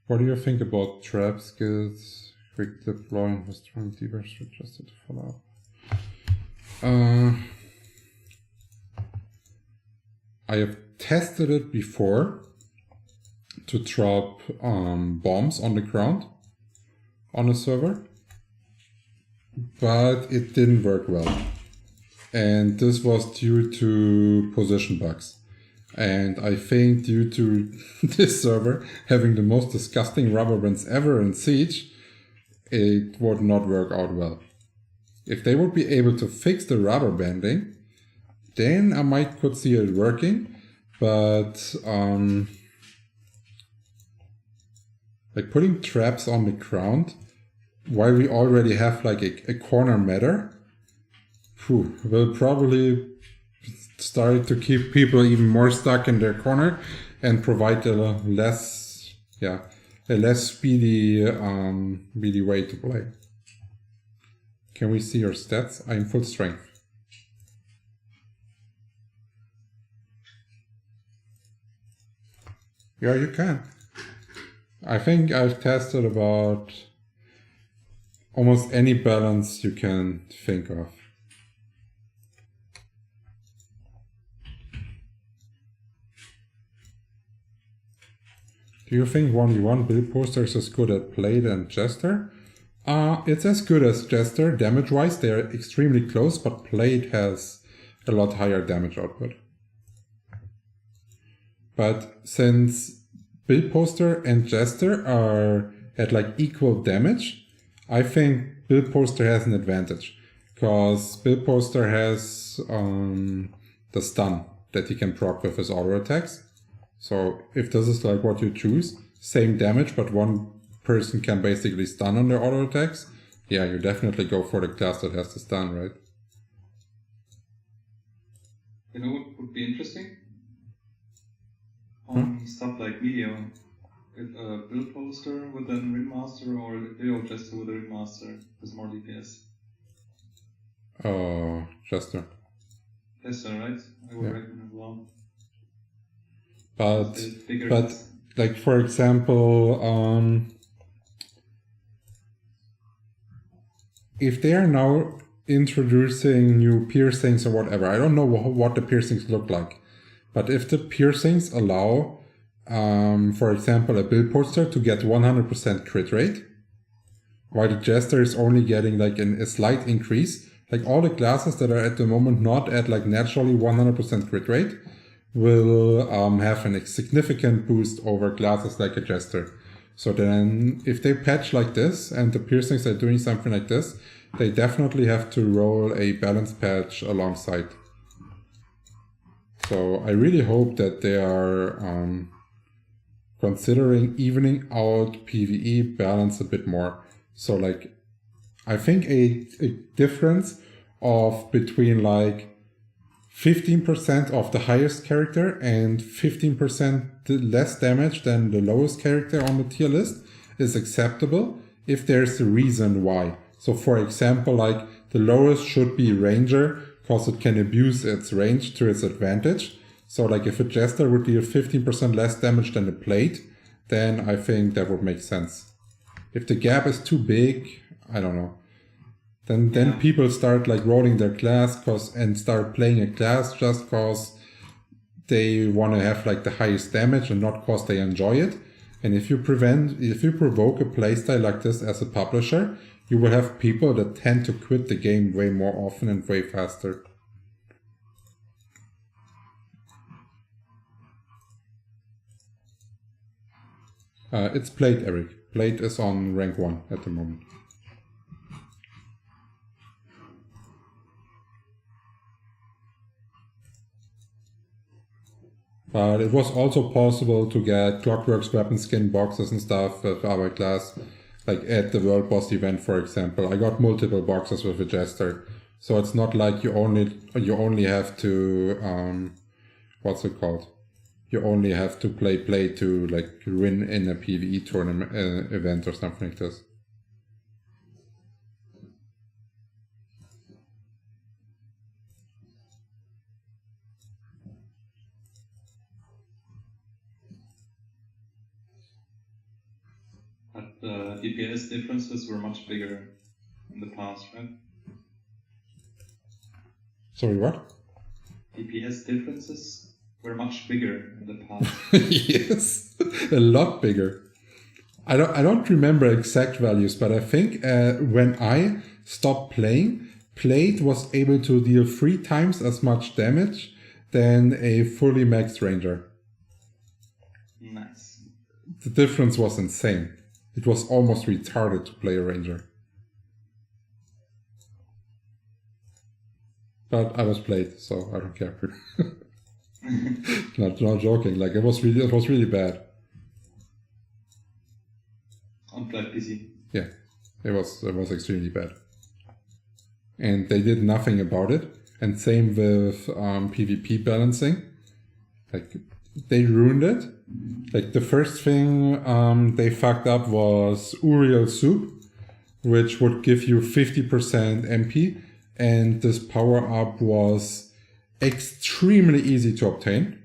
What do you think about trap skills, quick deploy, with strong debuffs suggested to follow up? I have tested it before to drop bombs on the ground on a server, but it didn't work well. And this was due to position bugs. And I think due to this server having the most disgusting rubber bands ever in Siege, it would not work out well. If they would be able to fix the rubber banding, then I might could see it working. But like putting traps on the ground while we already have like a corner matter, will probably start to keep people even more stuck in their corner and provide a less speedy way to play. Can we see your stats? I'm full strength. Yeah, you can. I think I've tested about almost any balance you can think of. Do you think 1v1 build poster is as good at Blade and Jester? It's as good as Jester. Damage-wise, they're extremely close, but Blade has a lot higher damage output. But since build poster and Jester are at like equal damage, I think build poster has an advantage. Because build poster has the stun that he can proc with his auto attacks. So if this is like what you choose, same damage, but one person can basically stun on their auto attacks, yeah, you definitely go for the class that has the stun, right? You know what would be interesting? On stuff like video, if a build poster with a Ringmaster or a video Jester with a Ringmaster is more DPS. Jester. Jester, right? I would recommend as well. But like for example, if they are now introducing new piercings or whatever, I don't know what the piercings look like, but if the piercings allow, for example, a build poster to get 100% crit rate, while the Jester is only getting like a slight increase, like all the classes that are at the moment not at like naturally 100% crit rate, will have a significant boost over classes like a Jester. So then if they patch like this and the piercings are doing something like this, they definitely have to roll a balance patch alongside. So I really hope that they are considering evening out PvE balance a bit more. So like I think a difference of between like 15% of the highest character and 15% less damage than the lowest character on the tier list is acceptable if there's a reason why. So for example, like the lowest should be Ranger because it can abuse its range to its advantage. So like if a Jester would deal 15% less damage than the Plate, then I think that would make sense. If the gap is too big, I don't know. Then people start like rolling their class and start playing a class just cause they want to have like the highest damage and not cause they enjoy it. And if you provoke a playstyle like this as a publisher, you will have people that tend to quit the game way more often and way faster. It's Plate, Eric. Plate is on rank 1 at the moment. But it was also possible to get Clockwork's weapon skin boxes and stuff with our class. Like at the World Boss event, for example, I got multiple boxes with a Jester. So it's not like you only have to, what's it called? You only have to play to like win in a PvE tournament event or something like this. But the DPS differences were much bigger in the past, right? Sorry, what? DPS differences were much bigger in the past. Yes, a lot bigger. I don't remember exact values, but I think when I stopped playing, Plate was able to deal 3 times as much damage than a fully maxed ranger. Nice. The difference was insane. It was almost retarded to play a ranger. But I was Plate, so I don't care. not joking. Like it was really bad. On Flyff PC. Yeah, it was extremely bad. And they did nothing about it. And same with PvP balancing. Like they ruined it. Like the first thing they fucked up was Uriel Soup, which would give you 50% MP, and this power up was extremely easy to obtain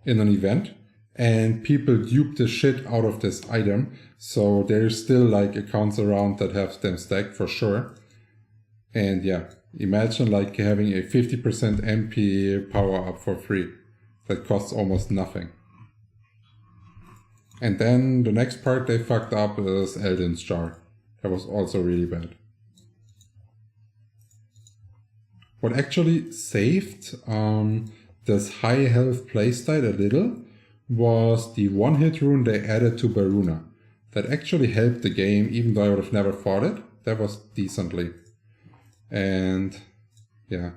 in an event, and people duped the shit out of this item, so there's still like accounts around that have them stacked for sure. And yeah, imagine like having a 50% MP power up for free. That costs almost nothing. And then the next part they fucked up is Elden's Jar. That was also really bad. What actually saved this high health playstyle a little was the one-hit rune they added to Baruna. That actually helped the game, even though I would have never fought it. That was decently. And yeah.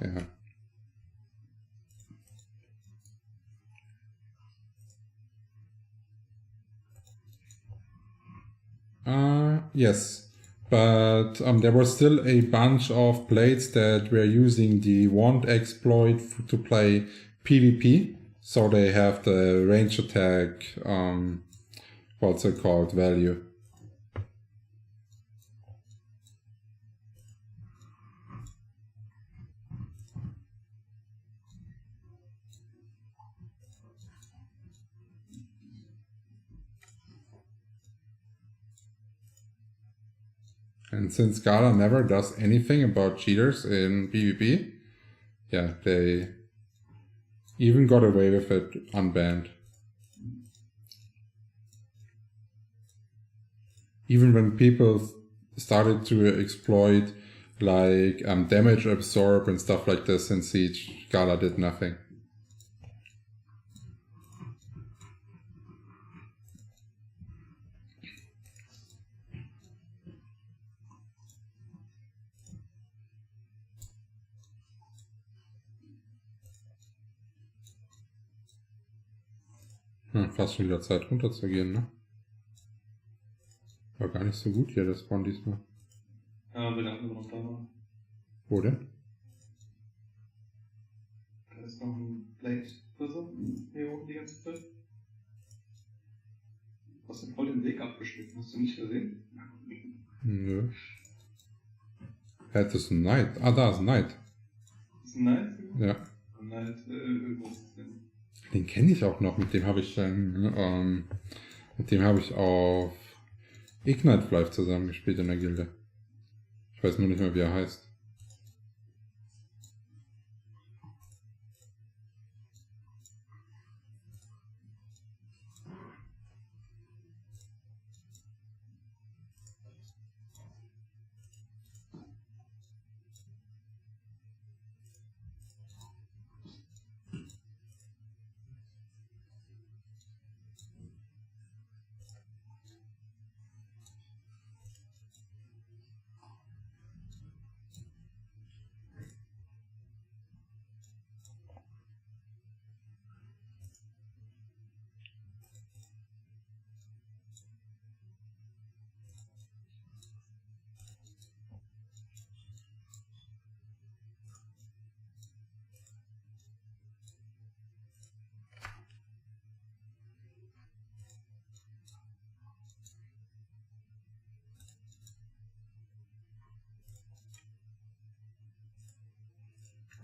Yeah. Yes, but there was still a bunch of blades that were using the wand exploit to play PvP, so they have the range attack, what's it called, value. And since Gala never does anything about cheaters in PvP, yeah, they even got away with it unbanned. Even when people started to exploit like damage absorb and stuff like this in Siege, Gala did nothing. Fast schon wieder Zeit runterzugehen, ne? War gar nicht so gut hier, das Spawn diesmal. Ja, wenn der andere noch da war. Wo denn? Da ist noch ein Blade oder so. Hier oben die ganze Zeit. Hast du voll den Weg abgeschnitten, hast du nicht gesehen? Nö. Das ist ein Knight. Ah, da ist ein Knight. Ist ein Knight? Ja. Ein Knight, irgendwas. Den kenne ich auch noch, mit dem habe ich dann, auf Ignite Flyff zusammengespielt in der Gilde. Ich weiß nur nicht mehr, wie er heißt.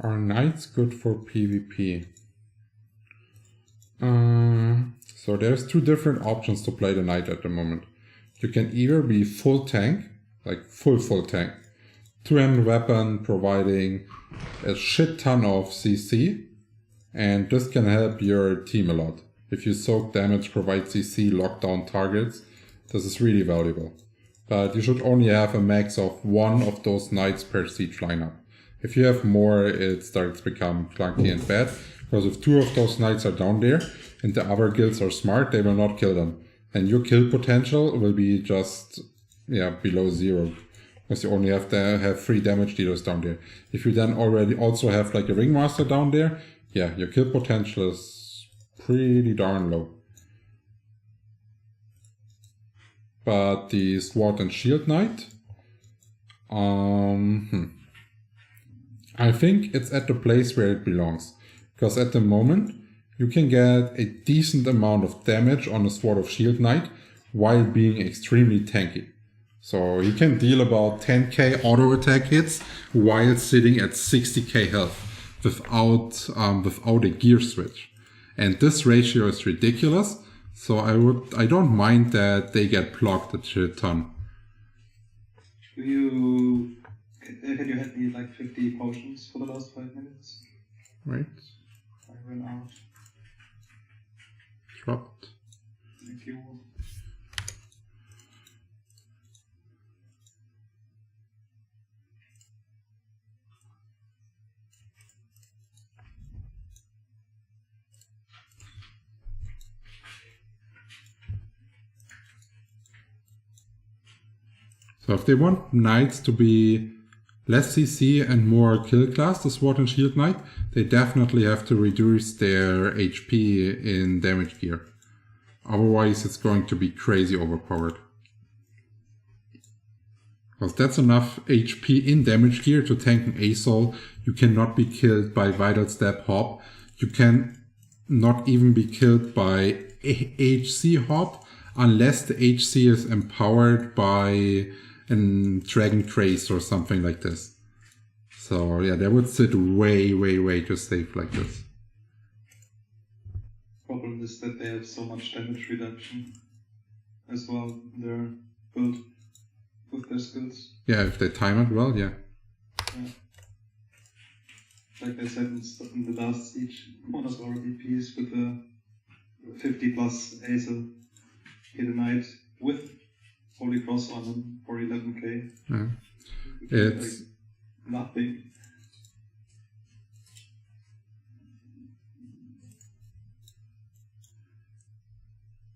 Are knights good for PvP? So there's two different options to play the knight at the moment. You can either be full tank, like full tank, two-handed weapon providing a shit ton of CC, and this can help your team a lot. If you soak damage, provide CC, lock down targets, this is really valuable. But you should only have a max of one of those knights per siege lineup. If you have more, it starts to become clunky and bad, because if two of those knights are down there and the other guilds are smart, they will not kill them. And your kill potential will be just below 0, because you only have to have 3 damage dealers down there. If you then already also have like a ringmaster down there, yeah, your kill potential is pretty darn low. But the sword and shield knight, I think it's at the place where it belongs, because at the moment you can get a decent amount of damage on a Sword of Shield Knight while being extremely tanky. So he can deal about 10k auto attack hits while sitting at 60k health without a gear switch. And this ratio is ridiculous, so I don't mind that they get blocked a shit ton. Can you hit me like 50 potions for the last 5 minutes? Right. I ran out. Dropped. Thank you. So if they want knights to be less CC and more kill class, the Sword and Shield Knight, they definitely have to reduce their HP in damage gear. Otherwise it's going to be crazy overpowered. Because that's enough HP in damage gear to tank an ASOL. You cannot be killed by Vital Step Hop. You can not even be killed by HC Hop unless the HC is empowered by a Dragon Craze or something like this. So yeah, they would sit way too safe like this. Problem is that they have so much damage reduction as well in their build with their skills. Yeah, if they time it well, yeah. Like I said in the last siege, one of our DPs with a 50 plus ASL hit a knight with Holy Cross on him for 11k. Yeah. It's like nothing.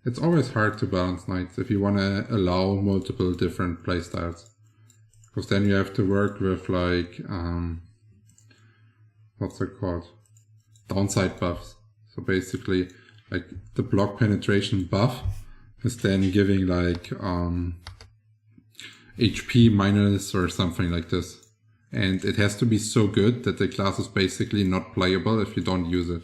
It's always hard to balance knights if you want to allow multiple different playstyles. Because then you have to work with like, what's it called? Downside buffs. So basically, like the block penetration buff is then giving like HP minus or something like this. And it has to be so good that the class is basically not playable if you don't use it.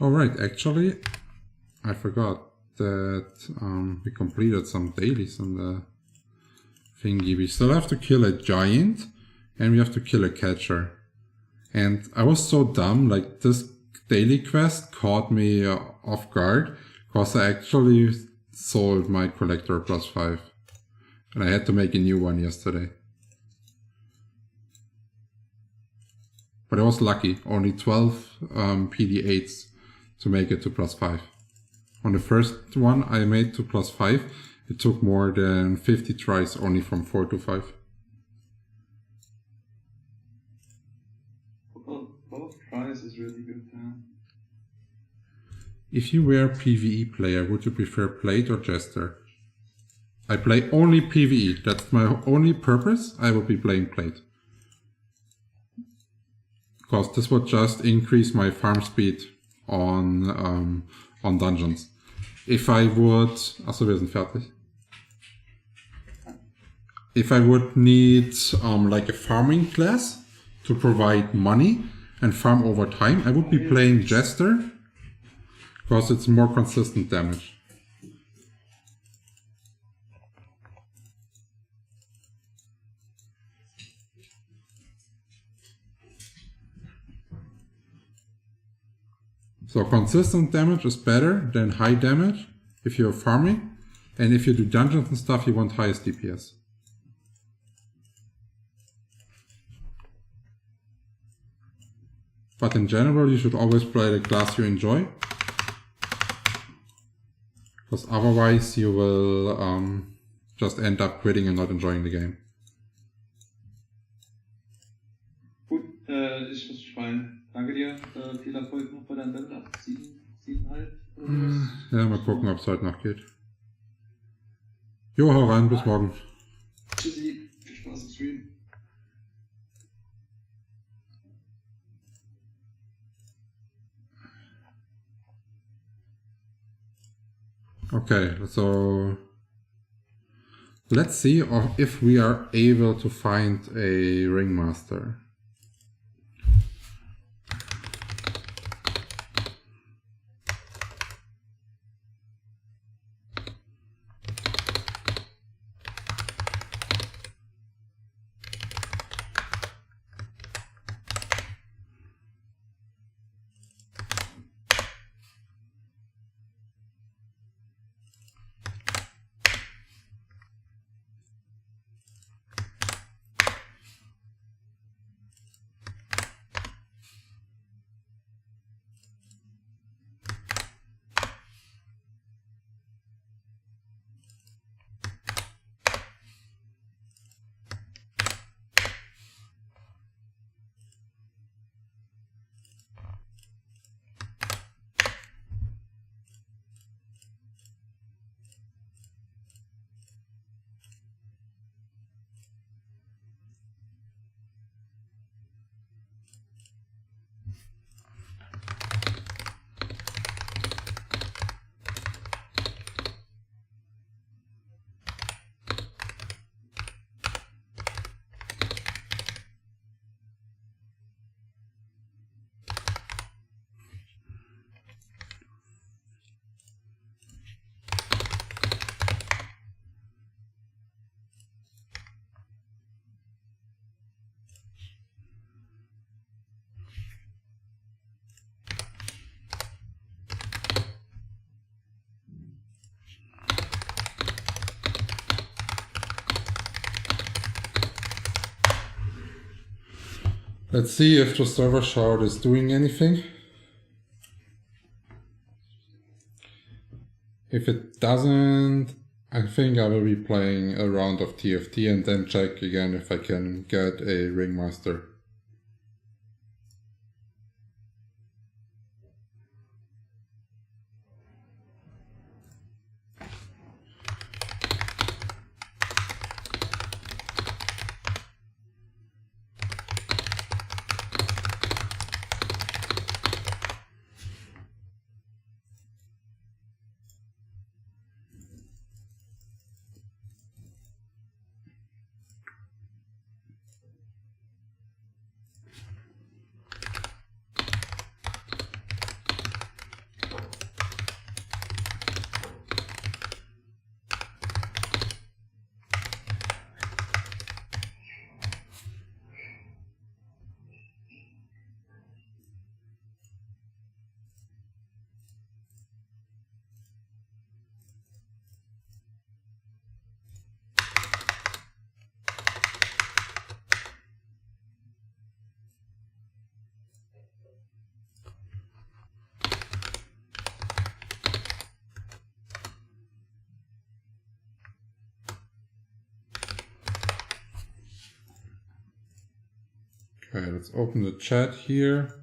Alright, actually, I forgot. that we completed some dailies on the thingy. We still have to kill a giant and we have to kill a catcher. And I was so dumb, like this daily quest caught me off guard because I actually sold my collector +5 and I had to make a new one yesterday. But I was lucky, only 12 PD8s to make it to +5. On the first one I made to +5, it took more than 50 tries only from 4 to 5. Well, both tries is really good. If you were a PvE player, would you prefer Plate or Jester? I play only PvE, that's my only purpose. I would be playing Plate. Because this would just increase my farm speed on dungeons. If I would... Achso, wir sind fertig. If I would need like a farming class to provide money and farm over time, I would be playing Jester. Because it's more consistent damage. So consistent damage is better than high damage if you're farming, and if you do dungeons and stuff you want highest DPS. But in general you should always play the class you enjoy, because otherwise you will just end up quitting and not enjoying the game. Gut, ich muss schreien. Danke dir. Viel Erfolg noch bei deinem Level ab. 7,5 oder sowas. Ja, mal gucken, ob es heute noch geht. Jo, hau rein, bis morgen. Tschüssi, viel Spaß im Stream. Okay, so let's see if we are able to find a ringmaster. Let's see if the server shard is doing anything. If it doesn't, I think I will be playing a round of TFT and then check again if I can get a ringmaster. Okay, let's open the chat here.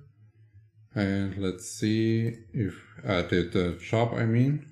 And let's see if I did the job, I mean.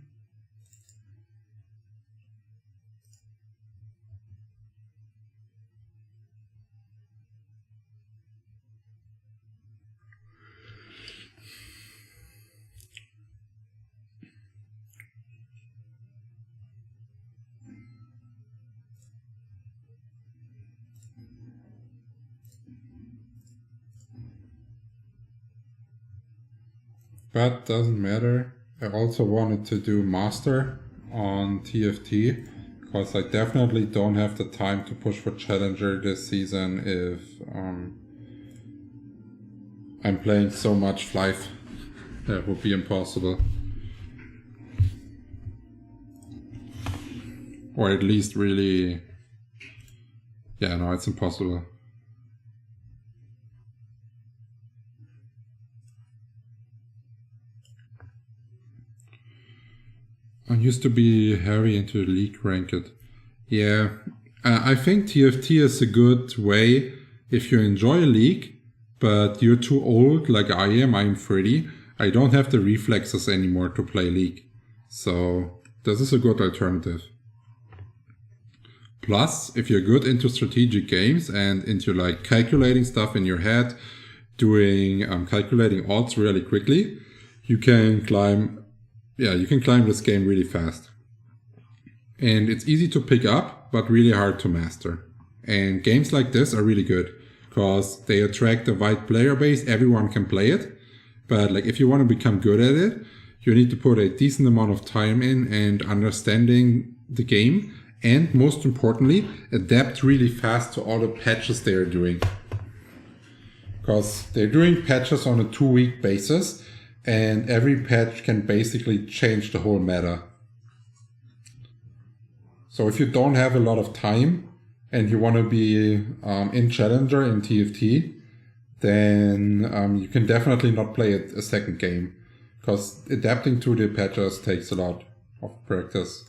But doesn't matter. I also wanted to do master on TFT because I definitely don't have the time to push for challenger this season if I'm playing so much Flyff. That would be impossible. Or at least really... Yeah, no, it's impossible. I used to be heavy into the league ranked. Yeah, I think TFT is a good way if you enjoy a league, but you're too old like I am. I'm 30. I don't have the reflexes anymore to play league. So this is a good alternative. Plus, if you're good into strategic games and into like calculating stuff in your head, doing calculating odds really quickly, you can climb. Yeah, you can climb this game really fast. And it's easy to pick up, but really hard to master. And games like this are really good because they attract a wide player base. Everyone can play it. But like if you want to become good at it, you need to put a decent amount of time in and understanding the game. And most importantly, adapt really fast to all the patches they are doing. Because they're doing patches on a 2-week basis. And every patch can basically change the whole meta. So if you don't have a lot of time and you want to be in Challenger in TFT, then you can definitely not play a second game. Because adapting to the patches takes a lot of practice.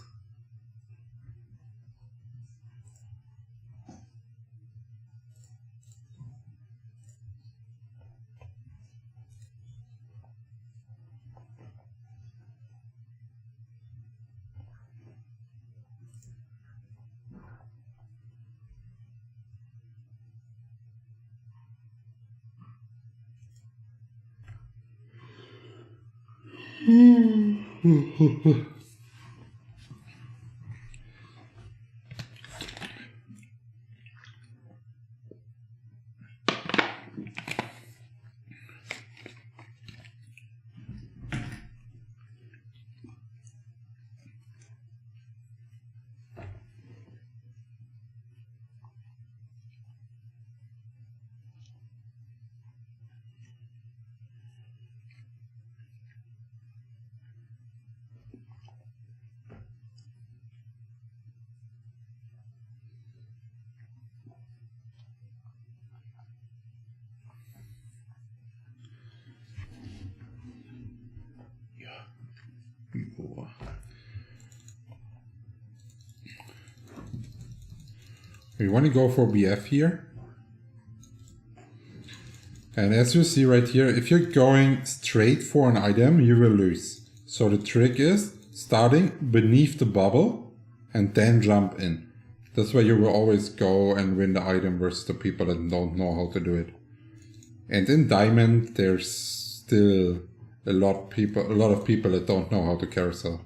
We want to go for BF here. And as you see right here, if you're going straight for an item, you will lose. So the trick is starting beneath the bubble and then jump in. This way you will always go and win the item versus the people that don't know how to do it. And in Diamond, there's still a lot of people that don't know how to carousel.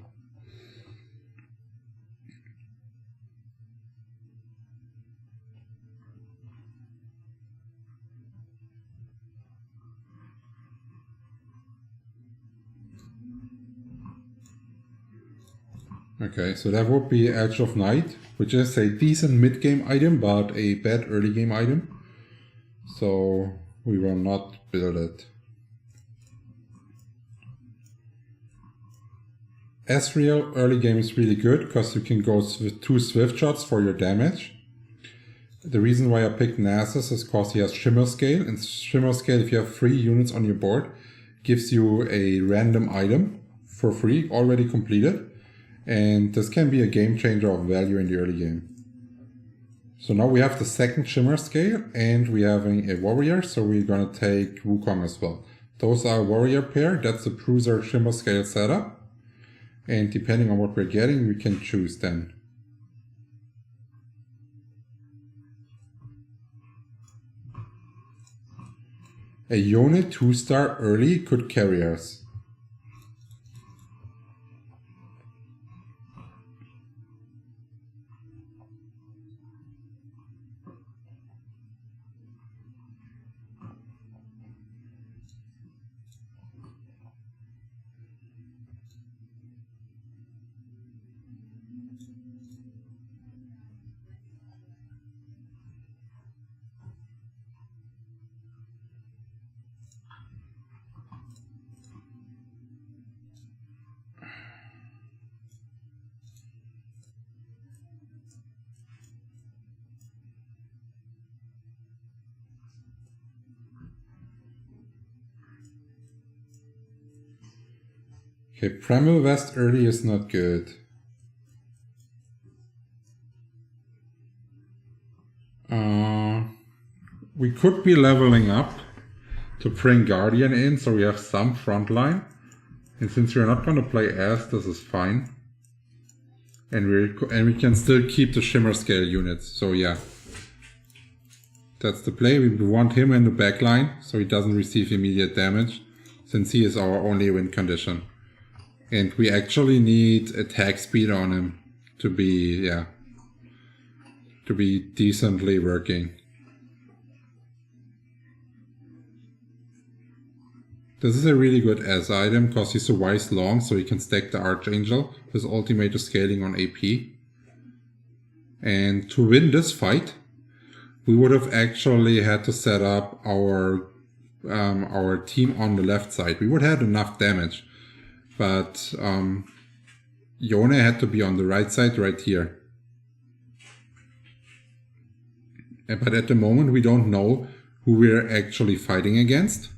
Okay, so that would be Edge of Night, which is a decent mid-game item, but a bad early-game item. So we will not build it. Ezreal early game is really good, because you can go with 2 Swift shots for your damage. The reason why I picked Nasus is because he has Shimmer Scale, and Shimmer Scale, if you have 3 units on your board, gives you a random item for free, already completed. And this can be a game changer of value in the early game. So now we have the second Shimmer scale and we're having a warrior, so we're gonna take Wukong as well. Those are warrior pair, that's the Bruiser Shimmer scale setup. And depending on what we're getting, we can choose then. A Yone 2-star early could carry us. Okay, Primal West early is not good. We could be leveling up to bring Guardian in, so we have some frontline. And since we're not going to play as, this is fine. And we can still keep the Shimmer scale units, so yeah. That's the play. We want him in the backline, so he doesn't receive immediate damage, since he is our only win condition. And we actually need attack speed on him to be, yeah, to be decently working. This is a really good S item because he's a wise long, so he can stack the Archangel with ultimate scaling on AP. And to win this fight, we would have actually had to set up our team on the left side. We would have had enough damage, but Yone had to be on the right side right here. But at the moment we don't know who we're actually fighting against.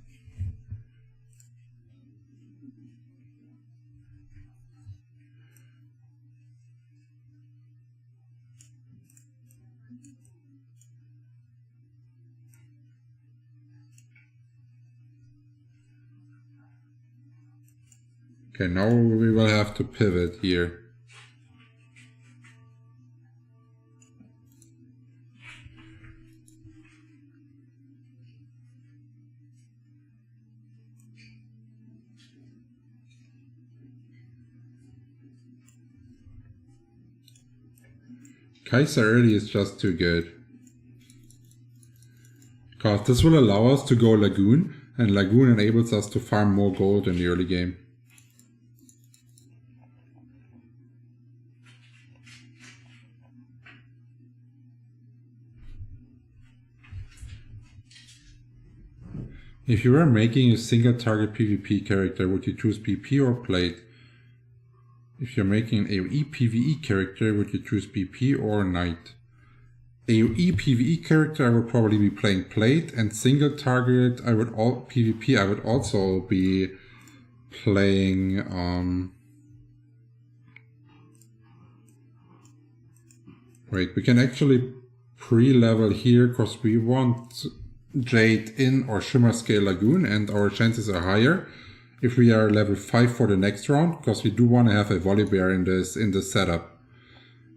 Okay, now we will have to pivot here. Kaiser early is just too good. Because this will allow us to go Lagoon, and Lagoon enables us to farm more gold in the early game. If you were making a single target PvP character, would you choose PP or Plate? If you're making an AoE PvE character, would you choose PP or Knight? AoE PvE character, I would probably be playing Plate, and single target, PvP, I would also be playing, wait, we can actually pre-level here, because we want Jade in or Shimmer scale Lagoon, and our chances are higher if we are level 5 for the next round, because we do want to have a Volibear in this setup.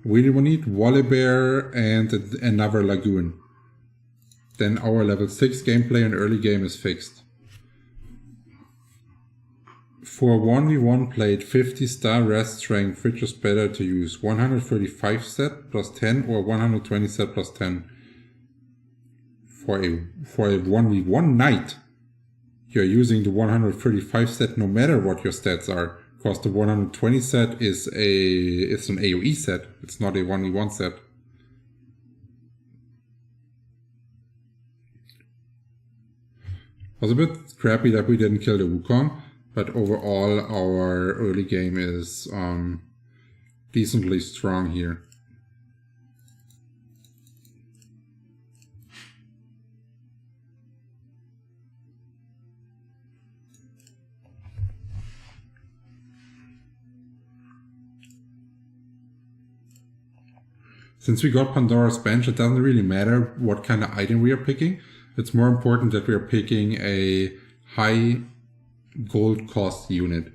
We will need Volibear and another Lagoon. Then our level 6 gameplay in early game is fixed. For 1v1 played 50 star rest strength, which is better to use? 135 set plus 10 or 120 set plus 10? For a 1v1 Knight, you're using the 135 set no matter what your stats are, because the 120 set is an AoE set, it's not a 1v1 set. It was a bit crappy that we didn't kill the Wukong, but overall our early game is decently strong here. Since we got Pandora's Bench, it doesn't really matter what kind of item we are picking. It's more important that we are picking a high gold cost unit.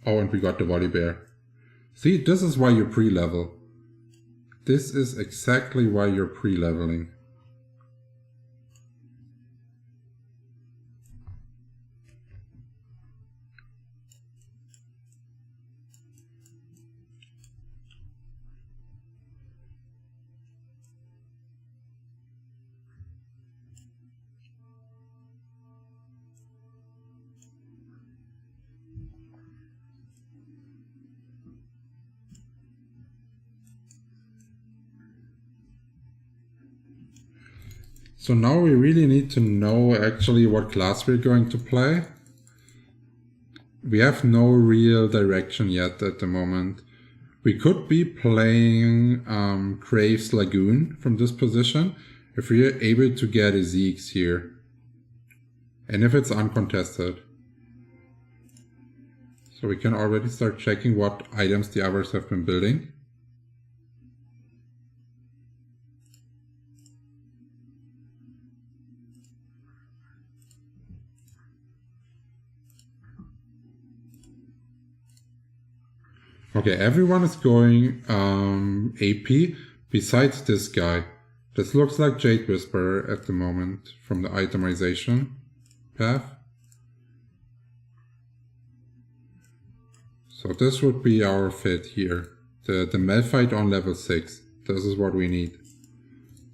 Oh, and we got the Volley Bear. See, this is why you pre-level. This is exactly why you're pre-leveling. So now we really need to know actually what class we're going to play. We have no real direction yet at the moment. We could be playing Crave's Lagoon from this position if we are able to get a Zeeks here. And if it's uncontested. So we can already start checking what items the others have been building. Okay, everyone is going AP besides this guy. This looks like Jade Whisperer at the moment from the itemization path. So this would be our fit here. The Malphite on level 6. This is what we need.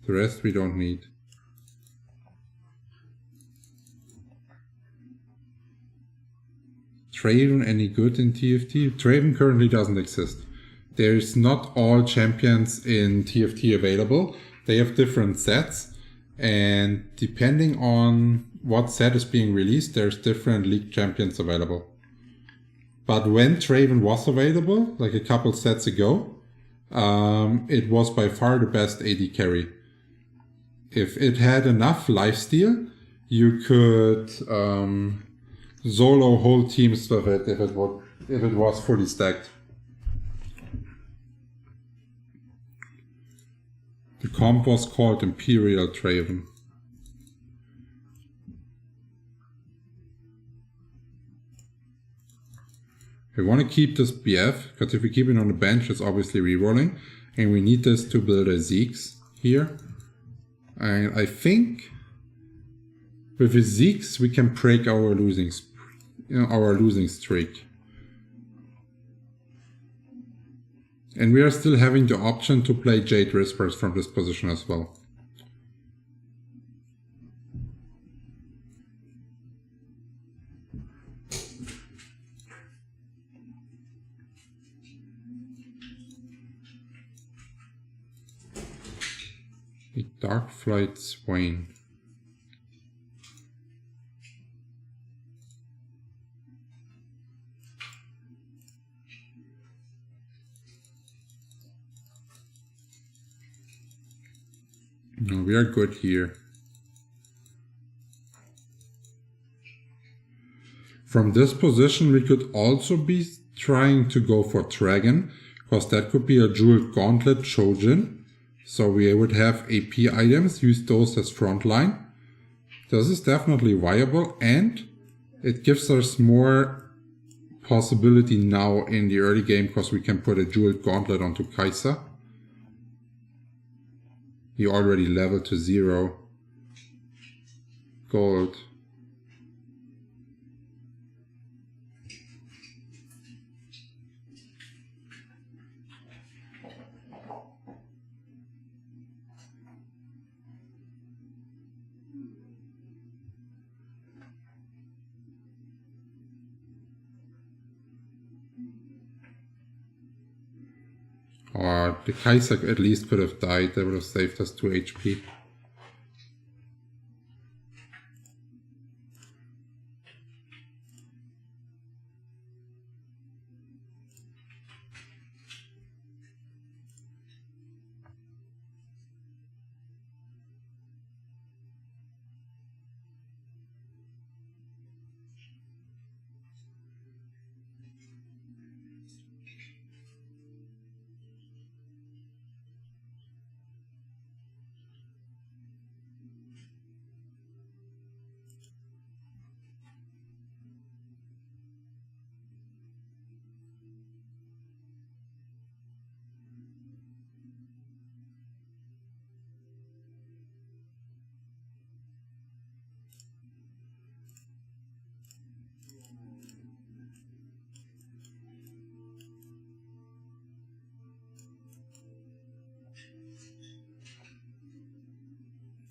The rest we don't need. Traven any good in TFT? Traven currently doesn't exist. There's not all champions in TFT available. They have different sets, and depending on what set is being released, there's different league champions available. But when Traven was available, like a couple sets ago, it was by far the best AD carry. If it had enough lifesteal, you could solo whole teams with it if it was fully stacked. The comp was called Imperial Traven. We want to keep this BF, because if we keep it on the bench, it's obviously rerolling, and we need this to build a Zeeks here. And I think with the Zeeks we can break our losing streak. And we are still having the option to play Jade Whispers from this position as well. A Dark Flight Swain. No, we are good here. From this position we could also be trying to go for Dragon, because that could be a Jeweled Gauntlet Chojin. So we would have AP items, use those as frontline. This is definitely viable, and it gives us more possibility now in the early game, because we can put a Jeweled Gauntlet onto Kai'Sa. He already leveled to 0 gold. Or the Kai'Sa at least could have died, that would have saved us 2 HP.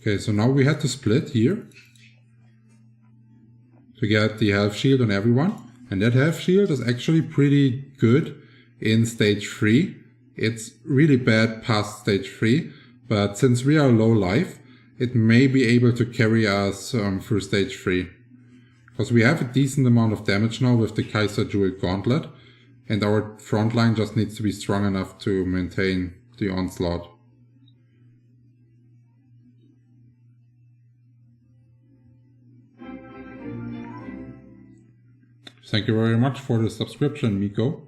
Okay, so now we had to split here to get the health shield on everyone. And that health shield is actually pretty good in stage 3. It's really bad past stage 3, but since we are low life, it may be able to carry us through stage 3. Because we have a decent amount of damage now with the Kaiser Jewel Gauntlet, and our front line just needs to be strong enough to maintain the onslaught. Thank you very much for the subscription, Miko.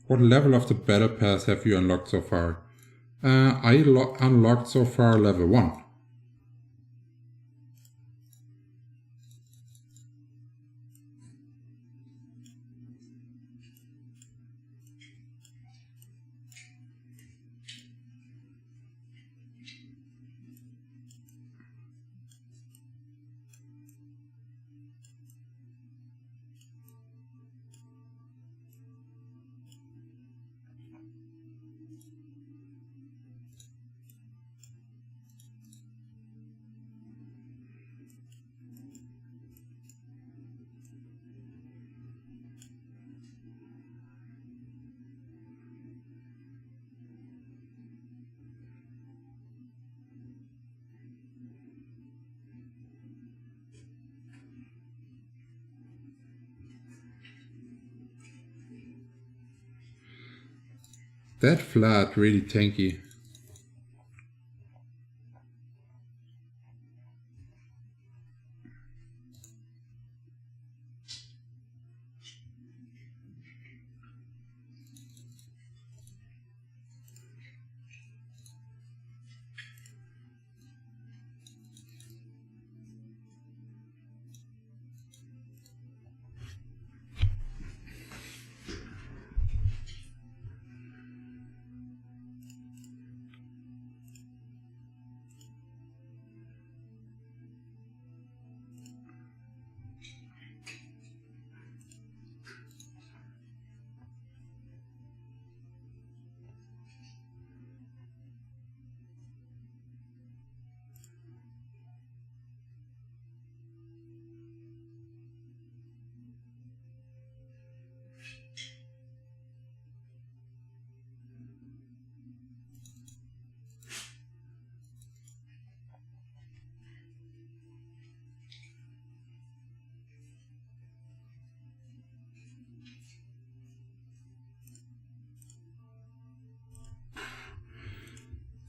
What level of the Battle Pass have you unlocked so far? I unlocked so far level 1. That flat really tanky.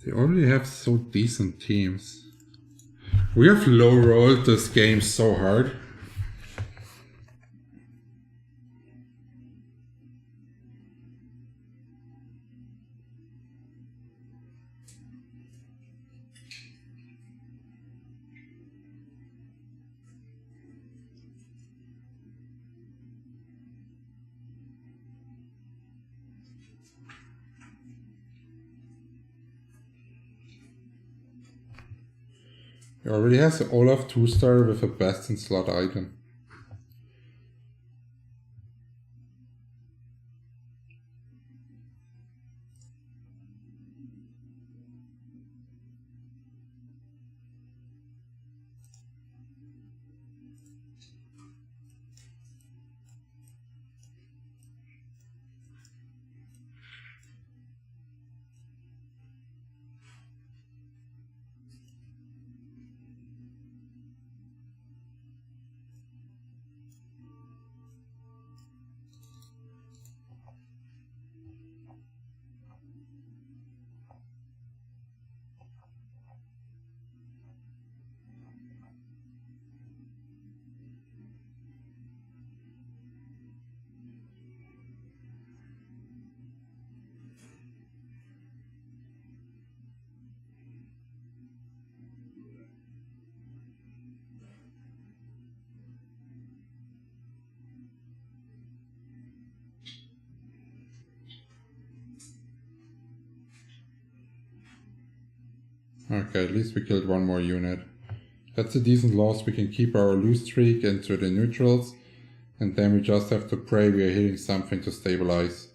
They already have so decent teams. We have low rolled this game so hard. He already has an Olaf 2-star with a best in slot item. Okay, at least we killed one more unit. That's a decent loss. We can keep our loose streak into the neutrals, and then we just have to pray we are hitting something to stabilize.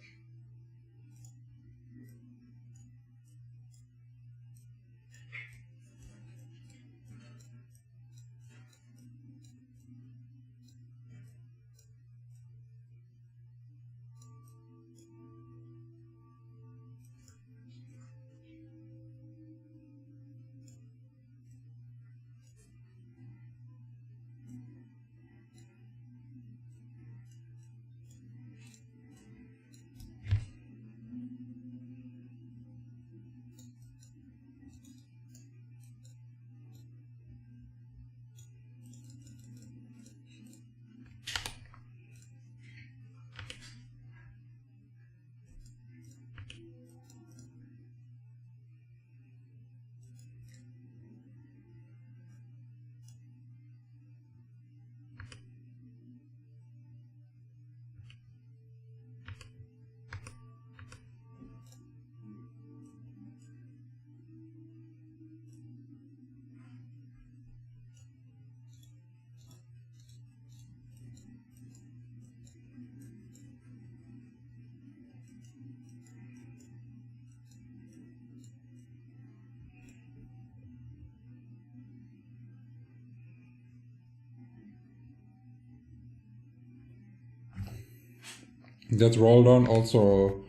That roll down also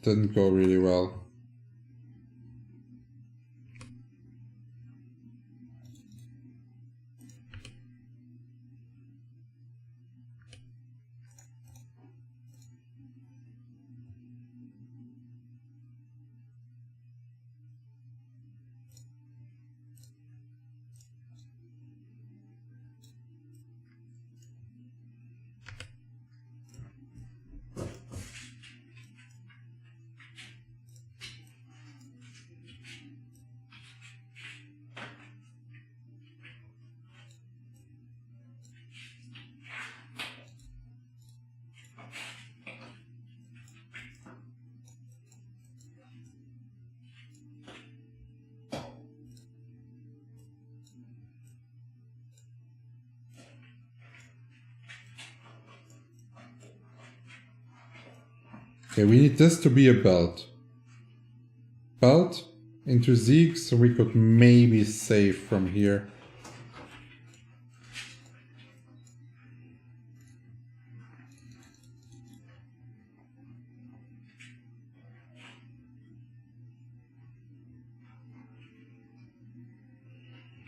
didn't go really well. Okay, we need this to be a belt. Belt into Zeke, so we could maybe save from here.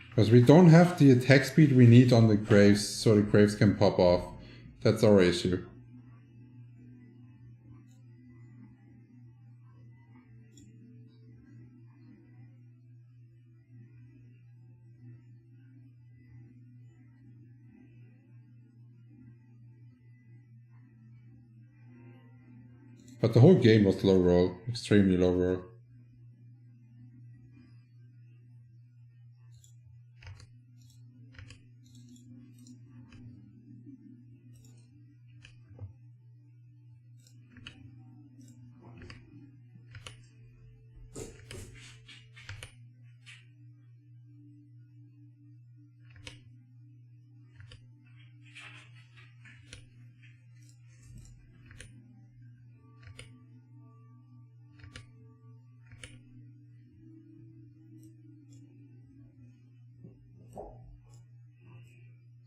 Because we don't have the attack speed we need on the Graves, so the Graves can pop off. That's our issue. But the whole game was low roll, extremely low roll.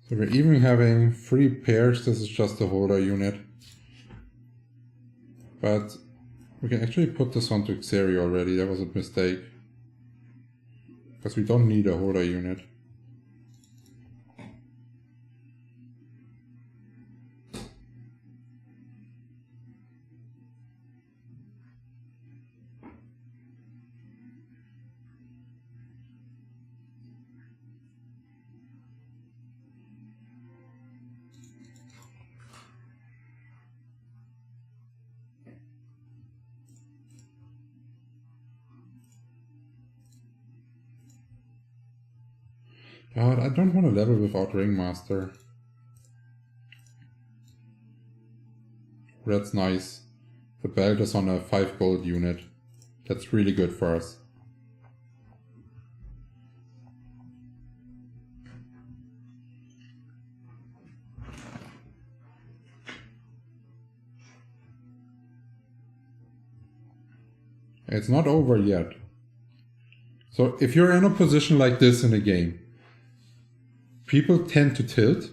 So we're even having 3 pairs, this is just a holder unit. But we can actually put this onto Xeri already, that was a mistake. Because we don't need a holder unit. God, I don't want to level without Ringmaster. That's nice. The belt is on a 5 gold unit. That's really good for us. It's not over yet. So if you're in a position like this in a game, people tend to tilt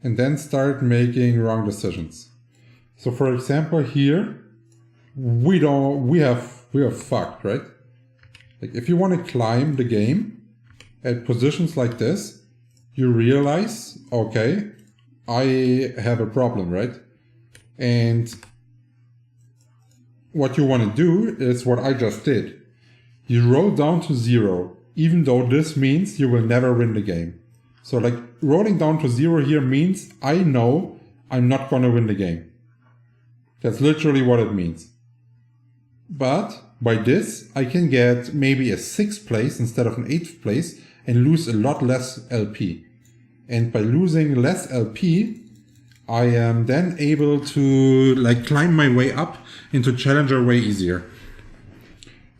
and then start making wrong decisions. So for example here, we are fucked, right? Like if you want to climb the game at positions like this, you realize, okay, I have a problem, right? And what you want to do is what I just did. You roll down to 0, even though this means you will never win the game. So like rolling down to 0 here means I know I'm not gonna win the game. That's literally what it means. But by this I can get maybe a 6th place instead of an 8th place and lose a lot less LP. And by losing less LP, I am then able to like climb my way up into Challenger way easier.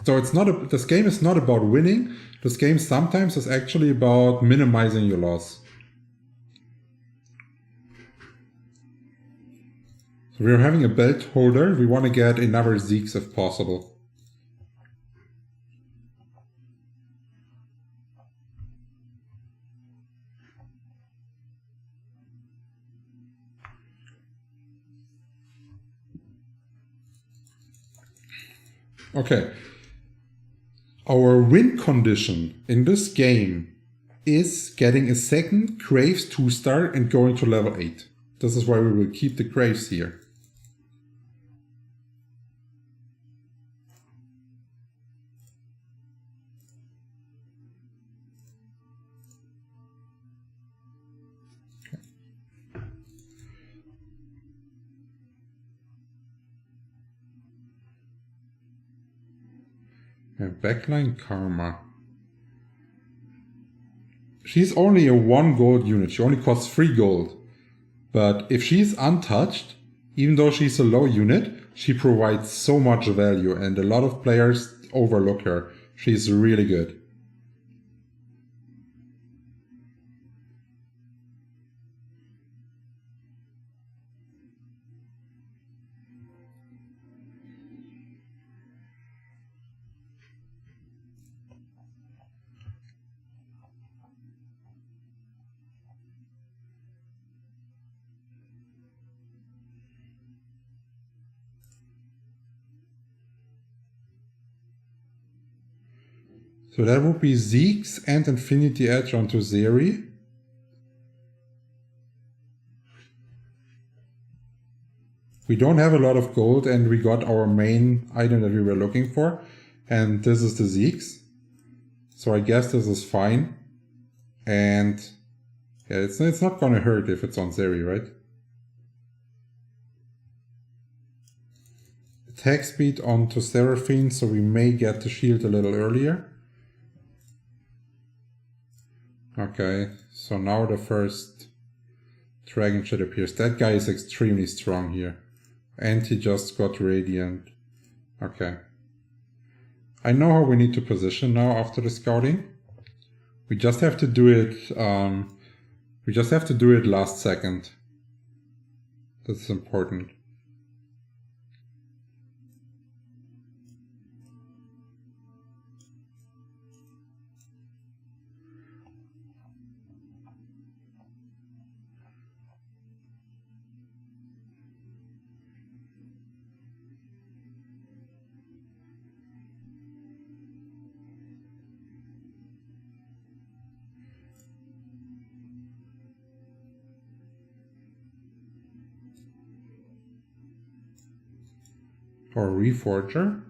So it's not this game is not about winning. This game sometimes is actually about minimizing your loss. So we're having a belt holder. We want to get another Zeeks if possible. Okay. Our win condition in this game is getting a second Graves 2-star and going to level 8. This is why we will keep the Graves here. Backline Karma. She's only a 1 gold unit. She only costs 3 gold. But if she's untouched, even though she's a low unit, she provides so much value and a lot of players overlook her. She's really good. So that would be Zeke's and Infinity Edge onto Zeri. We don't have a lot of gold and we got our main item that we were looking for. And this is the Zeke's. So I guess this is fine. And yeah, it's not gonna hurt if it's on Zeri, right? Attack speed onto Seraphine, so we may get the shield a little earlier. Okay, so now the first dragon shit appears. That guy is extremely strong here. And he just got Radiant. Okay. I know how we need to position now after the scouting. We just have to do it, last second. That's important. Or Reforger.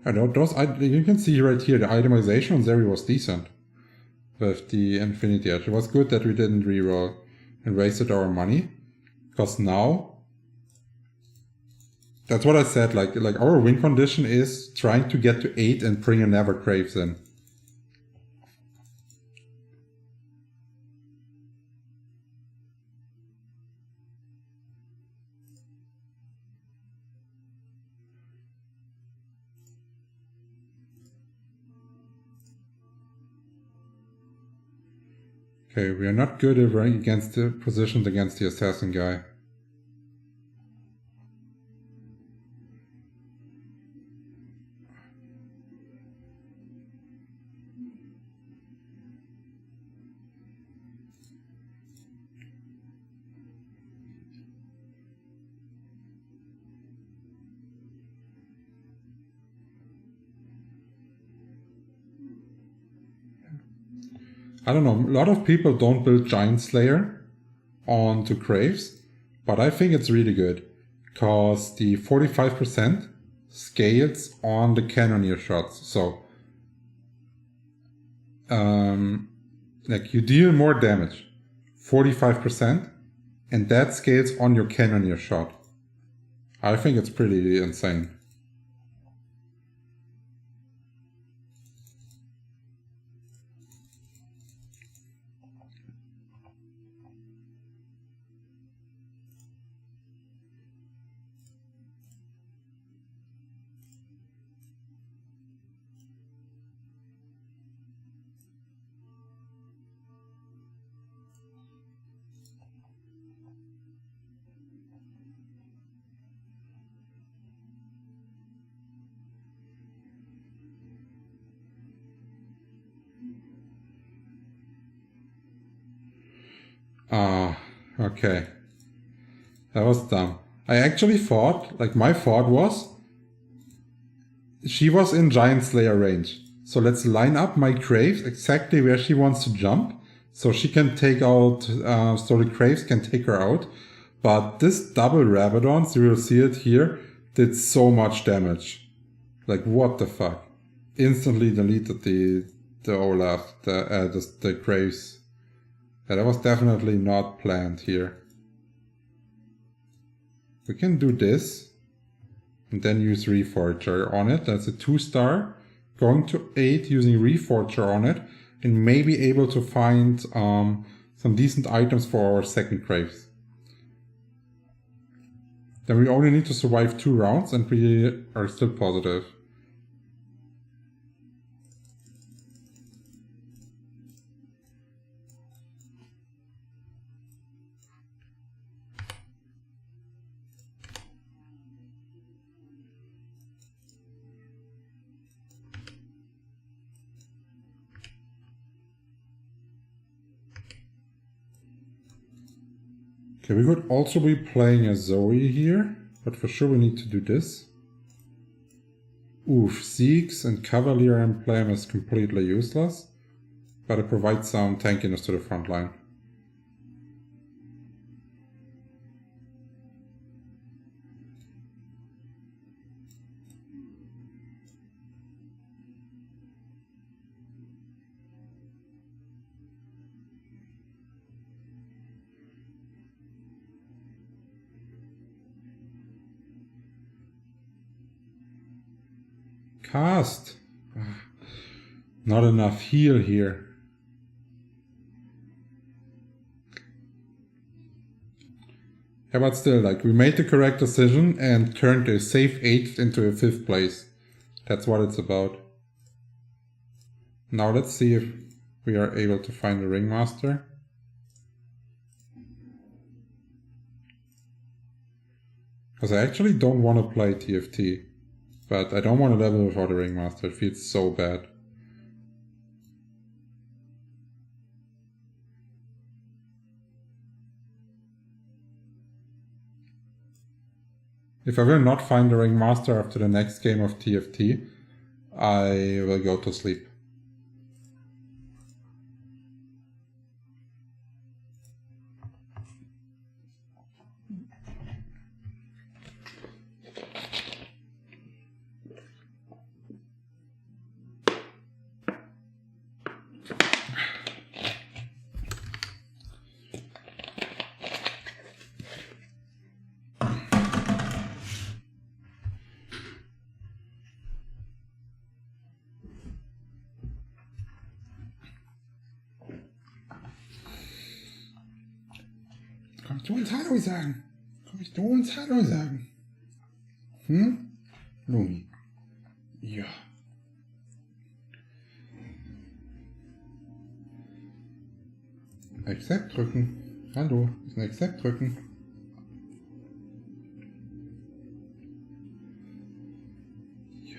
I don't, you can see right here the itemization on Zeri was decent with the Infinity Edge. It was good that we didn't reroll and wasted our money, because now that's what I said. Like our win condition is trying to get to 8 and bring another Graves in. Okay, we are not good at running against the positions against the assassin guy. I don't know, a lot of people don't build Giant Slayer onto Graves, but I think it's really good, because the 45% scales on the Cannoneer shots, so like you deal more damage, 45%, and that scales on your Cannoneer shot. I think it's pretty insane. Okay. That was dumb. I actually thought, like my thought was, she was in Giant Slayer range. So let's line up my Graves exactly where she wants to jump. So she can take out, so the Graves can take her out. But this double Rabadon, so you will see it here, did so much damage. Like what the fuck. Instantly deleted the Olaf, the Graves. Yeah, that was definitely not planned here. We can do this. And then use Reforger on it. That's a 2-star. Going to 8 using Reforger on it. And maybe able to find some decent items for our second Graves. Then we only need to survive 2 rounds and we are still positive. Okay, we could also be playing a Zoe here, but for sure we need to do this. Oof, Zeeks and Cavalier emblem is completely useless, but it provides some tankiness to the front line. Cast! Not enough heal here. Yeah, but still, like, we made the correct decision and turned a safe 8th into a 5th place. That's what it's about. Now let's see if we are able to find the Ringmaster. Because I actually don't want to play TFT. But I don't want to level without a Ringmaster, it feels so bad. If I will not find the Ringmaster after the next game of TFT, I will go to sleep. Kommst du ins Hallo sagen? Kommst du ins Hallo sagen? Lumi. Ja. Accept drücken. Hallo, ist ein Accept drücken. Ja.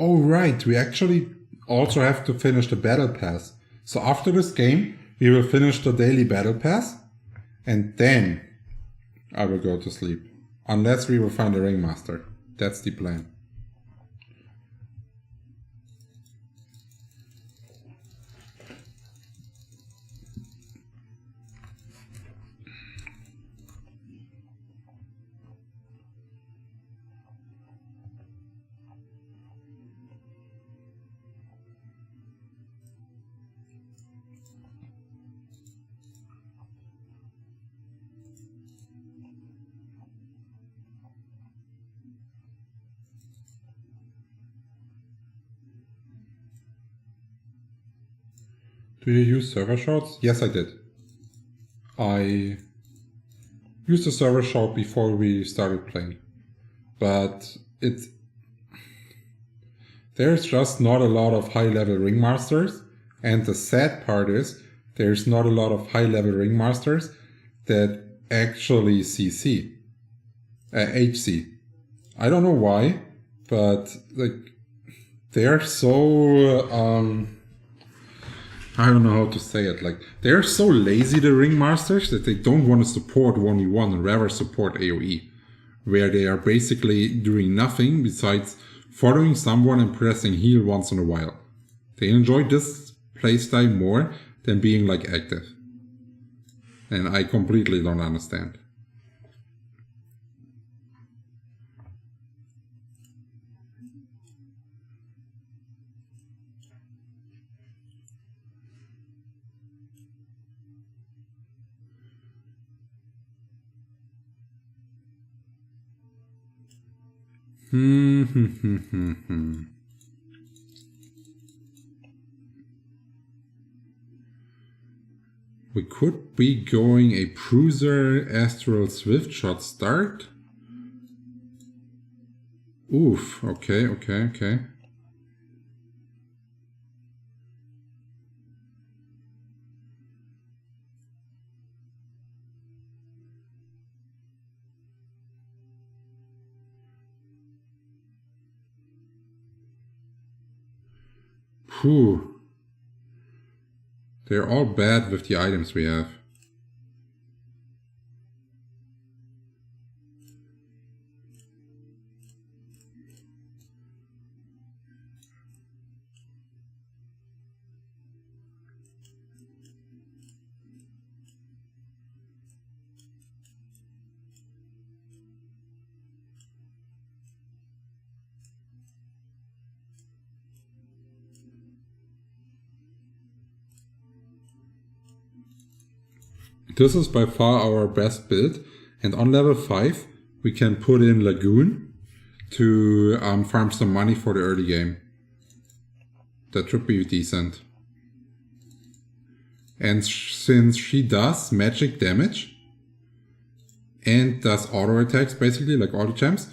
Oh right, we actually also have to finish the battle pass. So after this game, we will finish the daily battle pass, and then I will go to sleep. Unless we will find a Ringmaster. That's the plan. Do you use server shouts? Yes, I did. I used the server shout before we started playing. but there's just not a lot of high-level ringmasters, and the sad part is there's not a lot of high-level ringmasters that actually HC. I don't know why, but like they're so I don't know how to say it. Like they're so lazy, the ringmasters, that they don't want to support 1v1 and rather support AoE, where they are basically doing nothing besides following someone and pressing heal once in a while. They enjoy this playstyle more than being like active. And I completely don't understand. We could be going a Bruiser Astral Swift Shot start. Oof, okay. Whew. They're all bad with the items we have. This is by far our best build, and on level 5 we can put in Lagoon to farm some money for the early game. That should be decent. And since she does magic damage and does auto attacks basically like all the champs,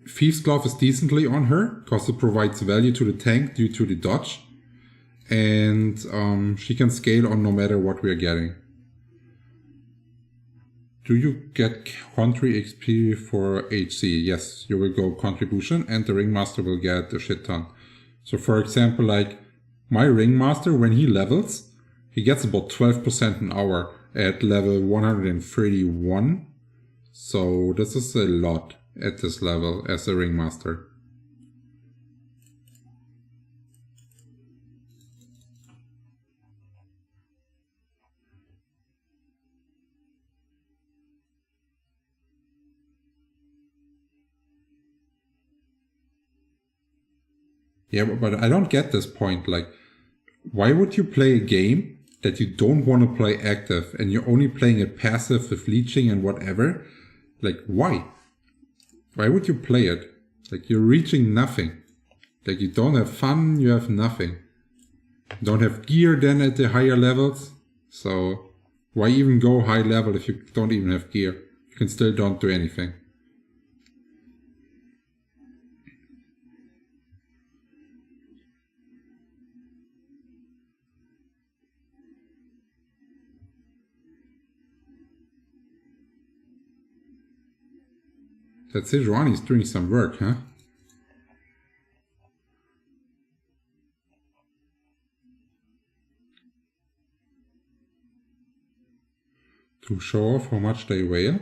Thief's Glove is decently on her because it provides value to the tank due to the dodge, and she can scale on no matter what we are getting. Do you get country XP for HC? Yes, you will go contribution and the ringmaster will get a shit ton. So for example, like my ringmaster, when he levels, he gets about 12% an hour at level 131. So this is a lot at this level as a ringmaster. Yeah, but I don't get this point. Like, why would you play a game that you don't want to play active and you're only playing it passive with leeching and whatever? Like, why? Why would you play it? Like, you're reaching nothing. Like, you don't have fun, you have nothing. You don't have gear then at the higher levels. So, why even go high level if you don't even have gear? You can still don't do anything. That Sejuani's doing some work, huh? To show off how much they wail?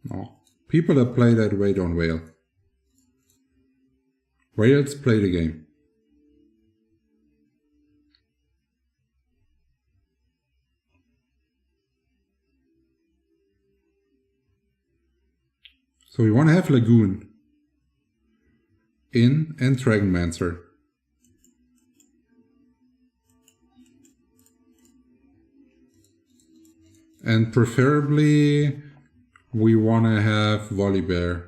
No. People that play that way don't wail. Whales play the game. So we want to have Lagoon in and Dragonmancer. And preferably we want to have Volibear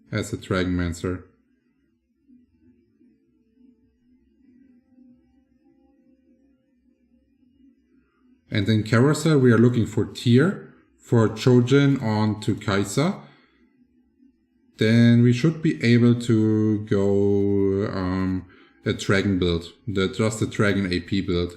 as a Dragonmancer. And in Carousel we are looking for Tyr, for Chojin on to Kaisa. then we should be able to go a dragon build, just a dragon AP build.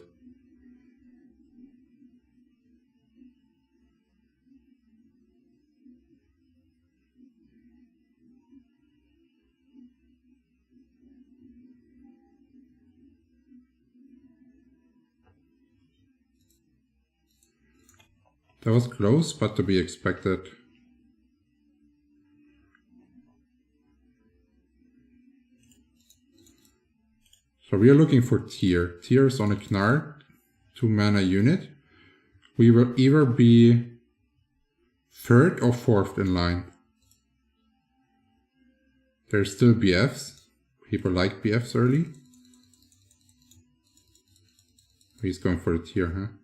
That was close, but to be expected. So we are looking for tier. Tier is on a Knarr, 2 mana unit. We will either be 3rd or 4th in line. There's still BFs. People like BFs early. He's going for the tier, huh?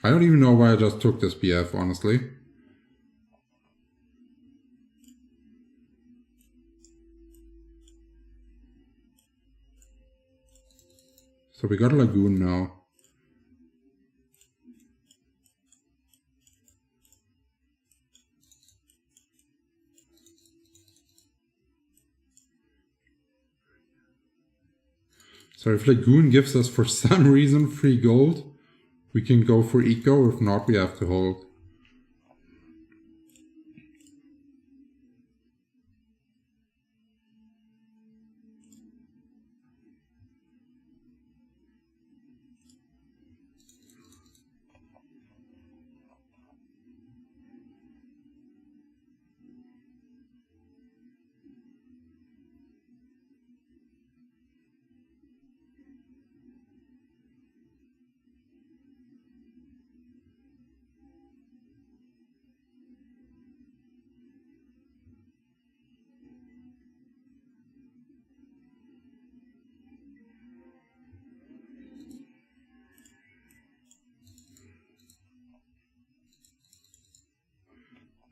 I don't even know why I just took this BF, honestly. So we got a Lagoon now. So if Lagoon gives us for some reason free gold, we can go for eco. If not, we have to hold.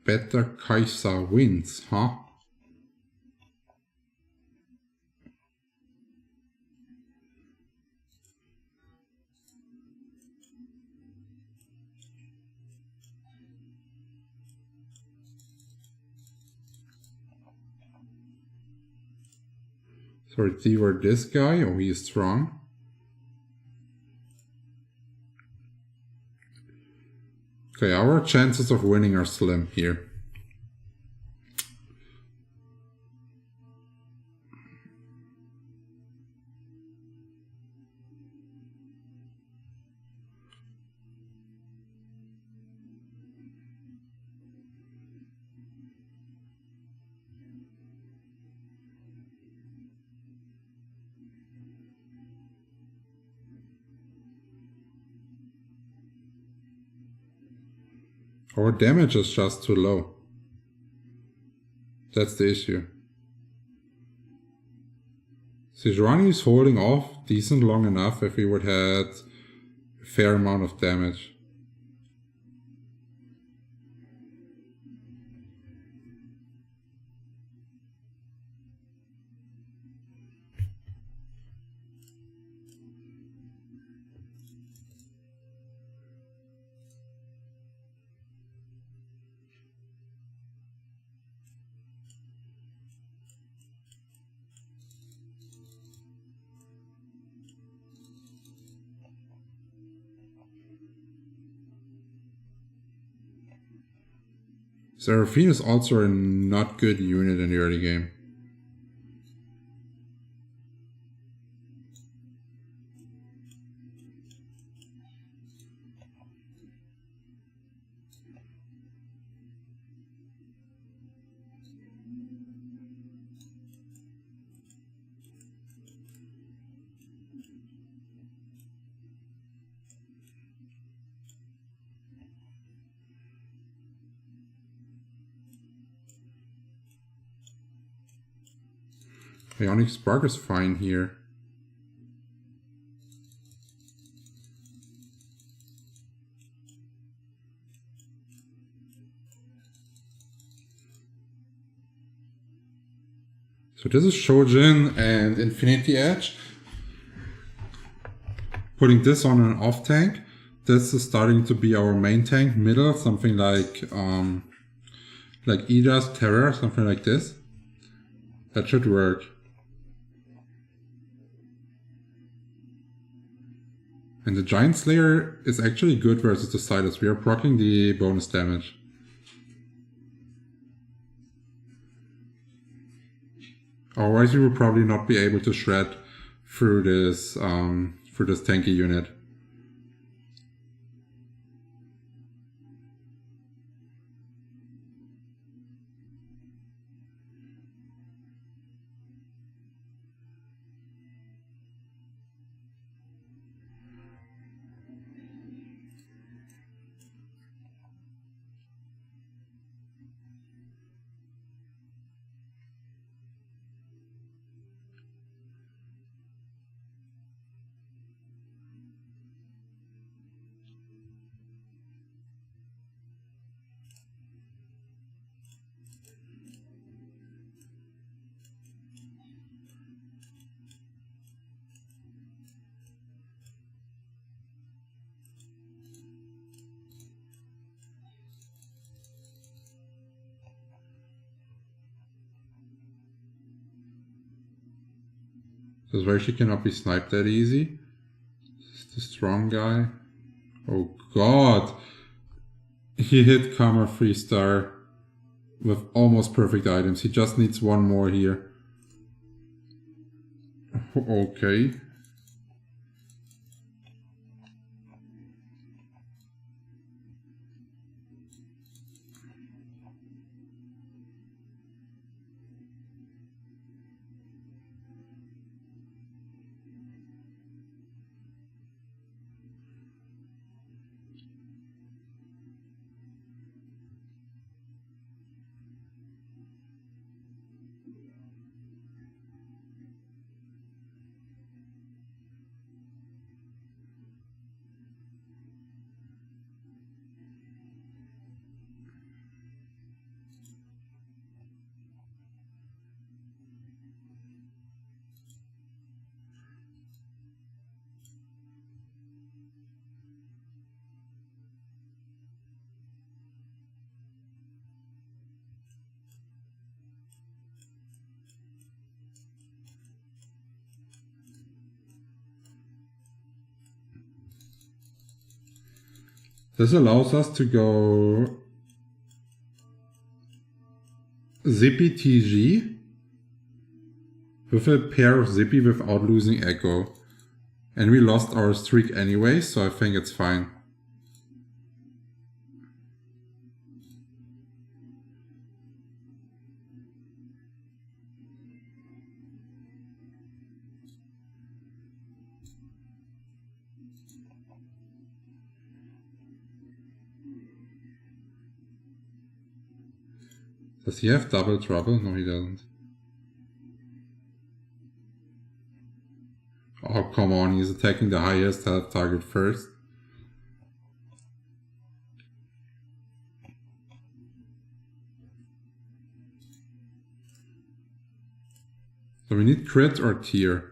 Better Kaiser wins, huh? So it's either this guy or he is strong. Okay, our chances of winning are slim here. Our damage is just too low. That's the issue. Sejuani is holding off decent long enough if we would have a fair amount of damage. Seraphine is also a not good unit in the early game. Ionic Spark is fine here. So this is Shojin and Infinity Edge. putting this on an off tank. This is starting to be our main tank. Middle, something like Ida's Terror, something like this. That should work. And the Giant Slayer is actually good versus the Siders. We are proccing the bonus damage. Otherwise, we will probably not be able to shred through this tanky unit. This version cannot be sniped that easy. This is the strong guy. Oh god! He hit Karma 3-star with almost perfect items. He just needs one more here. Okay. This allows us to go Zippy TG with a pair of Zippy without losing Echo. And we lost our streak anyway, so I think it's fine. Does he have double trouble? No, he doesn't. Oh, come on, he's attacking the highest health target first. So we need crit or tier.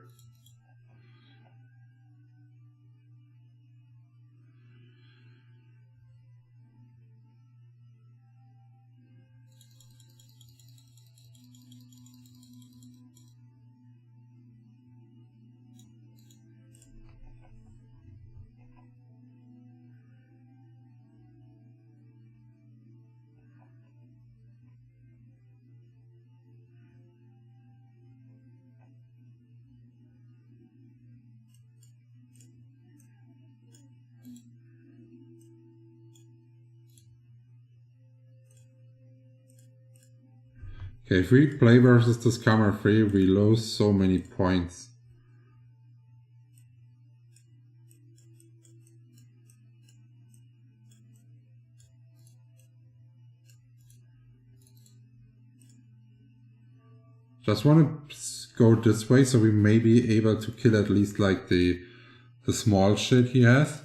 Okay, if we play versus this Camera 3, we lose so many points. Just want to go this way so we may be able to kill at least like the small shit he has.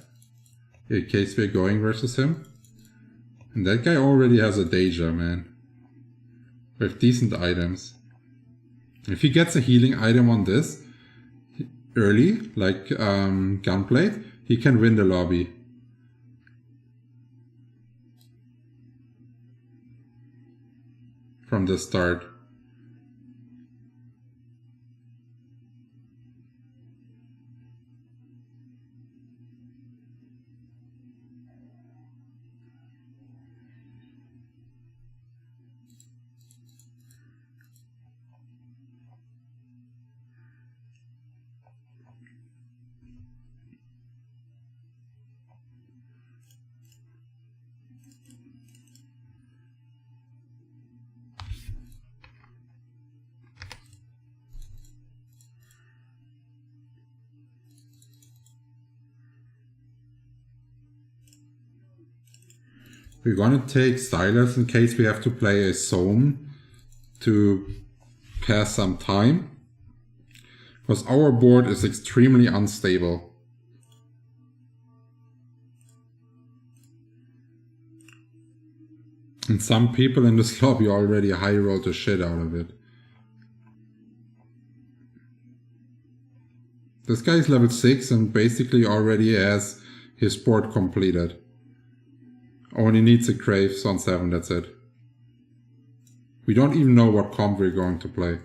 In case we're going versus him. And that guy already has a Deja, man. With decent items. If he gets a healing item on this, early, like Gunblade, he can win the lobby. From the start. We're gonna take Silas in case we have to play a Soam to pass some time. Because our board is extremely unstable. And some people in this lobby already high rolled the shit out of it. This guy is level 6 and basically already has his board completed. Only needs a Graves on 7, that's it. We don't even know what comp we're going to play.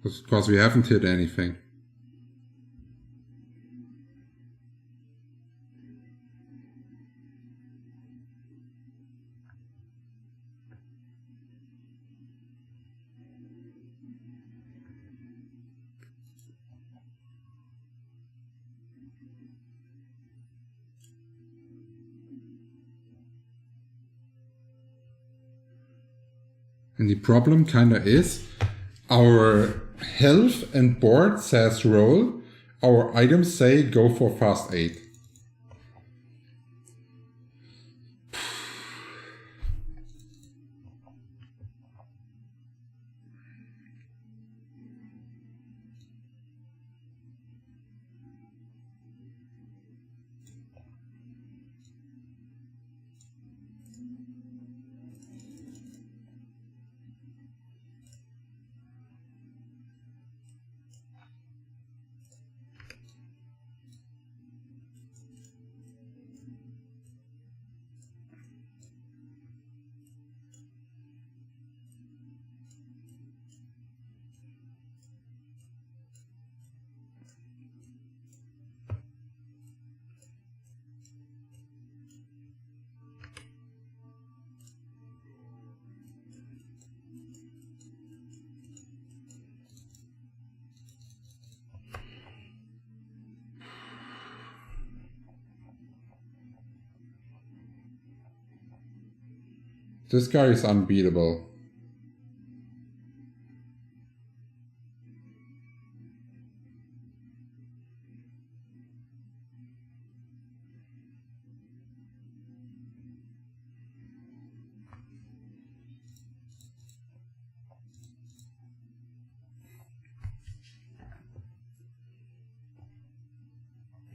Because we haven't hit anything. And the problem kinda is, our health and board says roll, our items say go for fast 8. This guy is unbeatable.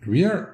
We are...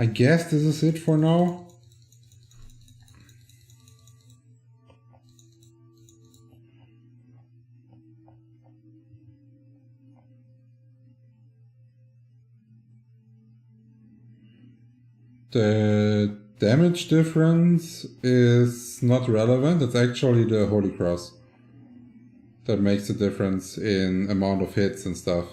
I guess this is it for now. The damage difference is not relevant, it's actually the Holy Cross that makes the difference in amount of hits and stuff.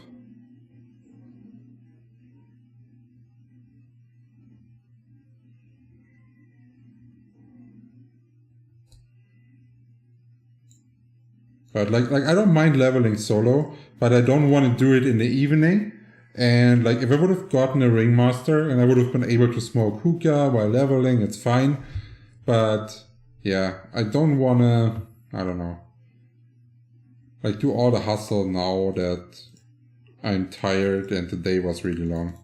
But like I don't mind leveling solo, but I don't want to do it in the evening. And like if I would have gotten a ringmaster and I would have been able to smoke hookah while leveling, it's fine. But yeah, I don't want to, I don't know, like do all the hustle now that I'm tired and the day was really long.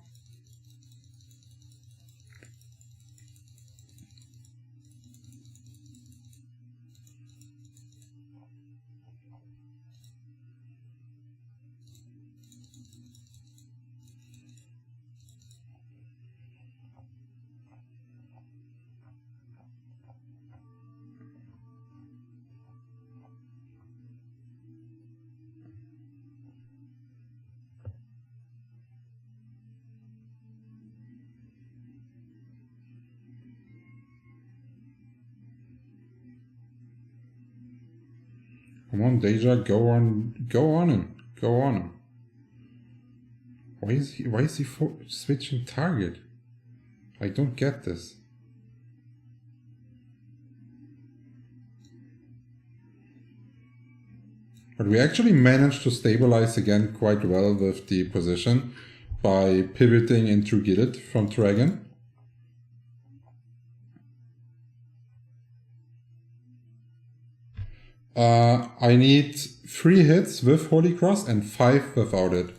Come on, Deja, go on him. Go on him. Why is he switching target? I don't get this. But we actually managed to stabilize again quite well with the position by pivoting into Gillet from Dragon. I need 3 hits with Holy Cross and 5 without it.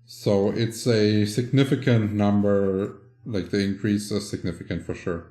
So it's a significant number, like the increase is significant for sure.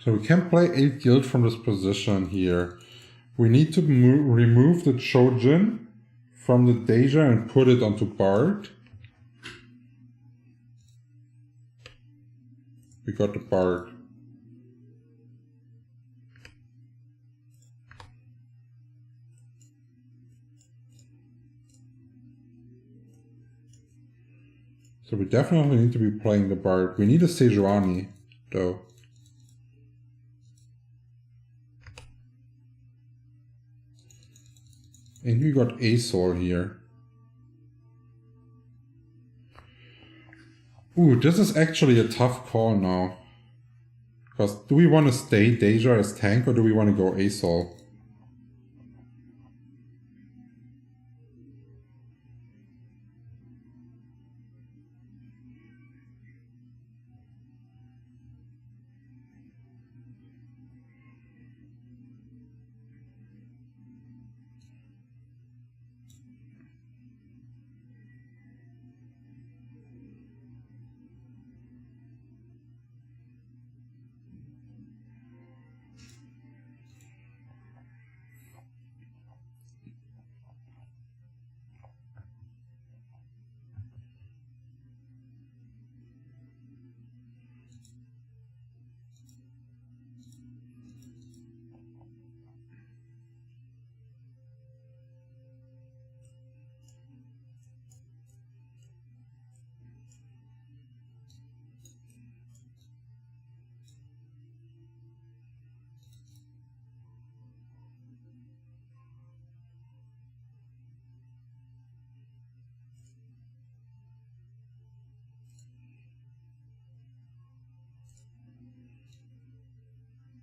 So we can play 8 guild from this position here. We need to remove the Chojin from the Deja and put it onto Bard. We got the Bard. So we definitely need to be playing the Bard. We need a Sejuani, though. And we got Azor here. Ooh, this is actually a tough call now. Because do we want to stay Deja as tank or do we want to go Azor?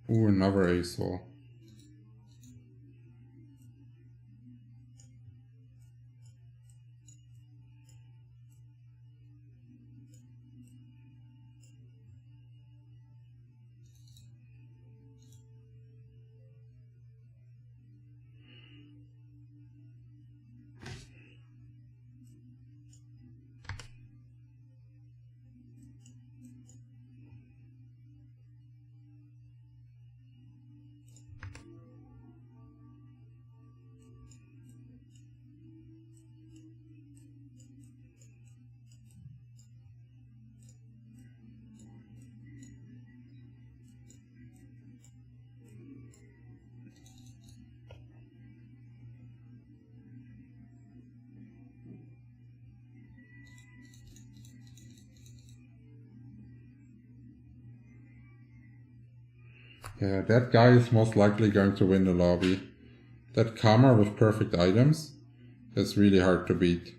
Ooh, another asshole. Yeah, that guy is most likely going to win the lobby. That Karma with perfect items is really hard to beat.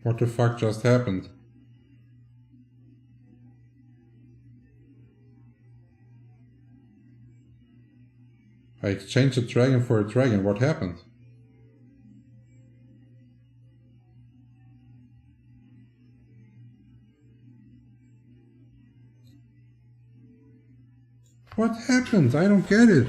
What the fuck just happened? I exchanged a dragon for a dragon, what happened? What happened? I don't get it.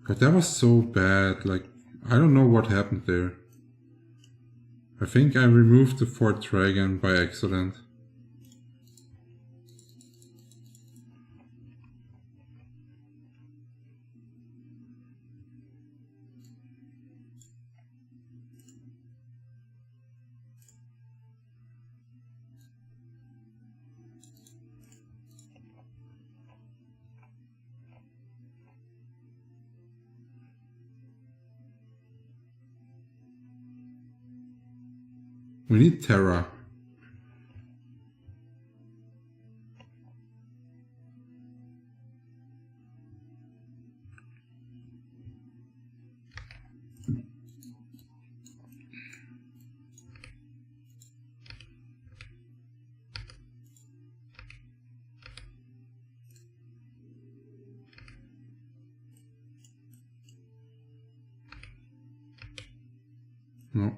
But that was so bad, like, I don't know what happened there. I think I removed the fourth dragon by accident. We need Terra. No.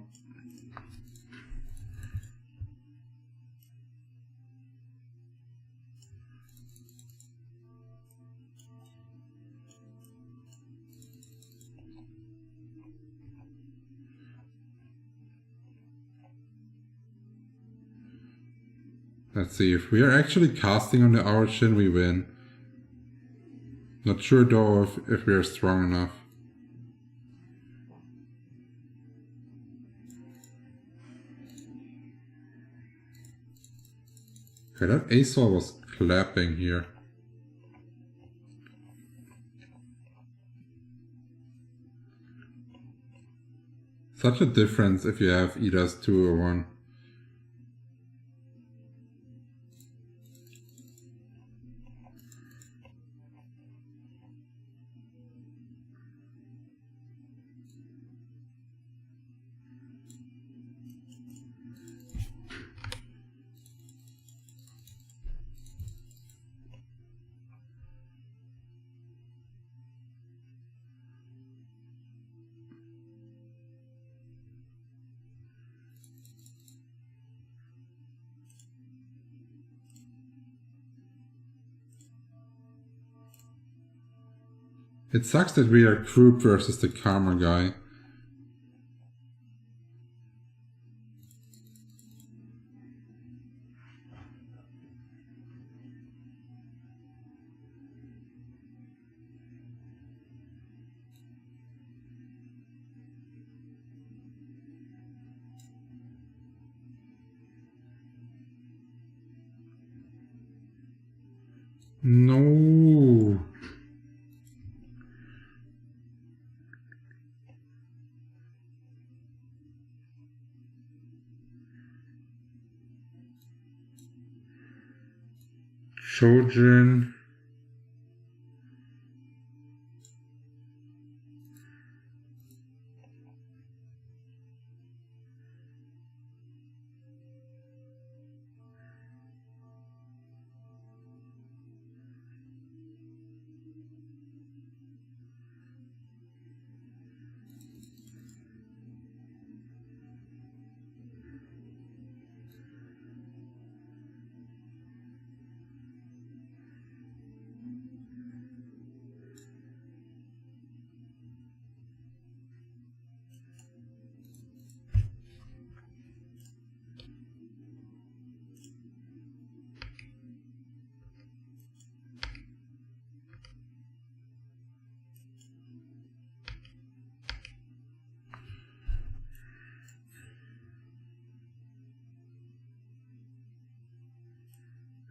Let's see, if we are actually casting on the origin, we win. Not sure though if we are strong enough. Okay, that Asol was clapping here. Such a difference if you have either 2 or 1. It sucks that we are group versus the karma guy. No. Shojin.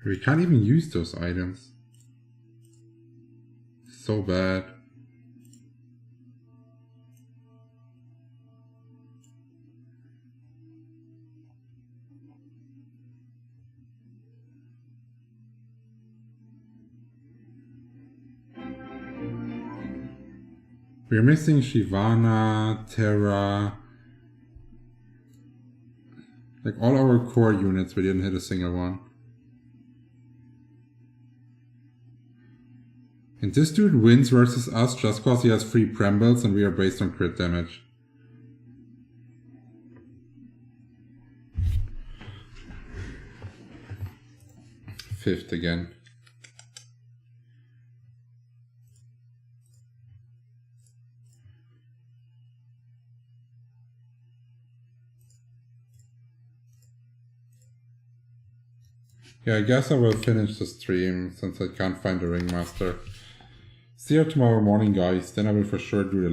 We can't even use those items. So bad. We're missing Shivana, Terra, like all our core units, we didn't hit a single one. And this dude wins versus us just because he has 3 Prembles and we are based on crit damage. Fifth again. Yeah, I guess I will finish the stream since I can't find the Ringmaster. See you tomorrow morning, guys. Then I will for sure do the